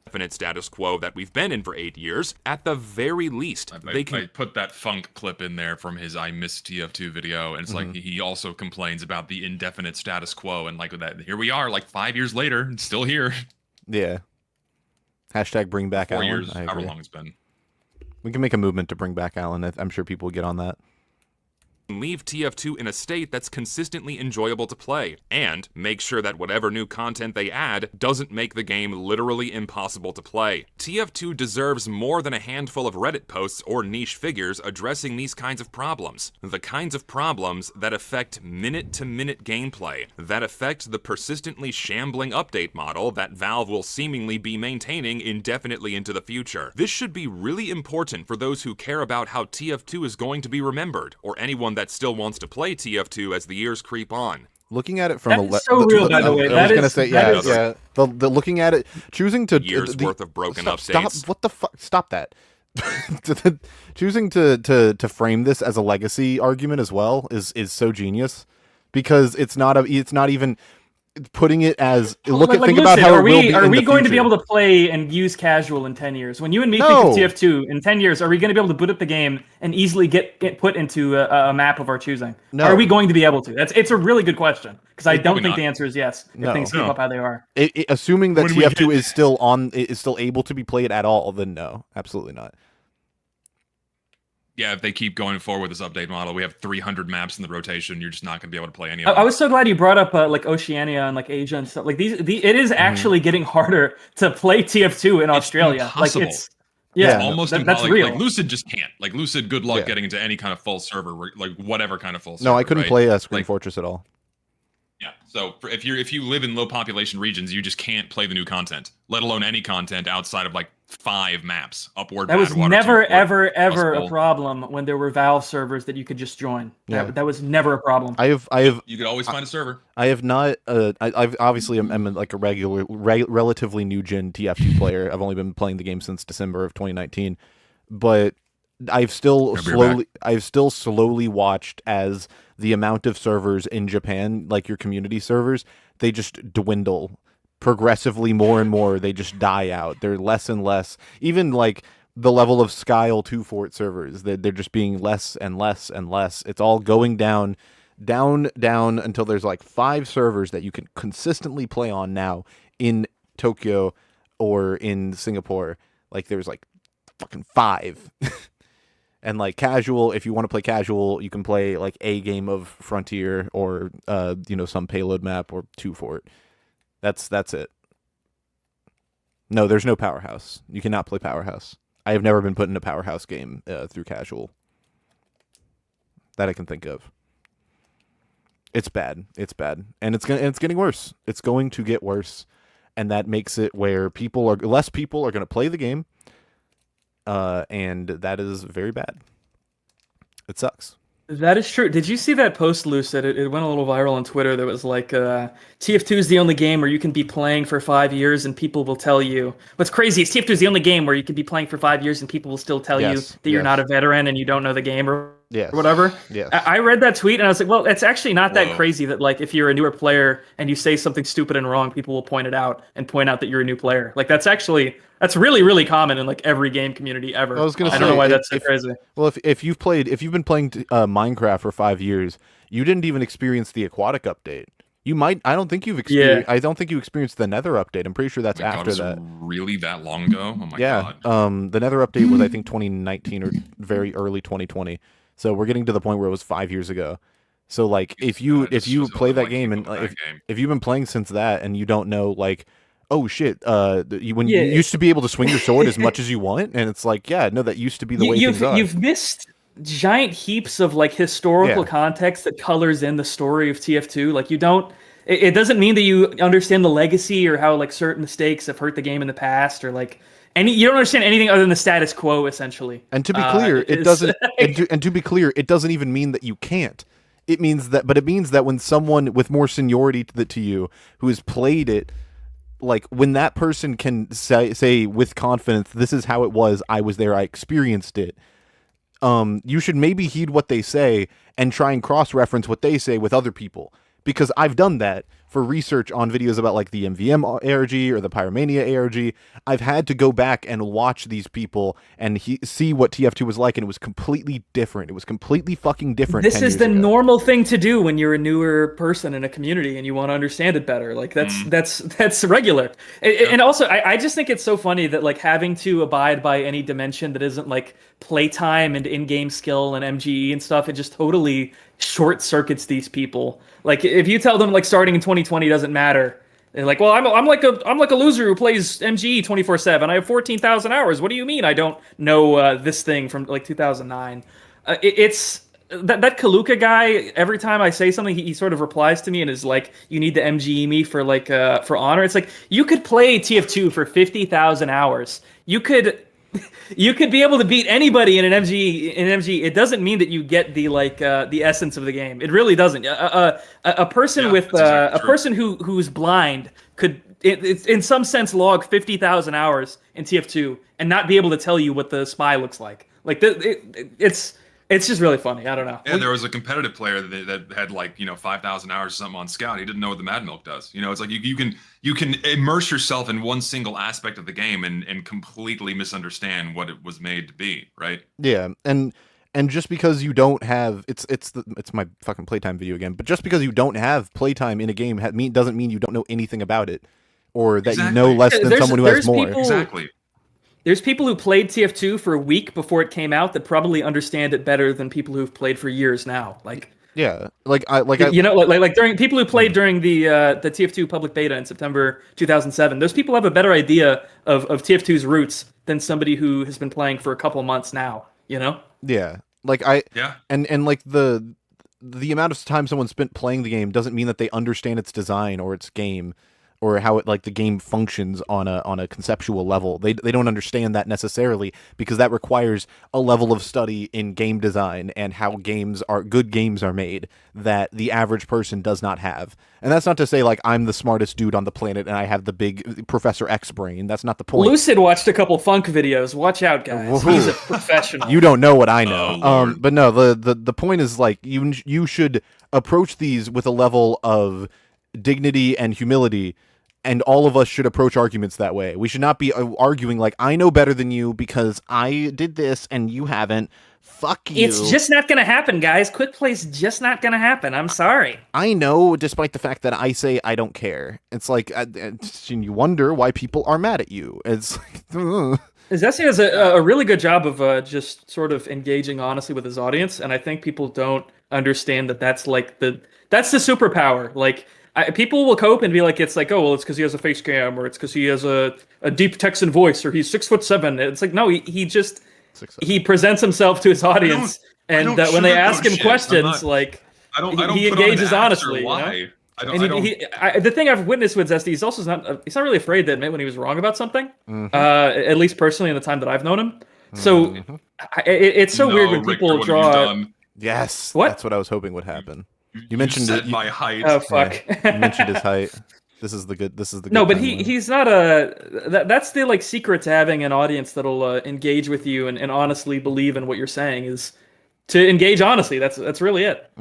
Definite status quo that we've been in for 8 years. At the very least, they can... I put that funk clip in there from his I Miss TF2 video, and it's like he also complains about the indefinite status quo, and like that, here we are, like 5 years later, and still here. Yeah. Hashtag bring back 4 Alan. years, I however agree. long it's been. We can make a movement to bring back Alan. I'm sure people will get on that. Leave TF2 in a state that's consistently enjoyable to play, and make sure that whatever new content they add doesn't make the game literally impossible to play. TF2 deserves more than a handful of Reddit posts or niche figures addressing these kinds of problems. The kinds of problems that affect minute-to-minute gameplay, that affect the persistently shambling update model that Valve will seemingly be maintaining indefinitely into the future. This should be really important for those who care about how TF2 is going to be remembered, or anyone that still wants to play TF2 as the years creep on. Looking at it from That's so real, by the way. I was gonna say, yeah. The looking at it, choosing to years worth of broken updates. Stop! What the fuck? Stop that! Choosing to frame this as a legacy argument as well is so genius, because it's not even putting it as think about how it will be are in we the going to be future. able to play and use casual in 10 years? When you and me think of TF2 in 10 years, are we going to be able to boot up the game and easily get put into a map of our choosing? No. Are we going to be able to? It's a really good question, because I don't think not. the answer is yes. No. If things keep up how they are. Assuming that TF2 is still able to be played at all, then no, absolutely not. Yeah, if they keep going forward with this update model, we have 300 maps in the rotation. You're just not going to be able to play any of them. I was so glad you brought up like Oceania and like Asia and stuff. Like it is actually getting harder to play TF2 in Australia. Impossible. Like it's almost that's impossible. real. Like Lucid just can't. Like Lucid, good luck getting into any kind of full server, like whatever kind of full server. No, I couldn't right? play Scream Fortress at all. Yeah. So if you live in low population regions, you just can't play the new content, let alone any content outside of like 5 maps. Upward. That was never, ever a possible. problem when there were Valve servers that you could just join. That was never a problem. I have. You could always find a server. I have not. I've obviously am like a relatively new gen TF2 player. I've only been playing the game since December of 2019, but I've still slowly watched as the amount of servers in Japan, like your community servers, they just dwindle progressively more and more they just die out. They're less and less. Even like the level of Skyle 2 Fort servers, they're just being less and less and less. It's all going down until there's like 5 servers that you can consistently play on now in Tokyo or in Singapore. Like there's like fucking 5. And like casual, if you want to play casual, you can play like a game of Frontier or some payload map or 2 Fort. That's it. No, there's no Powerhouse. You cannot play Powerhouse. I have never been put in a Powerhouse game through casual that I can think of. It's bad. It's bad, and it's getting worse. It's going to get worse, and that makes it where less people are going to play the game, and that is very bad. It sucks. That is true. Did you see that post, Lucid? It went a little viral on Twitter. That was like, TF2 is the only game where you can be playing for 5 years and people will tell you. What's crazy is TF2 is the only game where you can be playing for 5 years and people will still tell you that you're not a veteran and you don't know the game or whatever. Yes. I read that tweet and I was like, well, it's actually not that crazy that like if you're a newer player and you say something stupid and wrong, people will point it out and point out that you're a new player. Like that's really, really common in like every game community ever. I don't know why that's so crazy. Well, if you've been playing Minecraft for 5 years, you didn't even experience the aquatic update. You might. I don't think you've experienced. I don't think you experienced the Nether update. I'm pretty sure that's after that. Really that long ago? Oh my god. The Nether update was I think 2019 or very early 2020. So we're getting to the point where it was 5 years ago. So like if you play that game and if you've been playing since that and you don't know like, oh shit, you used to be able to swing your sword as much as you want, and it's like, no, that used to be the way things are. You've missed giant heaps of like historical context that colors in the story of TF2. Like you don't. It doesn't mean that you understand the legacy or how like certain mistakes have hurt the game in the past or like you don't understand anything other than the status quo essentially. And to be clear, it doesn't. and to be clear, it doesn't even mean that you can't. It means that when someone with more seniority to you who has played it, like when that person can say with confidence, this is how it was, I was there, I experienced it, you should maybe heed what they say and try and cross-reference what they say with other people. Because I've done that for research on videos about like the MVM ARG or the Pyromania ARG. I've had to go back and watch these people and see what TF2 was like, and it was completely different. It was completely fucking different. This is the normal thing to do when you're a newer person in a community and you want to understand it better. Like that's regular. And also, I just think it's so funny that like having to abide by any dimension that isn't like playtime and in-game skill and MGE and stuff, it just totally short circuits these people. Like if you tell them like starting in 2020 doesn't matter, they're like, well, I'm like a loser who plays MGE 24/7. I have 14,000 hours. What do you mean I don't know this thing from like 2009? It's that Kaluka guy. Every time I say something, he sort of replies to me and is like, you need to MGE me for like for honor. It's like you could play TF2 for 50,000 hours. You could be able to beat anybody in an MG. It doesn't mean that you get the the essence of the game. It really doesn't. A person person who's blind could, in some sense, log 50,000 hours in TF2 and not be able to tell you what the spy looks like. Like it's just really funny. I don't know. Yeah, there was a competitive player that had like 5,000 hours or something on Scout. He didn't know what the Mad Milk does. It's like you can immerse yourself in one single aspect of the game and completely misunderstand what it was made to be, right? Yeah, and just because you don't have it's my fucking playtime video again. But just because you don't have playtime in a game doesn't mean you don't know anything about it, or that you know less than someone who has more. Exactly. There's people who played TF2 for a week before it came out that probably understand it better than people who've played for years now. Like during people who played during the TF2 public beta in September 2007. Those people have a better idea of TF2's roots than somebody who has been playing for a couple months now. Yeah, and like the amount of time someone spent playing the game doesn't mean that they understand its design or its game, or how the game functions on a conceptual level. They don't understand that necessarily, because that requires a level of study in game design and how good games are made that the average person does not have. And that's not to say like I'm the smartest dude on the planet and I have the big Professor X brain. That's not the point. Lucid watched a couple funk videos. Watch out, guys. He's a professional. You don't know what I know. But no, the point is like you should approach these with a level of dignity and humility, And all of us should approach arguments that way. We should not be arguing like, I know better than you because I did this and you haven't. Fuck you. It's just not going to happen, guys. Quick play's just not going to happen. I'm sorry. I know, despite the fact that I say I don't care. It's like, and you wonder why people are mad at you. It's like, Zesty does a really good job of just sort of engaging honestly with his audience, and I think people don't understand that that's like that's the superpower. Like, people will cope and be like, it's like, oh, well, it's because he has a face cam, or it's because he has a deep Texan voice, or he's 6'7". It's like, no, he just he presents himself to his audience, and when they ask him questions, like he engages honestly. You know? The thing I've witnessed with Zesty, he's not really afraid to admit when he was wrong about something. At least personally, in the time that I've known him. So it's so weird when people draw. Yes, what? That's what I was hoping would happen. You mentioned said my height. Oh fuck! Yeah, you mentioned his height. This is the good. No, but he's not that's the like secret to having an audience that'll engage with you and honestly believe in what you're saying is to engage honestly. That's really it.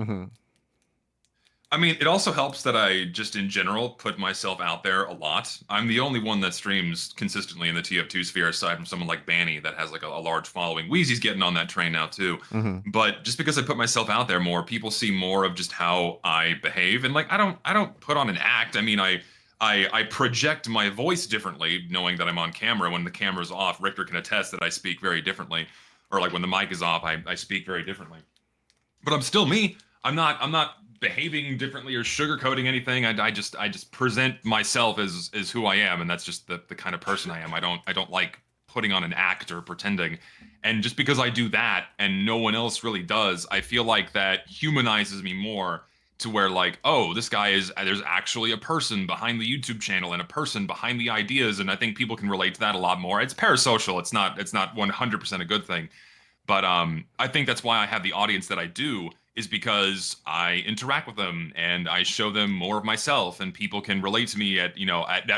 I mean, it also helps that I just in general put myself out there a lot. I'm the only one that streams consistently in the TF2 sphere aside from someone like Banny that has like a large following. Wheezy's getting on that train now too. But just because I put myself out there more, people see more of just how I behave. And like, I don't put on an act. I mean, I project my voice differently, knowing that I'm on camera. When the camera's off, Richter can attest that I speak very differently. Or like when the mic is off, I speak very differently. But I'm still me. I'm not behaving differently or sugarcoating anything. I just present myself as who I am, and that's just the kind of person I am. I don't like putting on an act or pretending. And just because I do that and no one else really does, I feel like that humanizes me more to where like, oh, this guy there's actually a person behind the YouTube channel and a person behind the ideas, and I think people can relate to that a lot more. It's parasocial. It's not 100% a good thing. But I think that's why I have the audience that I do, is because I interact with them and I show them more of myself, and people can relate to me at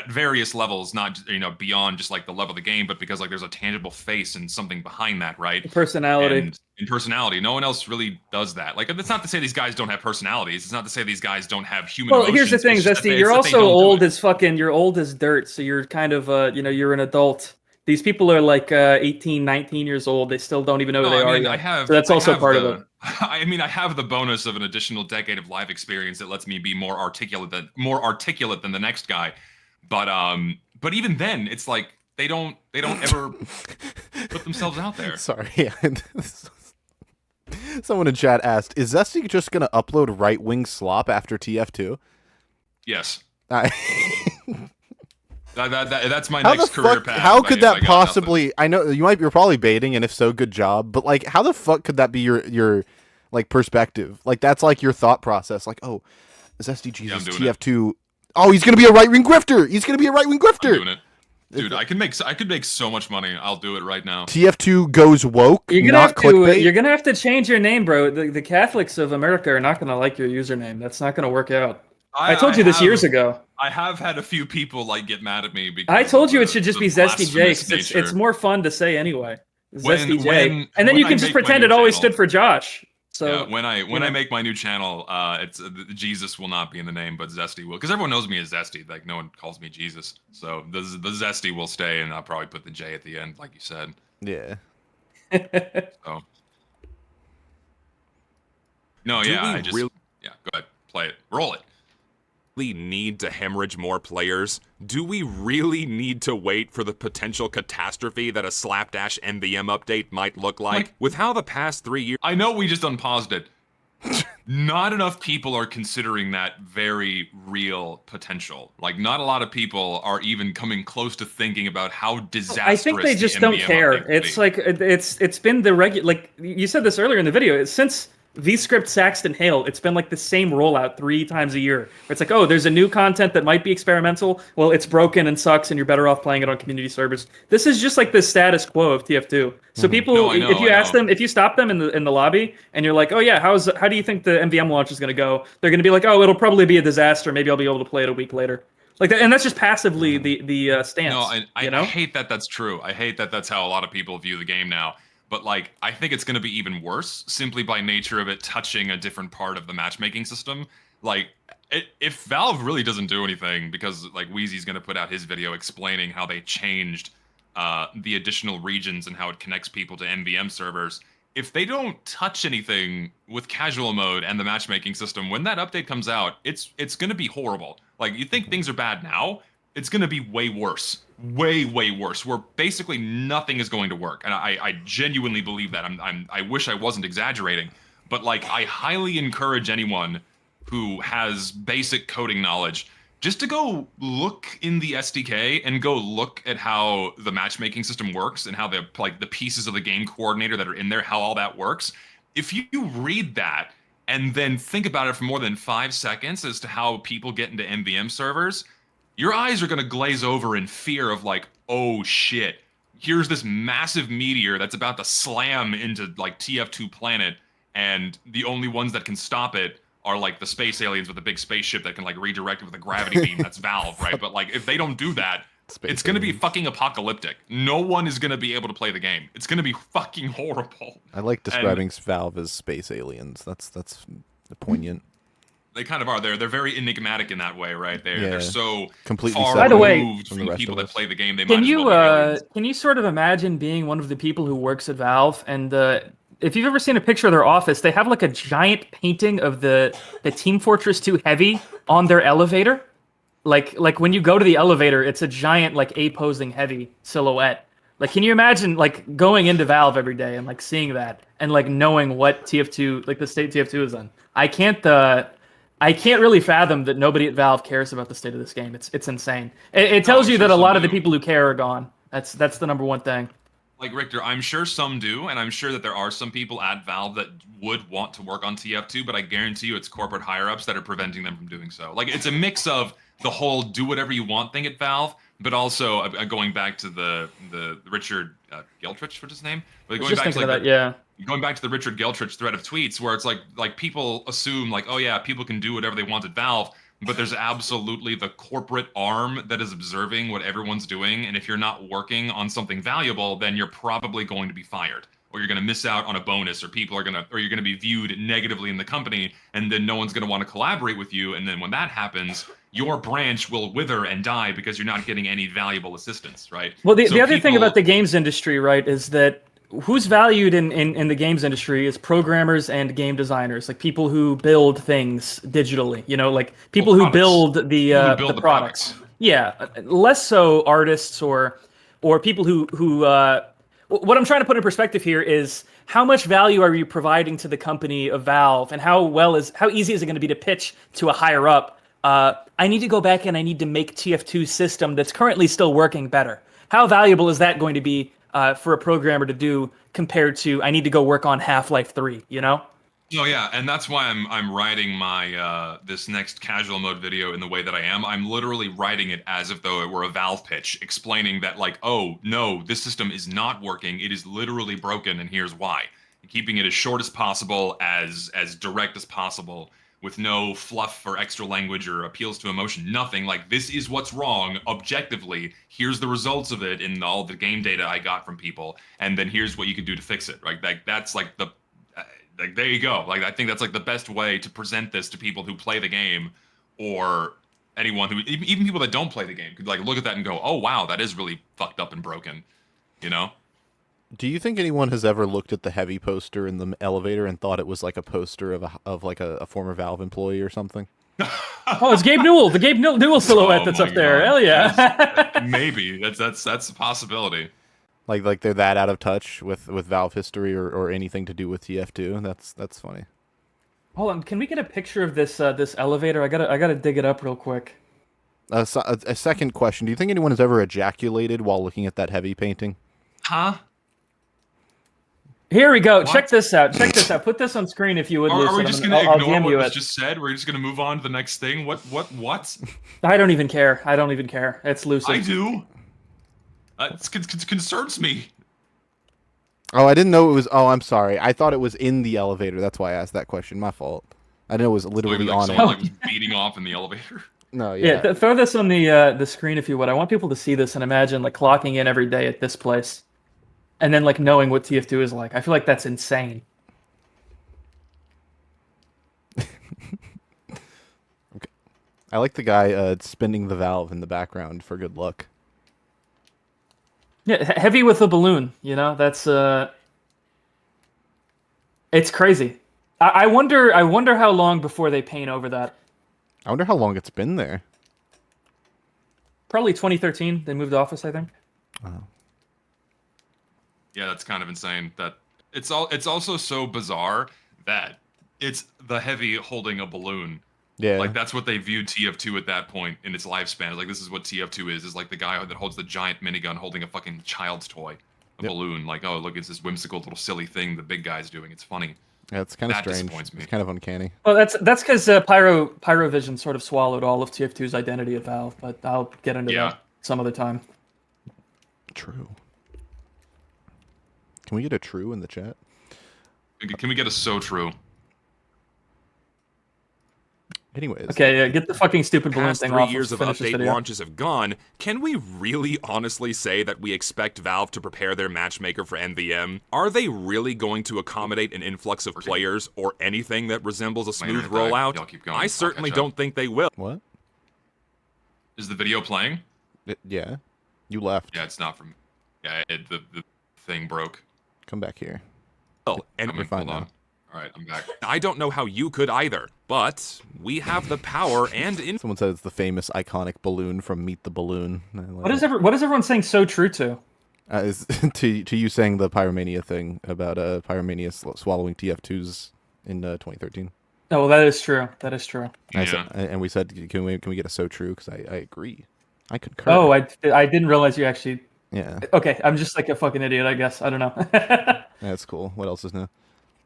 various levels, not beyond just like the level of the game, but because like there's a tangible face and something behind that, right? Personality. And in personality, no one else really does that. Like, it's not to say these guys don't have personalities. It's not to say these guys don't have human emotions. Well, here's the thing, Zesty, you're also old as fucking. You're old as dirt, so you're kind of you're an adult. These people are like 18, 19 years old. They still don't even know who they are yet. So that's also part of it. I mean, I have the bonus of an additional decade of life experience that lets me be more articulate than the next guy. But even then, it's like they don't ever put themselves out there. Sorry. Someone in chat asked, "Is Zesty just gonna upload right-wing slop after TF2?" Yes. That's my How next the career fuck, path. How could that possibly? I know you're probably baiting, and if so, good job. But like, how the fuck could that be your like perspective? Like, that's like your thought process. Like, oh, Zesty Jesus TF2. Oh, he's gonna be a right-wing grifter. He's gonna be a right-wing grifter. I'm doing it. Dude, I could make so much money. I'll do it right now. TF2 goes woke. You're gonna have to change your name, bro. The Catholics of America are not gonna like your username. That's not gonna work out. I told you this years ago. I have had a few people like get mad at me because I told you it should just be Zesty J. It's more fun to say anyway. Zesty J. And then you can just pretend it always stood for Josh. So yeah, when I make my new channel, it's Jesus will not be in the name, but Zesty will, because everyone knows me as Zesty. Like, no one calls me Jesus, so the Zesty will stay, and I'll probably put the J at the end, like you said. Yeah. So. No, yeah, go ahead, play it, roll it. We need to hemorrhage more players? Do we really need to wait for the potential catastrophe that a slapdash NVM update might look like? With how the past 3 years... I know we just unpaused it. Not enough people are considering that very real potential. Like, not a lot of people are even coming close to thinking about how disastrous I think they just don't care. It's like, it's been the regular... Like, you said this earlier in the video. Since... VScript, Saxton, Hail, it's been like the same rollout 3 times a year. It's like, oh, there's a new content that might be experimental. Well, it's broken and sucks, and you're better off playing it on community servers. This is just like the status quo of TF2. So people, if you ask them, if you stop them in the lobby, and you're like, oh yeah, how do you think the MVM launch is going to go? They're going to be like, oh, it'll probably be a disaster. Maybe I'll be able to play it a week later. Like that, and that's just passively the stance. No, I hate that that's true. I hate that that's how a lot of people view the game now. But, like, I think it's going to be even worse simply by nature of it touching a different part of the matchmaking system. Like, if Valve really doesn't do anything, because like Wheezy's going to put out his video explaining how they changed the additional regions and how it connects people to MVM servers. If they don't touch anything with casual mode and the matchmaking system, when that update comes out, it's going to be horrible. Like, you think things are bad now, it's going to be way worse. Way worse, where basically nothing is going to work. And I genuinely believe that. I wish I wasn't exaggerating, but like, I highly encourage anyone who has basic coding knowledge just to go look in the SDK and go look at how the matchmaking system works and how the pieces of the game coordinator that are in there, how all that works. If you read that and then think about it for more than 5 seconds as to how people get into MVM servers, your eyes are going to glaze over in fear of like, oh shit, here's this massive meteor that's about to slam into like TF2 planet, and the only ones that can stop it are like the space aliens with a big spaceship that can like redirect it with a gravity beam. That's Valve, right? But like, if they don't do that, it's going to be fucking apocalyptic. No one is going to be able to play the game. It's going to be fucking horrible. I like describing Valve as space aliens. That's poignant. They kind of are. They're very enigmatic in that way, right? They're so completely far By the way, removed from the people that play the game. They Can might you as well be aliens. can you sort of imagine being one of the people who works at Valve, and if you've ever seen a picture of their office, they have like a giant painting of the Team Fortress 2 Heavy on their elevator. Like when you go to the elevator, it's a giant like A-posing Heavy silhouette. Like, can you imagine like going into Valve every day and like seeing that and like knowing what TF2, like the state TF2 is in? I can't really fathom that nobody at Valve cares about the state of this game. It's insane. It tells you that a lot of the people who care are gone. That's the number one thing. Like, Richter, I'm sure some do, and I'm sure that there are some people at Valve that would want to work on TF2, but I guarantee you it's corporate higher-ups that are preventing them from doing so. Like, it's a mix of the whole do whatever you want thing at Valve, but also going back to the Richard Geltrich, what's his name? But going back to going back to the Richard Geltrich thread of tweets, where it's like people assume like, oh yeah, people can do whatever they want at Valve, but there's absolutely the corporate arm that is observing what everyone's doing, and if you're not working on something valuable, then you're probably going to be fired, or you're going to miss out on a bonus, or you're going to be viewed negatively in the company, and then no one's going to want to collaborate with you, and then when that happens, your branch will wither and die because you're not getting any valuable assistance, right? Well, the other thing about the games industry, right, is that who's valued in the games industry is programmers and game designers, like people who build things digitally, like people who build the products. Yeah, less so artists or people who what I'm trying to put in perspective here is how much value are you providing to the company of Valve, and how easy is it going to be to pitch to a higher up? I need to go back and I need to make TF2's system that's currently still working better. How valuable is that going to be for a programmer to do compared to I need to go work on Half-Life 3, Oh yeah, and that's why I'm writing my this next casual mode video in the way that I am. I'm literally writing it as if though it were a Valve pitch, explaining that like, oh no, this system is not working. It is literally broken, and here's why. Keeping it as short as possible, as direct as possible, with no fluff or extra language or appeals to emotion, nothing. Like, this is what's wrong objectively. Here's the results of it in all the game data I got from people, and then here's what you can do to fix it. Right? That's like the like, there you go. Like, I think that's like the best way to present this to people who play the game, or anyone who even people that don't play the game could like look at that and go, oh wow, that is really fucked up and broken. Do you think anyone has ever looked at the Heavy poster in the elevator and thought it was like a poster of like a former Valve employee or something? Oh, it's Gabe Newell, the Gabe Newell silhouette that's up there. Hell yeah. Maybe that's a possibility. Like they're that out of touch with Valve history or anything to do with TF2. That's funny. Hold on, can we get a picture of this this elevator? I gotta dig it up real quick. A second question: do you think anyone has ever ejaculated while looking at that Heavy painting? Huh? Here we go. What? Check this out. Put this on screen if you would. Are we just going to ignore what was just said? We're just going to move on to the next thing? What? I don't even care. It's Lucid. I do. It concerns me. Oh, I didn't know it was... Oh, I'm sorry. I thought it was in the elevator. That's why I asked that question. My fault. I didn't know it was literally on someone, like, was beating off in the elevator. No, yeah. Yeah, throw this on the screen if you would. I want people to see this and imagine like clocking in every day at this place. And then, like, knowing what TF2 is like. I feel like that's insane. I like the guy spinning the valve in the background for good luck. Yeah, heavy with the balloon. You know, that's it's crazy. I wonder how long before they paint over that. I wonder how long it's been there. Probably 2013. They moved office, I think. Oh. Yeah, that's kind of insane. That it's also so bizarre that it's the heavy holding a balloon. Yeah. Like that's what they viewed TF2 at that point in its lifespan. Like this is what TF2 is like the guy that holds the giant minigun holding a fucking child's toy, a balloon. Like, oh look, it's this whimsical little silly thing the big guy's doing. It's funny. Yeah, it's kind of that strange. Disappoints me. It's kind of uncanny. Well, that's because Pyrovision sort of swallowed all of TF2's identity at Valve, but I'll get into that some other time. True. Can we get a true in the chat? Can we get a so true? Anyways. Okay, yeah, get the fucking stupid balloon Past thing 3 off. years of update launches have gone. Can we really honestly say that we expect Valve to prepare their matchmaker for NVM? Are they really going to accommodate an influx of players or anything that resembles a smooth rollout? I certainly don't think they will. What? Is the video playing? Yeah. You left. Yeah, it's not from. Yeah, the thing broke. Come back here. Oh, and you're fine now. All right, I'm back. I don't know how you could either, but we have the power and Someone said it's the famous iconic balloon from Meet the Balloon. What is everyone saying so true to? Is to you saying the Pyromania thing about Pyromania swallowing TF2s in 2013. Oh, well, that is true. That is true. And we said, can we get a so true? Because I agree. I concur. Oh, I didn't realize you actually. Yeah. Okay, I'm just like a fucking idiot, I guess. I don't know. That's cool. What else is new?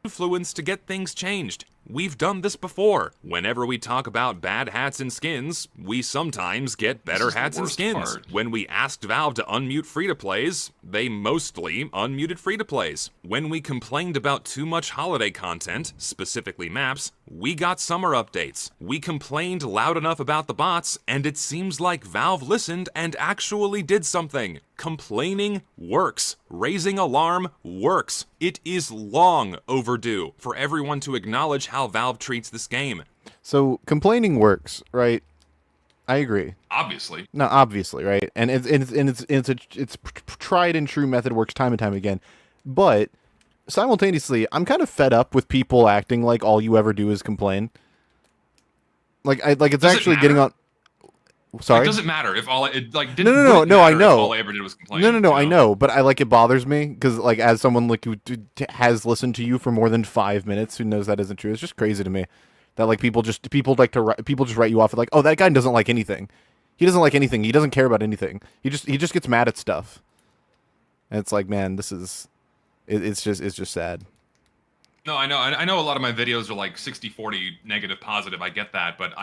Influence to get things changed. We've done this before. Whenever we talk about bad hats and skins, we sometimes get better hats and skins. When we asked Valve to unmute free-to-plays, they mostly unmuted free-to-plays. When we complained about too much holiday content, specifically maps, we got summer updates. We complained loud enough about the bots, and it seems like Valve listened and actually did something. Complaining works. Raising alarm works. It is long overdue for everyone to acknowledge how Valve treats this game. So complaining works, right? I agree. Obviously. No, obviously, right? And it's tried and true method, works time and time again. But simultaneously, I'm kind of fed up with people acting like all you ever do is complain. Like it's actually getting on. Sorry. It doesn't matter if all it like No, didn't. I know. All I ever did was complain. No, I know, but it bothers me because like as someone like who has listened to you for more than 5 minutes who knows that isn't true, it's just crazy to me that like people just write you off like, oh, that guy doesn't like anything. He doesn't like anything. He doesn't care about anything. He just gets mad at stuff. And it's like, man, this is it's just sad. No, I know a lot of my videos are like 60-40 negative positive. I get that, but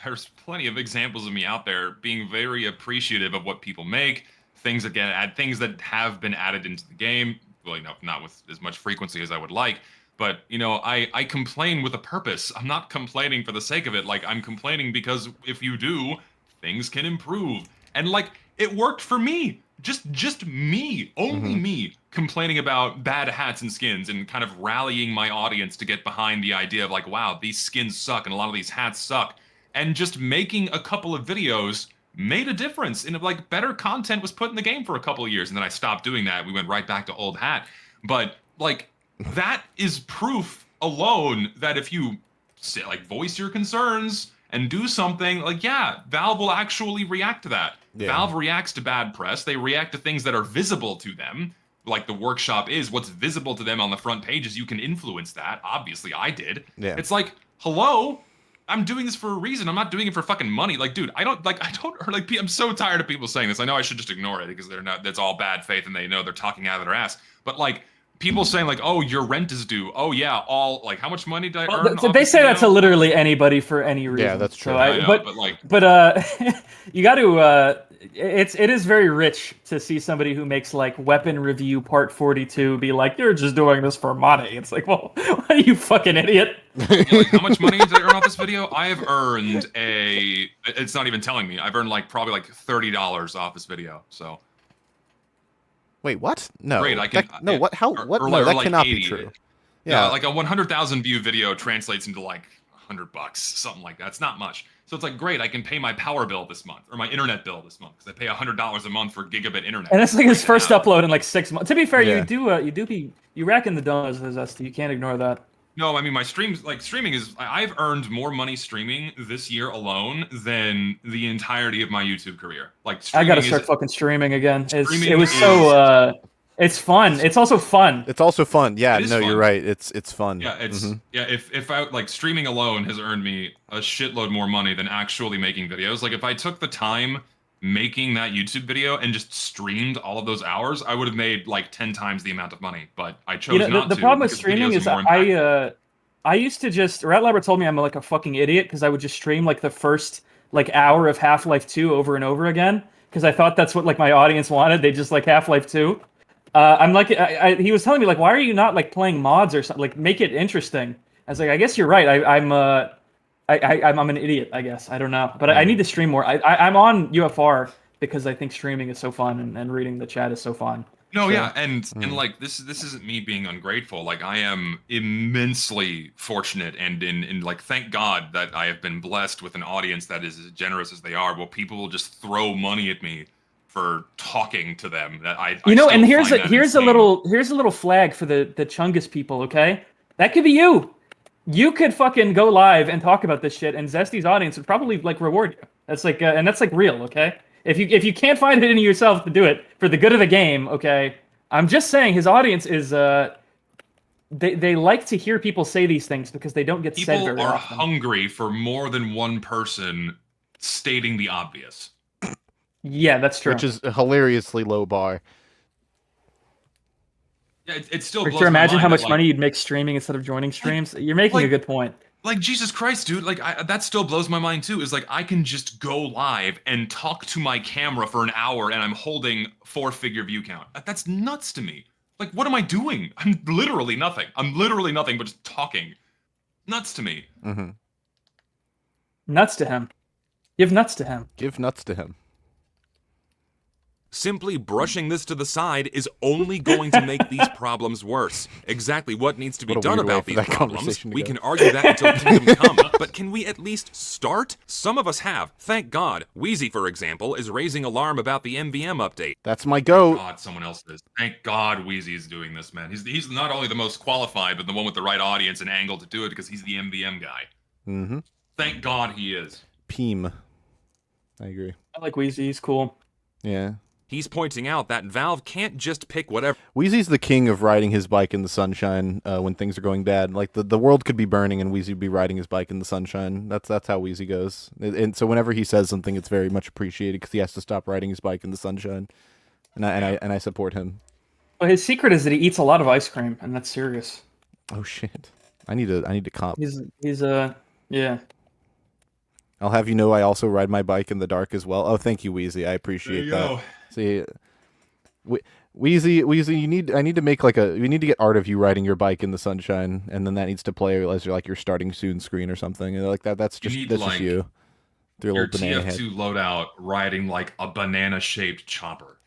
there's plenty of examples of me out there being very appreciative of what people make, things that have been added into the game. Well, not with as much frequency as I would like, but I complain with a purpose. I'm not complaining for the sake of it. Like I'm complaining because if you do, things can improve. And like it worked for me. Just me, only me, complaining about bad hats and skins and kind of rallying my audience to get behind the idea of like, wow, these skins suck and a lot of these hats suck. And just making a couple of videos made a difference. And like better content was put in the game for a couple of years. And then I stopped doing that. We went right back to old hat. But like that is proof alone that if you say, like voice your concerns and do something, like, yeah, Valve will actually react to that. Yeah. Valve reacts to bad press. They react to things that are visible to them, like the workshop is. What's visible to them on the front pages, you can influence that. Obviously, I did. Yeah. It's like, hello, I'm doing this for a reason. I'm not doing it for fucking money. Like, dude, I'm so tired of people saying this. I know I should just ignore it because that's all bad faith and they know they're talking out of their ass. But like, people saying like, "Oh, your rent is due." Oh yeah, how much money did I earn? So they say that to literally anybody for any reason. Yeah, that's true. So you got to. It is very rich to see somebody who makes like weapon review part 42 be like, "You're just doing this for money." It's like, well, what are you fucking idiot? Like, how much money did I earn off this video? I have earned it's not even telling me. I've earned like probably like $30 off this video. So. Wait, what? No. Great, I can, no, what? How? What? No, that like cannot 80. be true. Yeah, like a 100,000 view video translates into like $100, something like that. It's not much. So it's like, great, I can pay my power bill this month or my internet bill this month because I pay $100 a month for gigabit internet. And that's like his first upload in like 6 months. To be fair, Yeah. you rack in the dollars, Zesty. You can't ignore that. No, I mean, my streaming is, I've earned more money streaming this year alone than the entirety of my YouTube career. Like, I gotta start fucking streaming again. It's fun. It's also fun. It's also fun. Yeah, no, fun. you're right. It's fun. Yeah, if I like streaming alone has earned me a shitload more money than actually making videos. Like if I took the time making that YouTube video and just streamed all of those hours, I would have made like 10 times the amount of money. But I chose not to. The problem with streaming is I used to just Rat Labber told me I'm like a fucking idiot because I would just stream like the first like hour of Half-Life 2 over and over again because I thought that's what like my audience wanted. They just like Half-Life 2. I'm like, he was telling me like, why are you not like playing mods or something? Like, make it interesting. I was like, I guess you're right. I'm an idiot. I guess I don't know, but I need to stream more. I'm on UFR because I think streaming is so fun and reading the chat is so fun. No, yeah, and like this isn't me being ungrateful. Like I am immensely fortunate and in like thank God that I have been blessed with an audience that is as generous as they are. Well, people will just throw money at me for talking to them. That and here's a little flag for the Chungus people. Okay, that could be you. You could fucking go live and talk about this shit, and Zesty's audience would probably like reward you. That's like and that's like real. Okay. If you can't find it in yourself to do it for the good of the game, okay? I'm just saying his audience is they like to hear people say these things because they don't get said very often. People are hungry for more than one person stating the obvious. Yeah, that's true. Which is a hilariously low bar. Yeah, it still blows Richter, my imagine mind how much that, money you'd make streaming instead of joining streams. You're making a good point. Like, Jesus Christ, dude, like, that still blows my mind, too, is, like, I can just go live and talk to my camera for an hour and I'm holding 4-figure view count. That's nuts to me. Like, what am I doing? I'm literally nothing. I'm literally nothing but just talking. Nuts to me. Mm-hmm. Nuts to him. Give nuts to him. Give nuts to him. Simply brushing this to the side is only going to make these problems worse. Exactly what needs to be done about these problems, we can argue that until kingdom come, but can we at least start? Some of us have. Thank God. Wheezy, for example, is raising alarm about the MVM update. That's my goat. Thank God someone else is. Thank God Wheezy is doing this, man. He's not only the most qualified, but the one with the right audience and angle to do it because he's the MVM guy. Mm-hmm. Thank God he is. Peem. I agree. I like Wheezy. He's cool. Yeah. He's pointing out that Valve can't just pick whatever. Wheezy's the king of riding his bike in the sunshine when things are going bad. Like the world could be burning and Wheezy would be riding his bike in the sunshine. That's how Wheezy goes. And so whenever he says something, it's very much appreciated because he has to stop riding his bike in the sunshine. And I support him. Well, his secret is that he eats a lot of ice cream, and that's serious. Oh shit! I need to comp. He's yeah. I'll have you know I also ride my bike in the dark as well. Oh, thank you, Wheezy. I appreciate that. Go. See, Wheezy, we need to get art of you riding your bike in the sunshine, and then that needs to play as your starting soon screen or something. And like that. That's just you. Just you. Through Your little banana TF2 head. loadout riding like a banana-shaped chopper.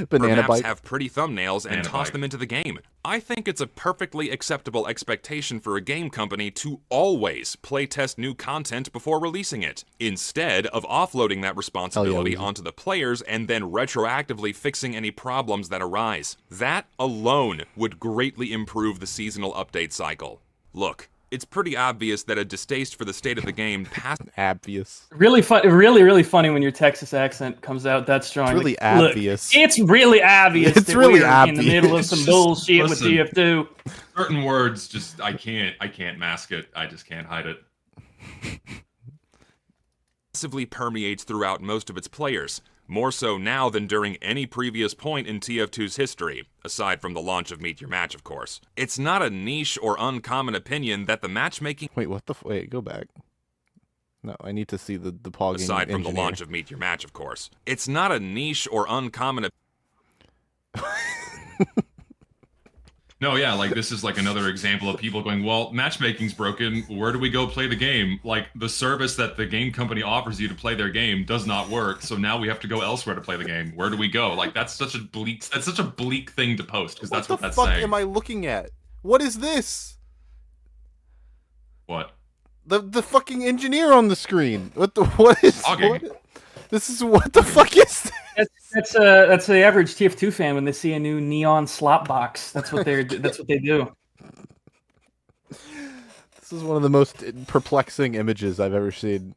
Banana Perhaps bike. have pretty thumbnails and toss them into the game. I think it's a perfectly acceptable expectation for a game company to always playtest new content before releasing it, instead of offloading that responsibility onto the players and then retroactively fixing any problems that arise. That alone would greatly improve the seasonal update cycle. Look, it's pretty obvious that a distaste for the state of the game obvious. Really really funny when your Texas accent comes out that strong. It's really like, obvious. Look, it's really obvious. It's that really we're obvious. in the middle of some bullshit with Listen, TF2. Certain words, just I can't mask it. I just can't hide it. massively permeates throughout most of its players, more so now than during any previous point in TF2's history, aside from the launch of Meet Your Match, of course. It's not a niche or uncommon opinion that the matchmaking... Wait, what the... Wait, go back. No, I need to see the pogging Aside from the engineer. launch of Meet Your Match, of course. It's not a niche or uncommon... No, yeah, like this is like another example of people going, well, matchmaking's broken. Where do we go play the game? Like the service that the game company offers you to play their game does not work. So now we have to go elsewhere to play the game. Where do we go? Like that's such a bleak thing to post because that's what that's saying. What the fuck am I looking at? What is this? What? The fucking engineer on the screen. What is Okay. what the fuck is this? That's the average TF2 fan when they see a new neon slop box. That's what they do. This is one of the most perplexing images I've ever seen.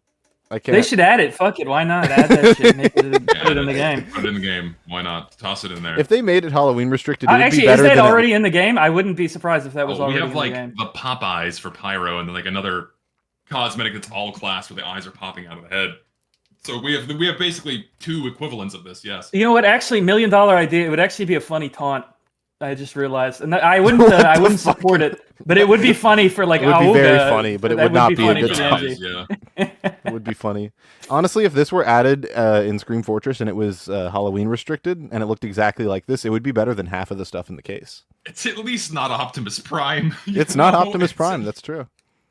I can't. They should add it. Fuck it. Why not add that shit? Put it in the game. Put it in the game. Why not? Toss it in there. If they made it Halloween restricted, it would Actually, be better is that than already in the game? I wouldn't be surprised if that was already we have in like the game. the Popeyes for pyro, and then like another cosmetic that's all class where the eyes are popping out of the head. So we have basically 2 equivalents of this. Yes. You know what? Actually, $1 million idea. It would actually be a funny taunt. I just realized, and I wouldn't support it, but it would be funny for like. It would be very Aoga. funny, but it That would not be a funny good for taunt. Angie. It would be funny. Honestly, if this were added in Scream Fortress and it was Halloween restricted and it looked exactly like this, it would be better than half of the stuff in the case. It's at least not Optimus Prime. It's not Optimus Prime. That's true.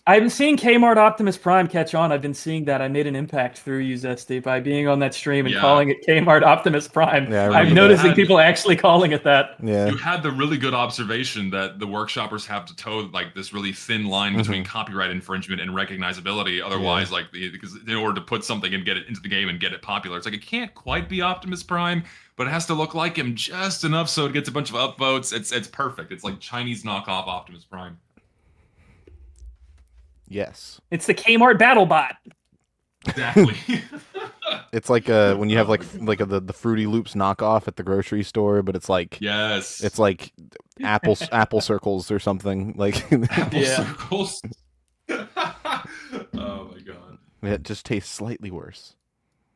I'm seeing Kmart Optimus Prime catch on. I've been seeing that. I made an impact through you, Zesty, by being on that stream and calling it Kmart Optimus Prime. Yeah, I'm noticing people actually calling it that. Yeah. You had the really good observation that the workshoppers have to toe like this really thin line between copyright infringement and recognizability. Otherwise, because in order to put something and get it into the game and get it popular, it's like it can't quite be Optimus Prime, but it has to look like him just enough so it gets a bunch of upvotes. It's perfect. It's like Chinese knockoff Optimus Prime. Yes. It's the Kmart BattleBot. Exactly. It's like when you have like the Fruity Loops knockoff at the grocery store, but it's like it's like apple circles or something like apple circles. Oh my god! It just tastes slightly worse.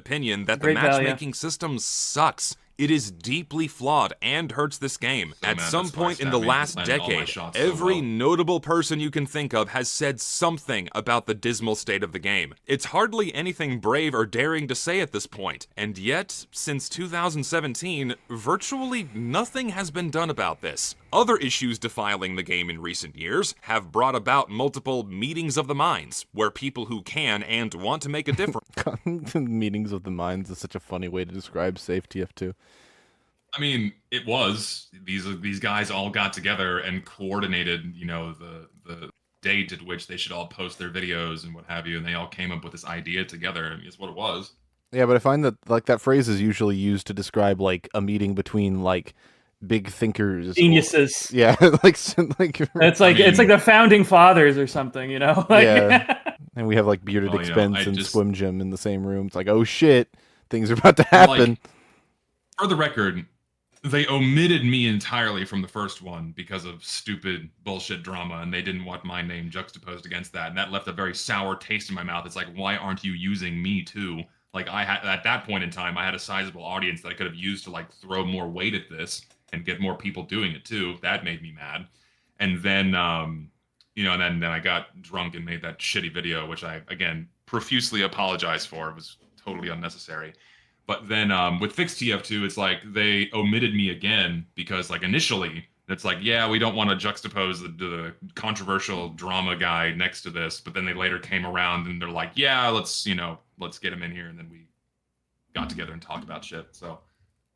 Opinion that the Great value. matchmaking system sucks. It is deeply flawed and hurts this game. At some point in the last decade, every notable person you can think of has said something about the dismal state of the game. It's hardly anything brave or daring to say at this point, and yet, since 2017, virtually nothing has been done about this. Other issues defiling the game in recent years have brought about multiple meetings of the minds, where people who can and want to make a difference. Meetings of the minds is such a funny way to describe Safe TF2. I mean, it was these guys all got together and coordinated, the date at which they should all post their videos and what have you, and they all came up with this idea together. I mean, it's what it was. Yeah, but I find that like that phrase is usually used to describe like a meeting between like big thinkers, Geniuses. Yeah, it's like the founding fathers or something, Yeah, and we have like Bearded Expense and Swim Gym in the same room. It's like, oh shit, things are about to happen. For the record, they omitted me entirely from the first one because of stupid bullshit drama, and they didn't want my name juxtaposed against that, and that left a very sour taste in my mouth. It's like, why aren't you using me too? Like, I had at that point in time, I had a sizable audience that I could have used to like throw more weight at this and get more people doing it too. That made me mad. And then, and then I got drunk and made that shitty video, which I again profusely apologize for. It was totally unnecessary. But then with Fixed TF2, it's like they omitted me again because like initially it's like, yeah, we don't want to juxtapose the controversial drama guy next to this. But then they later came around and they're like, yeah, let's get him in here. And then we got together and talked about shit. So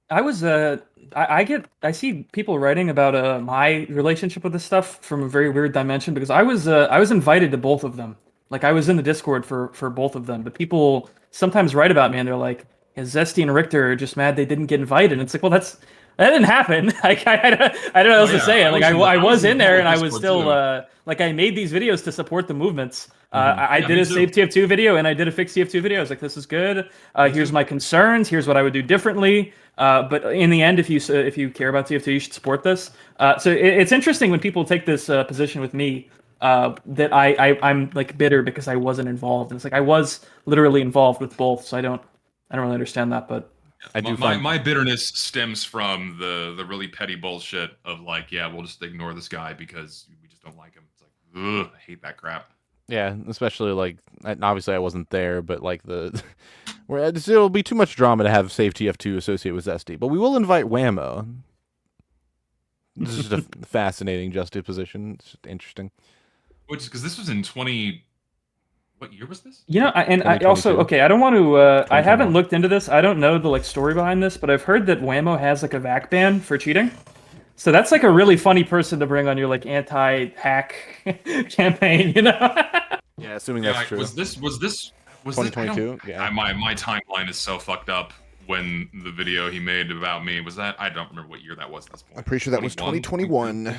I was I see people writing about my relationship with this stuff from a very weird dimension because I was invited to both of them. Like I was in the Discord for both of them, but people sometimes write about me and they're like, Zesty and Richter are just mad they didn't get invited. And it's like, well, that didn't happen. Like I don't know what else to say. Like I was in there and I was still like I made these videos to support the movements. I did a Save TF2 video and I did a Fix TF2 video. I was like, this is good. Here's my concerns. Here's what I would do differently. But in the end, if you care about TF2, you should support this. So it's interesting when people take this position with me that I'm like bitter because I wasn't involved. And it's like I was literally involved with both. So I don't really understand that, but I do. My bitterness stems from the really petty bullshit of like, yeah, we'll just ignore this guy because we just don't like him. It's like, ugh, I hate that crap. Yeah, especially like obviously I wasn't there, but like it'll be too much drama to have Save TF2 associate with Zesty. But we will invite Whammo. This is just a fascinating juxtaposition. It's just interesting. Which is because this was in what year was this? I also I don't want to. I haven't looked into this. I don't know the like story behind this, but I've heard that Whammo has like a VAC ban for cheating. So that's like a really funny person to bring on your like anti-hack campaign, Yeah, assuming that's true. Was this 2022? Yeah. My timeline is so fucked up. When the video he made about me was that, I don't remember what year that was at this point. I'm pretty sure that was 2021.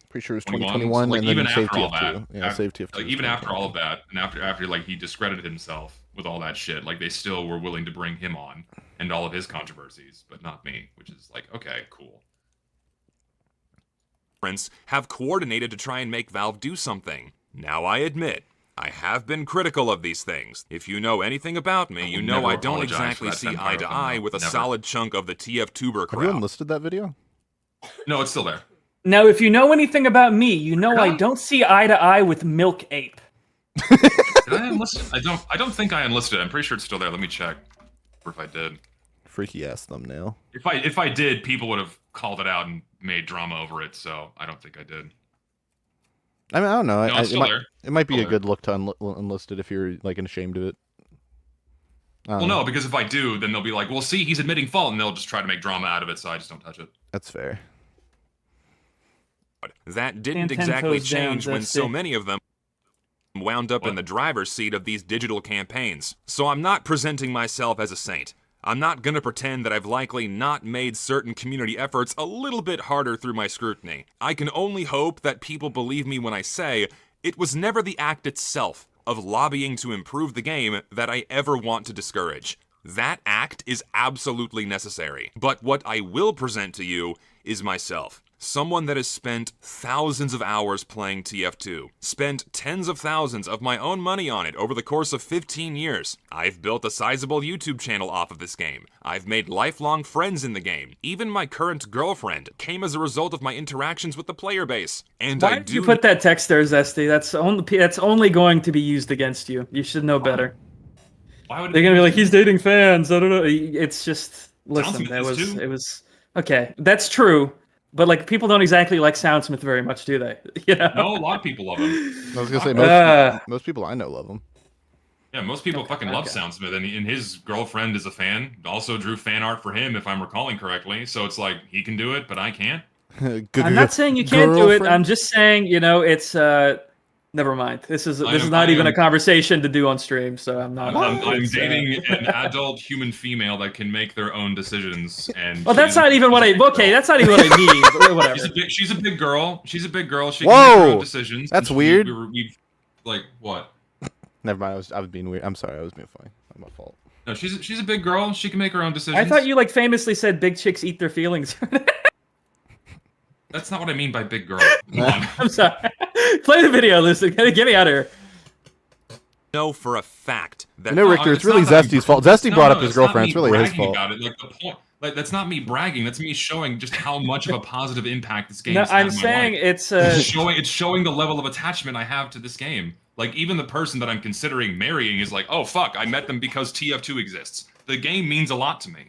Pretty sure it was 2021, so, like, and even then after all TF2. that, Yeah, save TF2. Like, even after all of that, and after like he discredited himself with all that shit, like they still were willing to bring him on and all of his controversies, but not me, which is like, okay, cool. Have coordinated to try and make Valve do something. Now I admit, I have been critical of these things. If you know anything about me, you know I don't exactly see eye to eye with a solid chunk of the TF2ber crowd. Have you unlisted that video? No, it's still there. Now, if you know anything about me, you know I don't see eye to eye with Milk Ape. Did I enlist? I don't think I enlisted. I'm pretty sure it's still there. Let me check. Or if I did. Freaky ass thumbnail. If I did, people would have called it out and made drama over it. So I don't think I did. I mean, I don't know. No, it might be a good look to unlist it if you're like ashamed of it. Well, no, because if I do, then they'll be like, "Well, see, he's admitting fault," and they'll just try to make drama out of it. So I just don't touch it. That's fair. That didn't exactly change when so many of them wound up in the driver's seat of these digital campaigns. So I'm not presenting myself as a saint. I'm not gonna pretend that I've likely not made certain community efforts a little bit harder through my scrutiny. I can only hope that people believe me when I say it was never the act itself of lobbying to improve the game that I ever want to discourage. That act is absolutely necessary. But what I will present to you is myself. Someone that has spent thousands of hours playing TF2, spent tens of thousands of my own money on it over the course of 15 years. I've built a sizable YouTube channel off of this game. I've made lifelong friends in the game. Even my current girlfriend came as a result of my interactions with the player base. And Why did you put that text there, Zesty? That's only going to be used against you. You should know better. Why would they're gonna be like, he's dating fans? I don't know. It's just listen. It was okay. That's true. But like, people don't exactly like Soundsmith very much, do they? You know? No, a lot of people love him. I was gonna say most people I know love him. Yeah, most people fucking love Soundsmith, and his girlfriend is a fan. Also drew fan art for him, if I'm recalling correctly. So it's like he can do it, but I can't. I'm not saying you can't do it. I'm just saying, you know, it's never mind. This is not even a conversation to do on stream, so I'm not. I'm dating an adult human female that can make their own decisions, and well, that's not even what I. Okay, that's not even what I mean. But whatever. She's a big girl. She's a big girl. She Whoa! can make her own decisions. That's weird. Like what? Never mind. I was being weird. I'm sorry. I was being funny. Not my fault. No, she's a big girl. She can make her own decisions. I thought you like famously said big chicks eat their feelings. That's not what I mean by big girl. Come on. I'm sorry. Play the video, listen. Get me out of here. Know for a fact that Richter, it's really Zesty's fault. Zesty brought up his girlfriend. It's really his fault. About it. Like, the point, like, that's not me bragging. That's me showing just how much of a positive impact this game has had I'm in my saying life. it's showing the level of attachment I have to this game. Like, even the person that I'm considering marrying is like, oh fuck, I met them because TF2 exists. The game means a lot to me.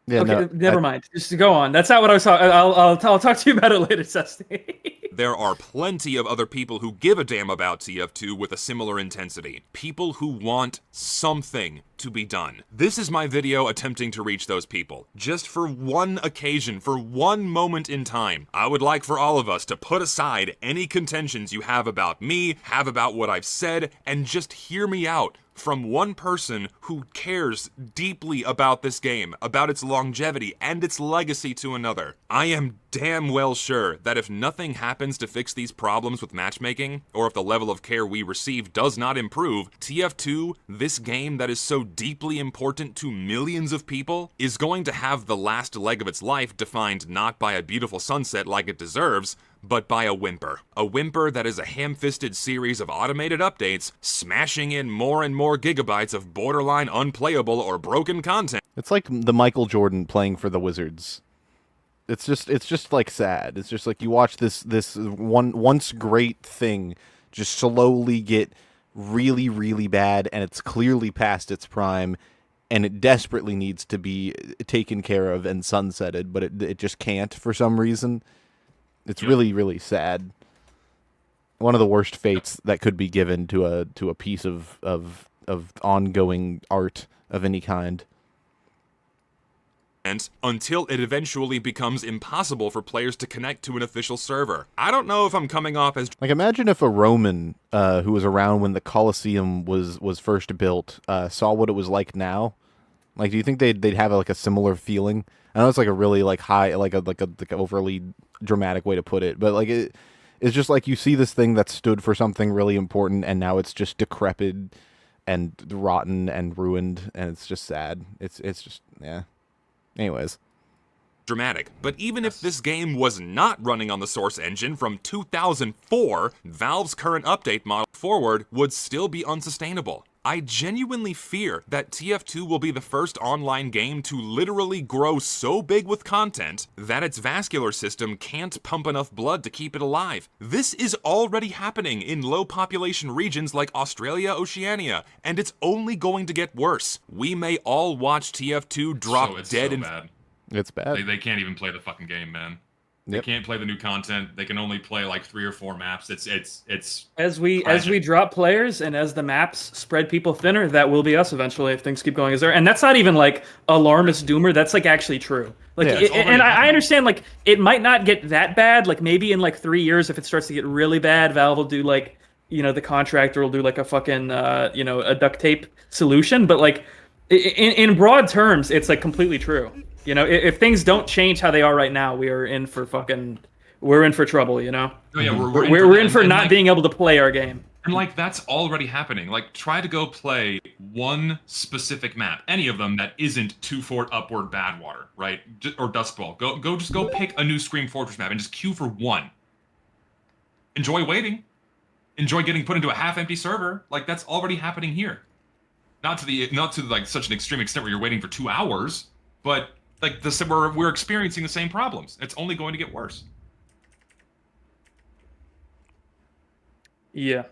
Yeah, okay, never mind. Just go on. That's not what I was talking. I'll talk to you about it later, Zesty. There are plenty of other people who give a damn about TF2 with a similar intensity. People who want something to be done. This is my video attempting to reach those people. Just for one occasion, for one moment in time, I would like for all of us to put aside any contentions you have about me, have about what I've said, and just hear me out. From one person who cares deeply about this game, about its longevity and its legacy to another. I am damn well sure that if nothing happens to fix these problems with matchmaking, or if the level of care we receive does not improve, TF2, this game that is so deeply important to millions of people, is going to have the last leg of its life defined not by a beautiful sunset like it deserves, but by a whimper. A whimper that is a ham-fisted series of automated updates, smashing in more and more gigabytes of borderline unplayable or broken content. It's like the Michael Jordan playing for the Wizards. It's just like sad. It's just like you watch this once great thing just slowly get really, really bad, and it's clearly past its prime, and it desperately needs to be taken care of and sunsetted, but it just can't for some reason. It's really, really sad. One of the worst fates that could be given to a piece of ongoing art of any kind. until it eventually becomes impossible for players to connect to an official server. I don't know if I'm coming off as... Like, imagine if a Roman who was around when the Colosseum was first built saw what it was like now. Like, do you think they'd have like a similar feeling? I know it's like a really like high, like a overly dramatic way to put it, but like it's just like you see this thing that stood for something really important, and now it's just decrepit and rotten and ruined, and it's just sad. It's just, yeah. Anyways. Dramatic. But even if this game was not running on the Source engine from 2004, Valve's current update model forward would still be unsustainable. I genuinely fear that TF2 will be the first online game to literally grow so big with content that its vascular system can't pump enough blood to keep it alive. This is already happening in low population regions like Australia, Oceania, and it's only going to get worse. We may all watch TF2 drop dead in... bad. It's bad. They can't even play the fucking game, man. They can't play the new content. They can only play like 3 or 4 maps. It's as we drop players and as the maps spread people thinner, that will be us eventually if things keep going as there. And that's not even like alarmist doomer. That's like actually true. Like, and I understand like it might not get that bad. Like maybe in like 3 years, if it starts to get really bad, Valve will do like, you know, the contractor will do like a fucking you know, a duct tape solution. But like in broad terms, it's like completely true. You know, if things don't change how they are right now, we're in for trouble, you know? Oh, yeah, we're in for not like, being able to play our game. And like, that's already happening. Like, try to go play one specific map, any of them that isn't 2 Fort Upward Badwater, right? Or Dustbowl. Just go pick a new Scream Fortress map and just queue for one. Enjoy waiting. Enjoy getting put into a half-empty server. Like, that's already happening here. Not to like such an extreme extent where you're waiting for 2 hours, but like we're experiencing the same problems. It's only going to get worse. Yeah.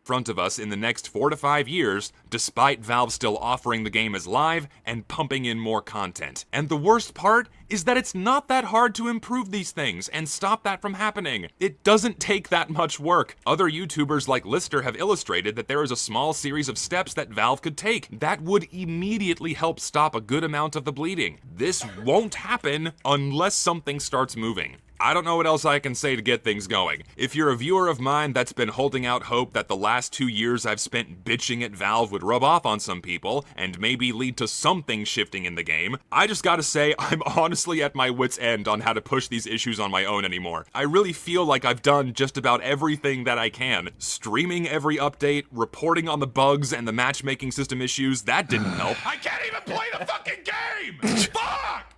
Front of us in the next 4 to 5 years, despite Valve still offering the game as live and pumping in more content. And the worst part is that it's not that hard to improve these things and stop that from happening. It doesn't take that much work. Other YouTubers like Lister have illustrated that there is a small series of steps that Valve could take that would immediately help stop a good amount of the bleeding. This won't happen unless something starts moving. I don't know what else I can say to get things going. If you're a viewer of mine that's been holding out hope that the last 2 years I've spent bitching at Valve would rub off on some people and maybe lead to something shifting in the game, I just gotta say I'm honestly at my wit's end on how to push these issues on my own anymore. I really feel like I've done just about everything that I can. Streaming every update, reporting on the bugs and the matchmaking system issues, that didn't help. I can't even play the fucking game! Fuck!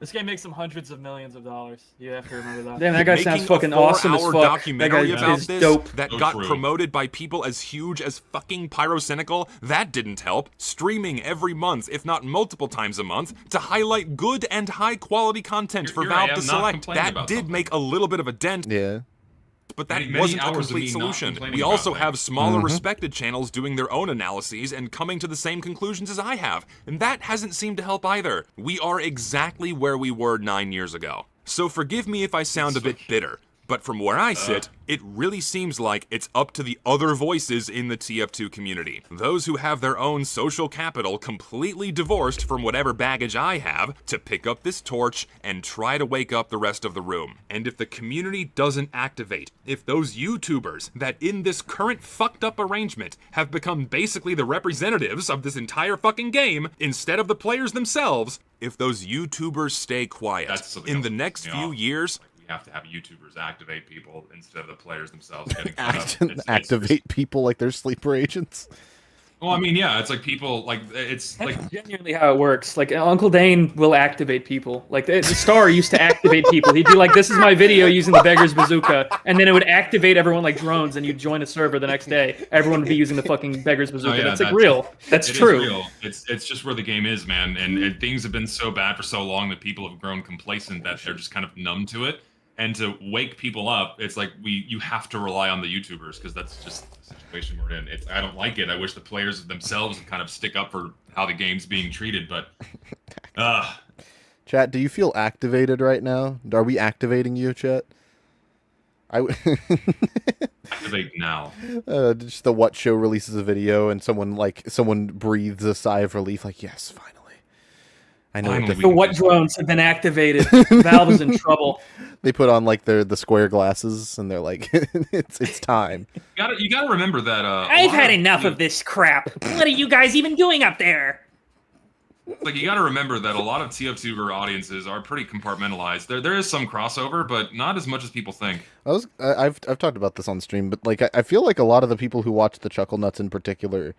This game makes some hundreds of millions of dollars. You have to remember that. Damn, that guy sounds fucking Making a awesome as fuck. documentary That guy about is this dope. that got promoted by people as huge as fucking Pyrocynical, that didn't help. Streaming every month, if not multiple times a month, to highlight good and high quality content for Valve to select. That did make a little bit of a dent. Yeah. But that wasn't a complete solution. We also have smaller respected channels doing their own analyses and coming to the same conclusions as I have, and that hasn't seemed to help either. We are exactly where we were 9 years ago. So forgive me if I sound a bit bitter, but from where I sit, it really seems like it's up to the other voices in the TF2 community. Those who have their own social capital completely divorced from whatever baggage I have, to pick up this torch and try to wake up the rest of the room. And if the community doesn't activate, if those YouTubers that in this current fucked up arrangement have become basically the representatives of this entire fucking game, instead of the players themselves, if those YouTubers stay quiet, in the next few years, have to have YouTubers activate people instead of the players themselves getting activate people like they're sleeper agents. Well, I mean, yeah, it's like people like it's That's like genuinely how it works. Like Uncle Dane will activate people. Like the Star used to activate people. He'd be like, "This is my video using the Beggar's Bazooka," and then it would activate everyone like drones, and you'd join a server the next day. Everyone would be using the fucking Beggar's Bazooka. yeah, that's like real. That's true. Real. It's just where the game is, man. And things have been so bad for so long that people have grown complacent that they're just kind of numb to it. And to wake people up, it's like you have to rely on the YouTubers because that's just the situation we're in. I don't like it. I wish the players themselves would kind of stick up for how the game's being treated, but Chat, do you feel activated right now? Are we activating you, chat? Activate now. Just the What Show releases a video and someone breathes a sigh of relief, like, yes, finally. I know the what drones have been activated. Valve is in trouble. They put on like the square glasses, and they're like, it's time. You gotta remember that. I've had enough of this crap. What are you guys even doing up there? Like, you gotta remember that a lot of TF2 audiences are pretty compartmentalized. There is some crossover, but not as much as people think. I've talked about this on stream, but like I feel like a lot of the people who watch the Chuckle Nuts in particular,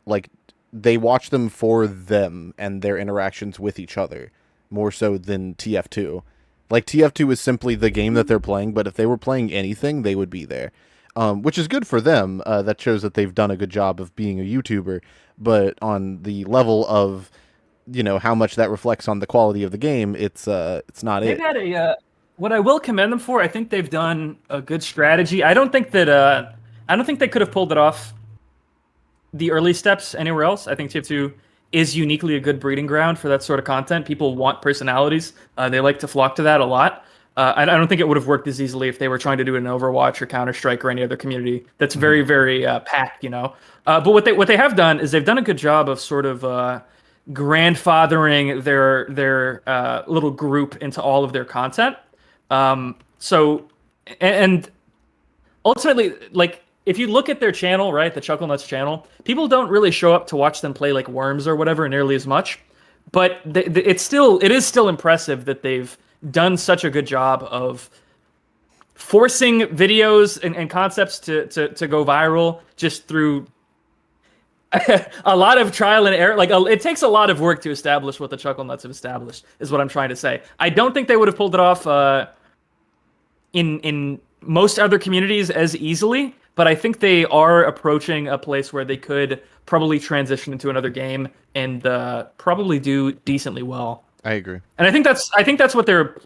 like they watch them for them and their interactions with each other more so than TF2. Like TF2 is simply the game that they're playing, but if they were playing anything, they would be there, which is good for them. That shows that they've done a good job of being a YouTuber. But on the level of, you know, how much that reflects on the quality of the game, it's not They've it. had what I will commend them for. I think they've done a good strategy. I don't think they could have pulled it off the early steps anywhere else. I think TF2 is uniquely a good breeding ground for that sort of content. People want personalities. They like to flock to that a lot. I don't think it would have worked as easily if they were trying to do it in Overwatch or Counter-Strike or any other community that's very, very packed, you know. But what they have done is they've done a good job of sort of grandfathering their little group into all of their content. So ultimately, like, if you look at their channel, right, the Chuckle Nuts channel, people don't really show up to watch them play like Worms or whatever nearly as much. But it is still impressive that they've done such a good job of forcing videos and concepts to go viral just through a lot of trial and error. Like, it takes a lot of work to establish what the Chuckle Nuts have established, is what I'm trying to say. I don't think they would have pulled it off in most other communities as easily, but I think they are approaching a place where they could probably transition into another game and probably do decently well. I agree. And I think that's what their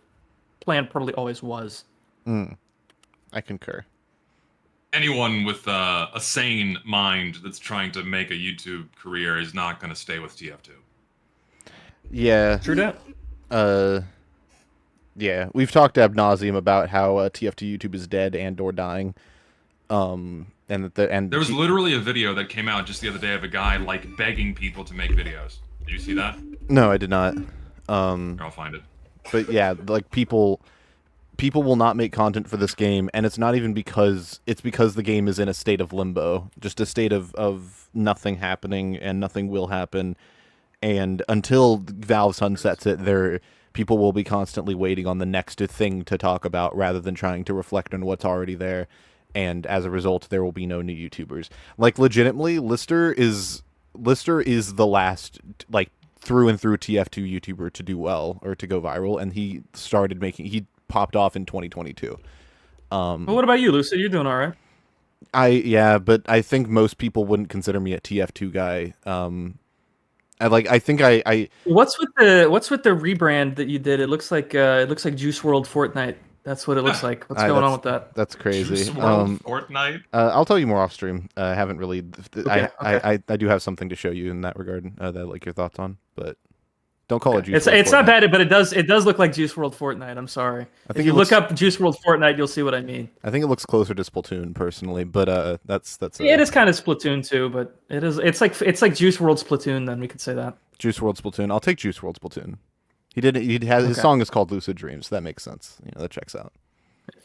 plan probably always was. I concur. Anyone with a sane mind that's trying to make a YouTube career is not going to stay with TF2. Yeah. True that. Yeah, we've talked ad nauseum about how TF2 YouTube is dead and/or dying. And there was literally a video that came out just the other day of a guy like begging people to make videos. Did you see that? No, I did not. I'll find it. But yeah, like people will not make content for this game, and it's not even because the game is in a state of limbo, just a state of nothing happening and nothing will happen. And until Valve sunsets it, people will be constantly waiting on the next thing to talk about rather than trying to reflect on what's already there. And as a result, there will be no new YouTubers. Like, legitimately, Lister is the last, like, through and through TF2 YouTuber to do well or to go viral, and he popped off in 2022. Well, what about you, Lucid? You're doing all right. Yeah, but I think most people wouldn't consider me a TF2 guy. What's with the rebrand that you did? It looks like Juice WRLD Fortnite. That's what it looks like. What's going on with that? That's crazy. Juice WRLD Fortnite. I'll tell you more off stream. I haven't really. Okay. I do have something to show you in that regard that I'd like your thoughts on, but don't call it Juice. It's not bad, but it does look like Juice WRLD Fortnite. I'm sorry. If you look up Juice WRLD Fortnite, you'll see what I mean. I think it looks closer to Splatoon personally, but that's. It is kind of Splatoon too, but it's like Juice WRLD Splatoon. Then we could say that. Juice WRLD Splatoon. I'll take Juice WRLD Splatoon. His song is called Lucid Dreams. So that makes sense. You know, that checks out.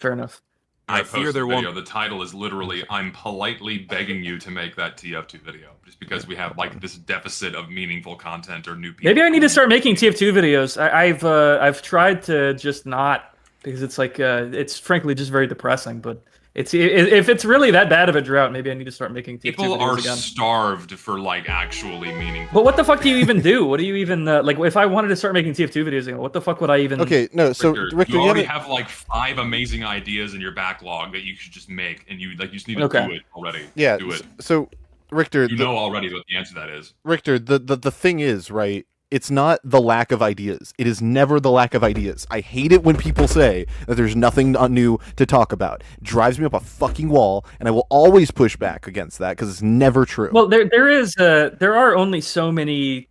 Fair enough. I fear there won't. The title is literally, "I'm politely begging you to make that TF2 video," just because we have like this deficit of meaningful content or new people. Maybe I need to start making TF2 videos. I've tried to just not, because it's like it's frankly just very depressing. But if it's really that bad of a drought, maybe I need to start making TF2 people videos are again. Starved for like actually meaningful. But what the fuck do you even do? What do you even like? If I wanted to start making TF2 videos again, what the fuck would I even? Okay, no. So Richter, you already have like 5 amazing ideas in your backlog that you should just make, and you just need to do it already. Yeah. Do it. So Richter, you know already what the answer to that is. Richter, the thing is, right? It's not the lack of ideas. It is never the lack of ideas. I hate it when people say that there's nothing new to talk about. It drives me up a fucking wall, and I will always push back against that because it's never true. Well, there are only so many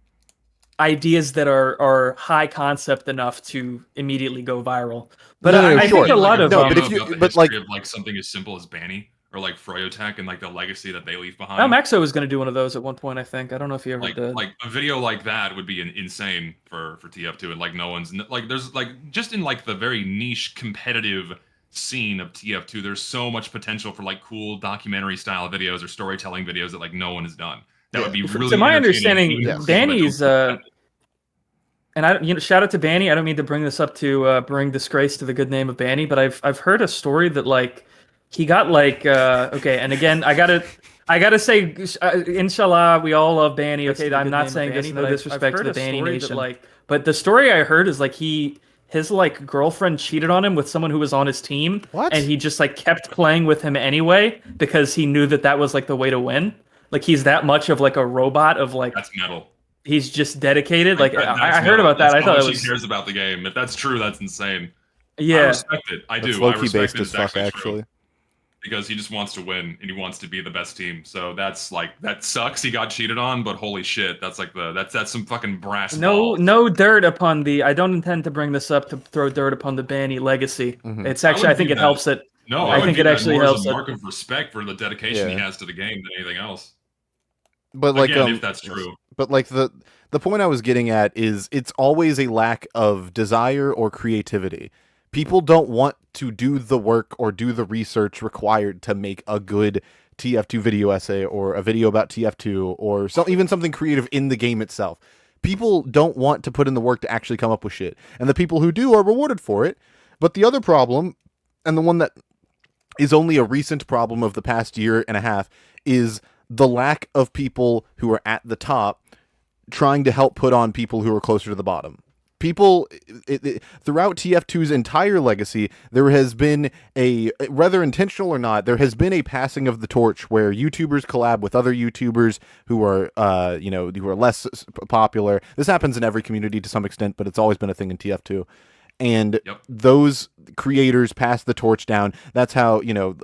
ideas that are high concept enough to immediately go viral. But I think a lot of but if you like something as simple as Banny or like Froyotech and like the legacy that they leave behind. Oh, Maxo was going to do one of those at one point, I think. I don't know if he ever did. Like a video like that would be insane for TF2, and like no one's like there's like just in like the very niche competitive scene of TF2, there's so much potential for like cool documentary style videos or storytelling videos that like no one has done. That would be really. To my understanding, Banny's and shout out to Banny. I don't mean to bring this up to bring disgrace to the good name of Banny, but I've heard a story that like he got like okay, and again I gotta say, inshallah, we all love Banny. Okay, I'm not saying this no disrespect to the Banny Nation, but the story I heard is like his like girlfriend cheated on him with someone who was on his team, and he just like kept playing with him anyway because he knew that was like the way to win. Like he's that much of like a robot of like that's metal. He's just dedicated. Like I heard about that. I thought it was. He cares about the game. If that's true, that's insane. Yeah, I respect it. I do. Low-key based as fuck, actually. Because he just wants to win and he wants to be the best team. So that's like that sucks. He got cheated on, but holy shit, that's like that's some fucking brass. No dirt upon the. I don't intend to bring this up to throw dirt upon the Banny legacy. It's actually I think it helps it. No, I think it actually helps. A mark of respect for the dedication he has to the game than anything else. But like, again, if that's true. But like the point I was getting at is it's always a lack of desire or creativity. People don't want to do the work or do the research required to make a good TF2 video essay or a video about TF2 or even something creative in the game itself. People don't want to put in the work to actually come up with shit. And the people who do are rewarded for it. But the other problem, and the one that is only a recent problem of the past year and a half, is the lack of people who are at the top trying to help put on people who are closer to the bottom. People, throughout TF2's entire legacy, there has been whether intentional or not, there has been a passing of the torch where YouTubers collab with other YouTubers who are, who are less popular. This happens in every community to some extent, but it's always been a thing in TF2. And those creators pass the torch down. That's how Muselk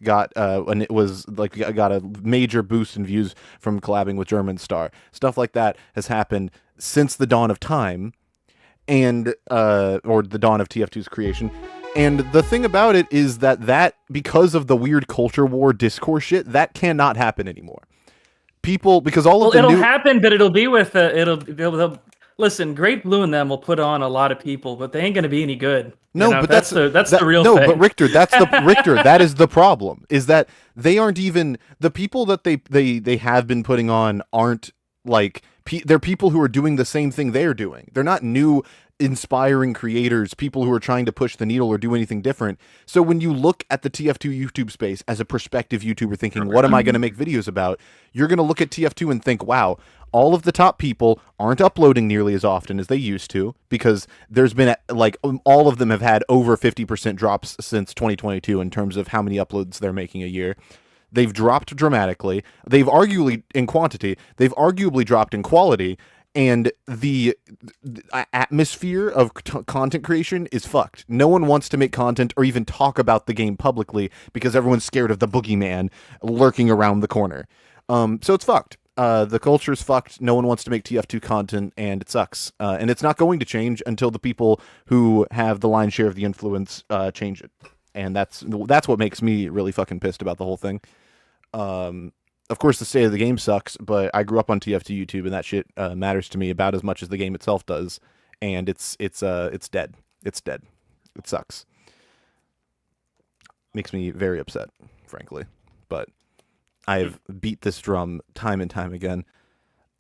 got and it was like got a major boost in views from collabing with German Star. Stuff like that has happened since the dawn of time, and or the dawn of TF2's creation. And the thing about it is that because of the weird culture war discourse shit, that cannot happen anymore. People, because it'll happen, but it'll be with they'll listen, Great Blue and them will put on a lot of people, but they ain't going to be any good. No, but that's the real thing. No, but Richter, that is the problem. Is that they aren't even the people that they have been putting on aren't like they're people who are doing the same thing they're doing. They're not new inspiring creators, people who are trying to push the needle or do anything different. So when you look at the TF2 YouTube space as a prospective YouTuber thinking, what am I going to make videos about? You're going to look at TF2 and think, wow, all of the top people aren't uploading nearly as often as they used to, because there's been like all of them have had over 50% drops since 2022 in terms of how many uploads they're making a year. They've dropped dramatically. They've arguably in quantity. They've arguably dropped in quality. And the atmosphere of content creation is fucked. No one wants to make content or even talk about the game publicly because everyone's scared of the boogeyman lurking around the corner. So it's fucked. The culture's fucked. No one wants to make TF2 content, and it sucks. And it's not going to change until the people who have the lion's share of the influence change it. And that's what makes me really fucking pissed about the whole thing. Of course, the state of the game sucks, but I grew up on TF2 YouTube, and that shit matters to me about as much as the game itself does. And it's dead. It's dead. It sucks. Makes me very upset, frankly. But I have beat this drum time and time again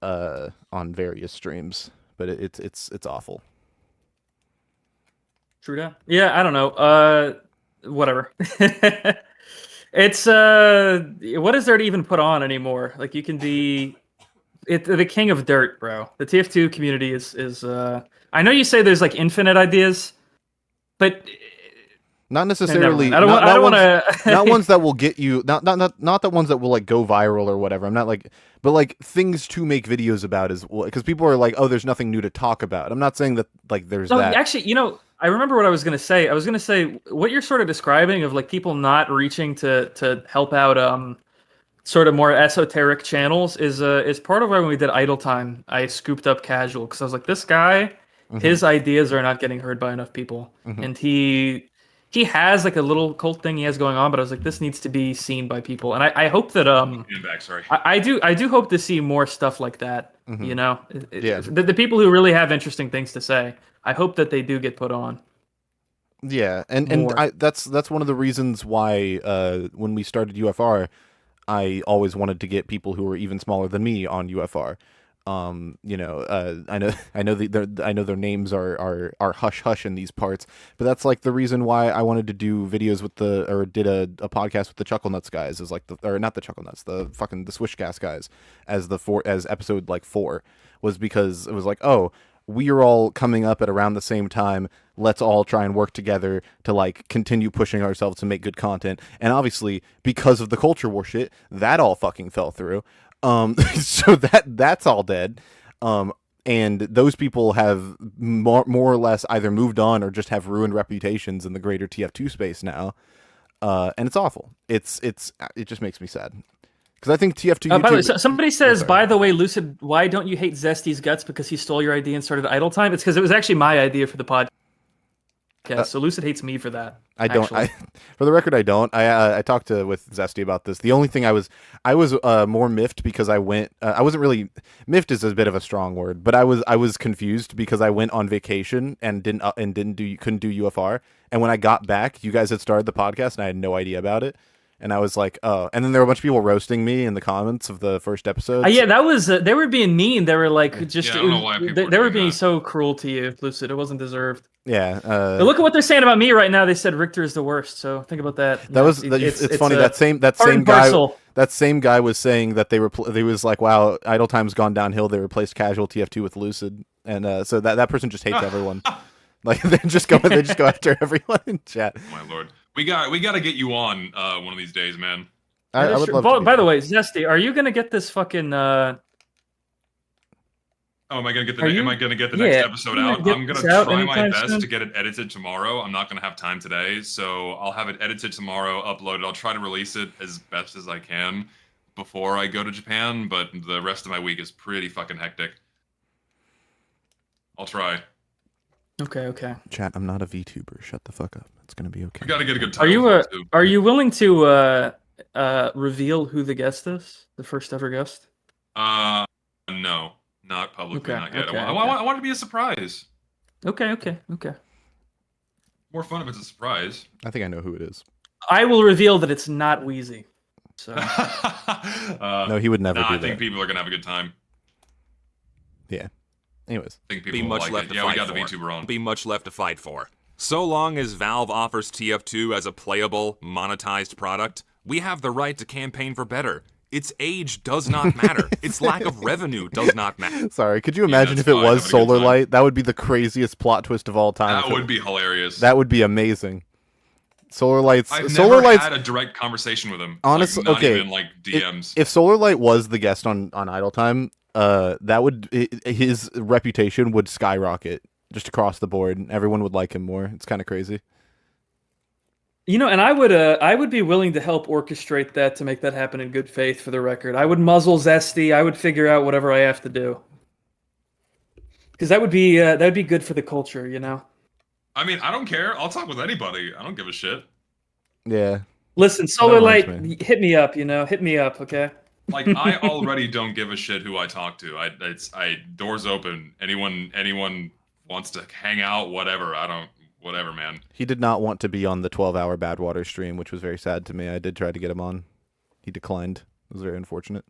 on various streams. But it's awful. True. Yeah, I don't know. Whatever. It's what is there to even put on anymore? Like you can be the king of dirt, bro. The TF2 community is I know you say there's like infinite ideas, but not necessarily. I don't want to. Not ones that will get you. Not the ones that will like go viral or whatever. I'm not like, but like things to make videos about is because people are like, oh, there's nothing new to talk about. I'm not saying that like there's that. Actually, I remember what I was going to say. I was going to say what you're sort of describing of like people not reaching to help out sort of more esoteric channels is part of why when we did Idle Time, I scooped up Casual because I was like, this guy, his ideas are not getting heard by enough people, and he he has like a little cult thing he has going on, but I was like, this needs to be seen by people, and I hope that I do hope to see more stuff like that. You know, the people who really have interesting things to say, I hope that they do get put on. Yeah, and that's one of the reasons why when we started UFR, I always wanted to get people who were even smaller than me on UFR. You know, I know their names are hush hush in these parts, but that's like the reason why I wanted to do videos with did a podcast with the Chuckle Nuts guys, as like not the Chuckle Nuts, the Swish Gas guys, as episode like 4, was because it was like, oh, we are all coming up at around the same time. Let's all try and work together to like continue pushing ourselves to make good content. And obviously, because of the culture war shit, that all fucking fell through. So that's all dead. And those people have more or less either moved on or just have ruined reputations in the greater TF2 space now. And it's awful. It just makes me sad. Because I think TF2. By the way, somebody says, by the way, Lucid, why don't you hate Zesty's guts because he stole your idea and started Idle Time? It's because it was actually my idea for the podcast. So Lucid hates me for that. I don't. For the record, I don't. I talked with Zesty about this. The only thing I was more miffed because I went. I wasn't really miffed is a bit of a strong word, but I was confused because I went on vacation and couldn't do UFR. And when I got back, you guys had started the podcast, and I had no idea about it. And I was like, oh. And then there were a bunch of people roasting me in the comments of the first episode. Yeah, that was. They were being mean. They were like, just. I don't know why they were being so cruel to you, Lucid. It wasn't deserved. Yeah. Look at what they're saying about me right now. They said Richter is the worst. So think about that. It's funny. That same guy was saying that they was like, wow, Idle Time's gone downhill. They replaced casual TF2 with Lucid, and so that person just hates everyone. Like they just go after everyone in chat. My lord. We got to get you on one of these days, man. I would love by the way, Zesty, are you gonna get this fucking? Oh, am I gonna get the next episode out? I'm gonna try my best to get it edited tomorrow. I'm not gonna have time today, so I'll have it edited tomorrow, uploaded. I'll try to release it as best as I can before I go to Japan. But the rest of my week is pretty fucking hectic. I'll try. Okay. Chat, I'm not a VTuber. Shut the fuck up. It's gonna be okay. We gotta get a good time. Are you willing to reveal who the guest is? The first ever guest? No, not publicly, not yet. I want it to be a surprise. Okay. More fun if it's a surprise. I think I know who it is. I will reveal that it's not Wheezy. So. No, he would never do that. I think people are gonna have a good time. Yeah. Anyways, I think people will like it. Yeah, we got the VTuber on. Be much left to fight for. So long as Valve offers TF2 as a playable, monetized product, we have the right to campaign for better. Its age does not matter. Its lack of revenue does not matter. Sorry, could you imagine if it was Solar Light? That would be the craziest plot twist of all time. That would be hilarious. That would be amazing. Solar Light's. I've Solar never Light's, had a direct conversation with him. Honestly, not okay. even like DMs. If Solar Light was the guest on Idle Time, his reputation would skyrocket just across the board. Everyone would like him more. It's kind of crazy. You know, and I would be willing to help orchestrate that to make that happen in good faith. For the record, I would muzzle Zesty. I would figure out whatever I have to do, because that would be good for the culture. You know. I mean, I don't care. I'll talk with anybody. I don't give a shit. Yeah. Listen, Solar Light, hit me up. You know, hit me up. Okay. Like, I already don't give a shit who I talk to. I doors open. Anyone wants to hang out, whatever. Whatever, man. He did not want to be on the 12-hour Badwater stream, which was very sad to me. I did try to get him on. He declined. It was very unfortunate.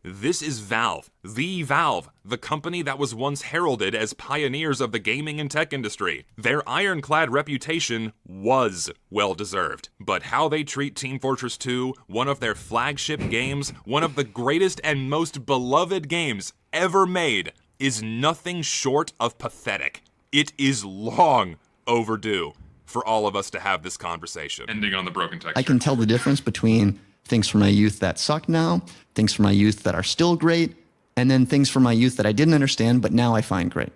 This is Valve, the company that was once heralded as pioneers of the gaming and tech industry. Their ironclad reputation was well-deserved, but how they treat Team Fortress 2, one of their flagship games, one of the greatest and most beloved games ever made, is nothing short of pathetic. It is long overdue for all of us to have this conversation. Ending on the broken texture. I can tell the difference between things from my youth that suck now, things from my youth that are still great, and then things from my youth that I didn't understand, but now I find great.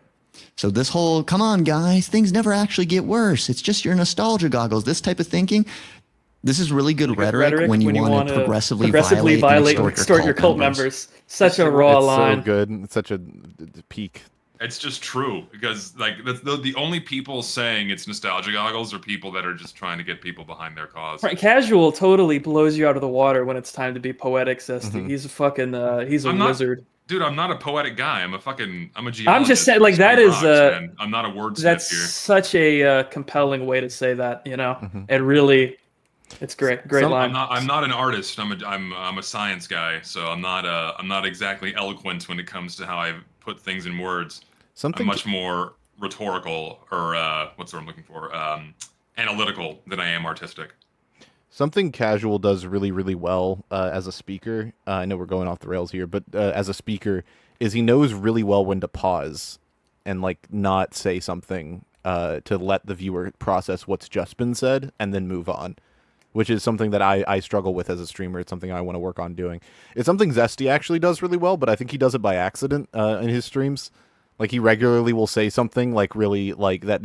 So this whole, come on guys, things never actually get worse. It's just your nostalgia goggles, this type of thinking. This is really good rhetoric when you want to progressively violate and extort your cult members. Such a raw line. It's so good. It's such a peak. It's just true because like the only people saying it's nostalgia goggles are people that are just trying to get people behind their cause. Right, casual totally blows you out of the water when it's time to be poetic, Zesty. He's a fucking he's a wizard. Dude, I'm not a poetic guy. I'm a geologist. I'm just saying, like that is man. I'm not a wordsmith that's here. such a compelling way to say that. You know, it really, it's great, line. I'm not an artist. I'm a science guy. So I'm not exactly eloquent when it comes to how I put things in words. I'm much more rhetorical, or what's the word I'm looking for? Analytical than I am artistic. Something Casual does really, really well as a speaker, I know we're going off the rails here, but as a speaker, is he knows really well when to pause and like not say something to let the viewer process what's just been said and then move on, which is something that I struggle with as a streamer. It's something I want to work on doing. It's something Zesty actually does really well, but I think he does it by accident in his streams. Like he regularly will say something like really like that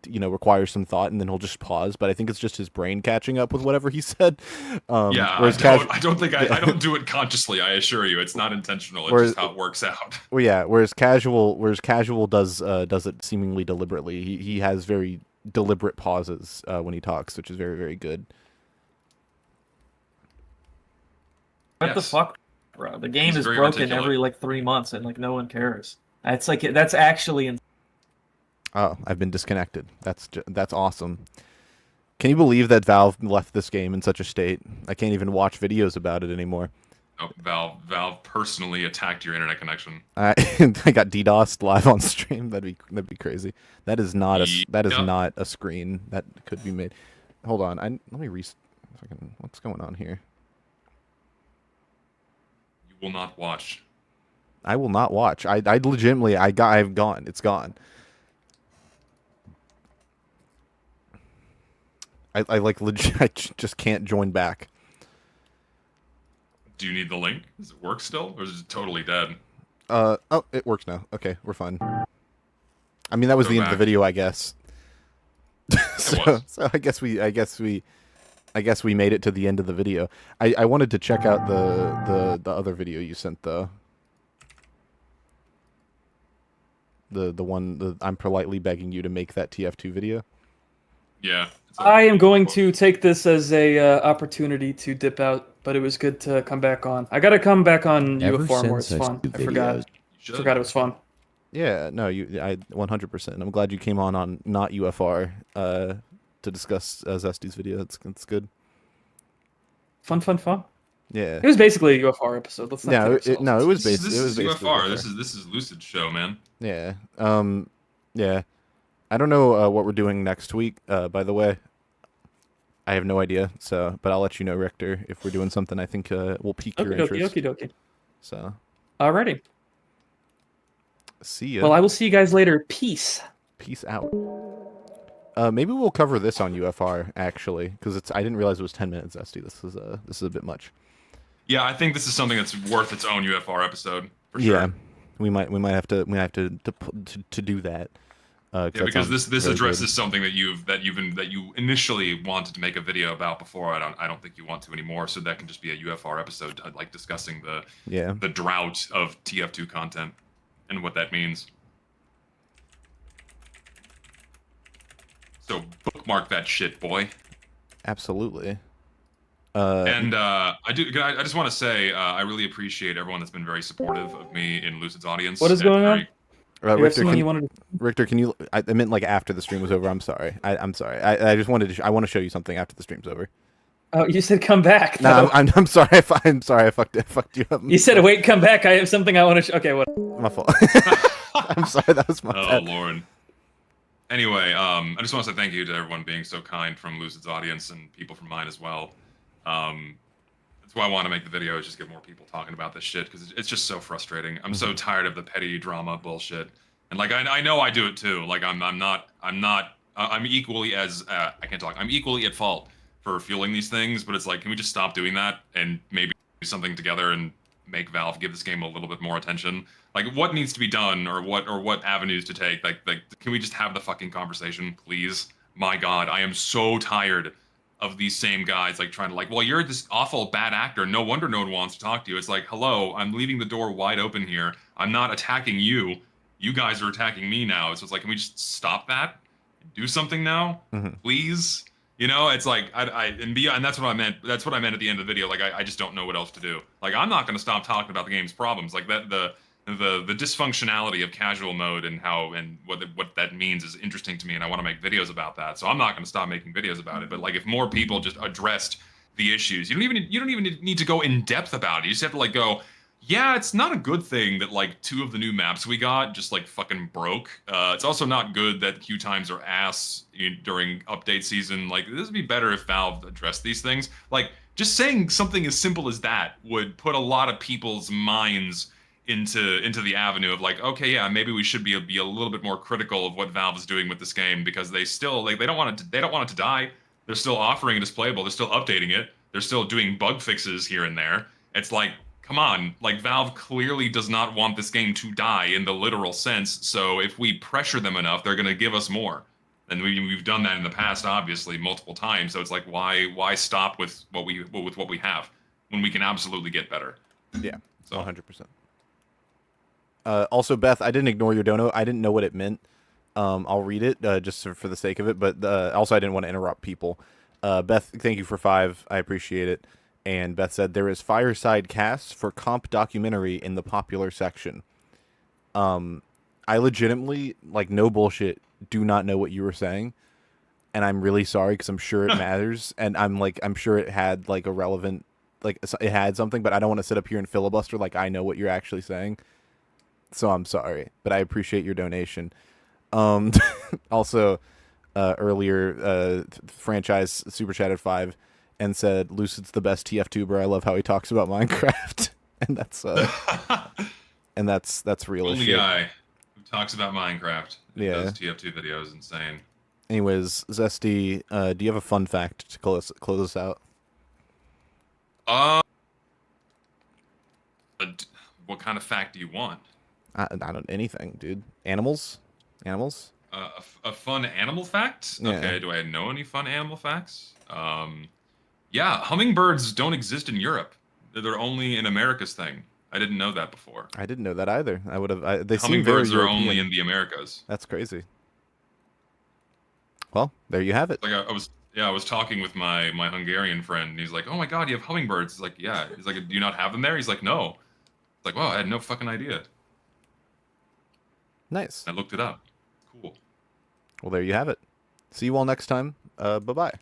requires some thought, and then he'll just pause. But I think it's just his brain catching up with whatever he said. Yeah, I don't think I don't do it consciously. I assure you, it's not intentional. It's just how it works out. Well, yeah. Whereas Casual does it seemingly deliberately. He has very deliberate pauses when he talks, which is very, very good. What the fuck, bro? The game is broken every like 3 months, and like no one cares. It's like that's actually. Oh, I've been disconnected. That's awesome. Can you believe that Valve left this game in such a state? I can't even watch videos about it anymore. Oh, Valve personally attacked your internet connection. I got DDoSed live on stream. That'd be crazy. That is not not a screen that could be made. Hold on. Let me what's going on here? You will not watch. I will not watch. I legitimately I've gone. It's gone. I like legit. I just can't join back. Do you need the link? Does it work still, or is it totally dead? Oh, it works now. Okay, we're fine. I mean, that was the end of the video, I guess. so I guess we made it to the end of the video. I wanted to check out the other video you sent though. The one I'm politely begging you to make that TF2 video. Yeah. I am going to take this as a opportunity to dip out, but it was good to come back on. I gotta come back on UFR more. It's fun. I forgot it was fun. Yeah, no, I 100%. I'm glad you came on not UFR to discuss Zesty's video. That's good. Fun. Yeah. It was basically a UFR episode. Let's not it was basically this is UFR. This is Lucid show, man. Yeah. Yeah. I don't know what we're doing next week, by the way. I have no idea, but I'll let you know, Richter, if we're doing something I think will pique your interest. Okie. So. Alrighty. See ya. Well, I will see you guys later. Peace. Peace out. Maybe we'll cover this on UFR, actually, because I didn't realize it was 10 minutes, Zesty. This is a bit much. Yeah, I think this is something that's worth its own UFR episode, for sure. Yeah, we might have to do that. Yeah, because this addresses something that you initially wanted to make a video about before. I don't think you want to anymore. So that can just be a UFR episode, like discussing the drought of TF2 content and what that means. So bookmark that shit, boy. Absolutely. I just want to say I really appreciate everyone that's been very supportive of me in Lucid's audience. What is going on? Richter, can you? I meant like after the stream was over. I'm sorry. I'm sorry. I just wanted to. I want to show you something after the stream's over. Oh, you said come back. No, I'm sorry. I'm sorry. I fucked you up. You said wait, come back. I have something I want to. Okay, what? My fault. I'm sorry. That was my bad. Oh Lord. Anyway, I just want to say thank you to everyone being so kind from Lucid's audience and people from mine as well. That's why I want to make the video, is just get more people talking about this shit, because it's just so frustrating. I'm so tired of the petty drama bullshit, and like I know I do it too. Like I'm equally as I can't talk. I'm equally at fault for fueling these things, but it's like, can we just stop doing that and maybe do something together and make Valve give this game a little bit more attention? Like, what needs to be done, or what avenues to take? Like, can we just have the fucking conversation, please? My God, I am so tired of these same guys, like, trying to, like, well, you're this awful bad actor. No wonder no one wants to talk to you. It's like, hello, I'm leaving the door wide open here. I'm not attacking you. you guys are attacking me now. So it's like, can we just stop that? Do something now, please? You know, it's like and that's what I meant. That's what I meant at the end of the video. Like I just don't know what else to do. Like I'm not going to stop talking about the game's problems. Like that the dysfunctionality of casual mode and what that means is interesting to me, and I want to make videos about that. So I'm not going to stop making videos about it. But like if more people just addressed the issues, you don't even need to go in depth about it. You just have to like go, yeah, it's not a good thing that like 2 of the new maps we got just like fucking broke. It's also not good that queue times are ass during update season. Like this would be better if Valve addressed these things. Like just saying something as simple as that would put a lot of people's minds into the avenue of like, okay, yeah, maybe we should be a little bit more critical of what Valve is doing with this game, because they still like they don't want it to die. They're still offering it as playable. They're still updating it. They're still doing bug fixes here and there. It's like, come on, like Valve clearly does not want this game to die in the literal sense. So if we pressure them enough, they're going to give us more. And we've done that in the past, obviously, multiple times. So it's like, why stop with what we have when we can absolutely get better? Yeah, 100%. Also, Beth, I didn't ignore your dono. I didn't know what it meant. I'll read it just for the sake of it. But also, I didn't want to interrupt people. Beth, thank you for 5. I appreciate it. And Beth said, there is fireside casts for comp documentary in the popular section. I legitimately, like, no bullshit, do not know what you were saying. And I'm really sorry, because I'm sure it matters. And I'm sure it had, like, a relevant, like, it had something. But I don't want to sit up here and filibuster like I know what you're actually saying. So I'm sorry. But I appreciate your donation. Also, earlier, Franchise super chatted 5. And said, Lucid's the best TF2ber. I love how he talks about Minecraft. And that's real as Only shit. guy who talks about Minecraft. Yeah. Does TF2 videos insane. Anyways, Zesty, do you have a fun fact to close us out? What kind of fact do you want? I don't anything, dude. Animals? A fun animal fact? Yeah. Okay, do I know any fun animal facts? Yeah, hummingbirds don't exist in Europe. They're only an America's thing. I didn't know that before. I didn't know that either. I would have. They seem very Hummingbirds are European. only in the Americas. That's crazy. Well, there you have it. Like I was talking with my Hungarian friend, and he's like, "Oh my God, you have hummingbirds?" He's like, "Yeah." He's like, "Do you not have them there?" He's like, "No." It's like, "Wow, I had no fucking idea." Nice. I looked it up. Cool. Well, there you have it. See you all next time. Bye-bye.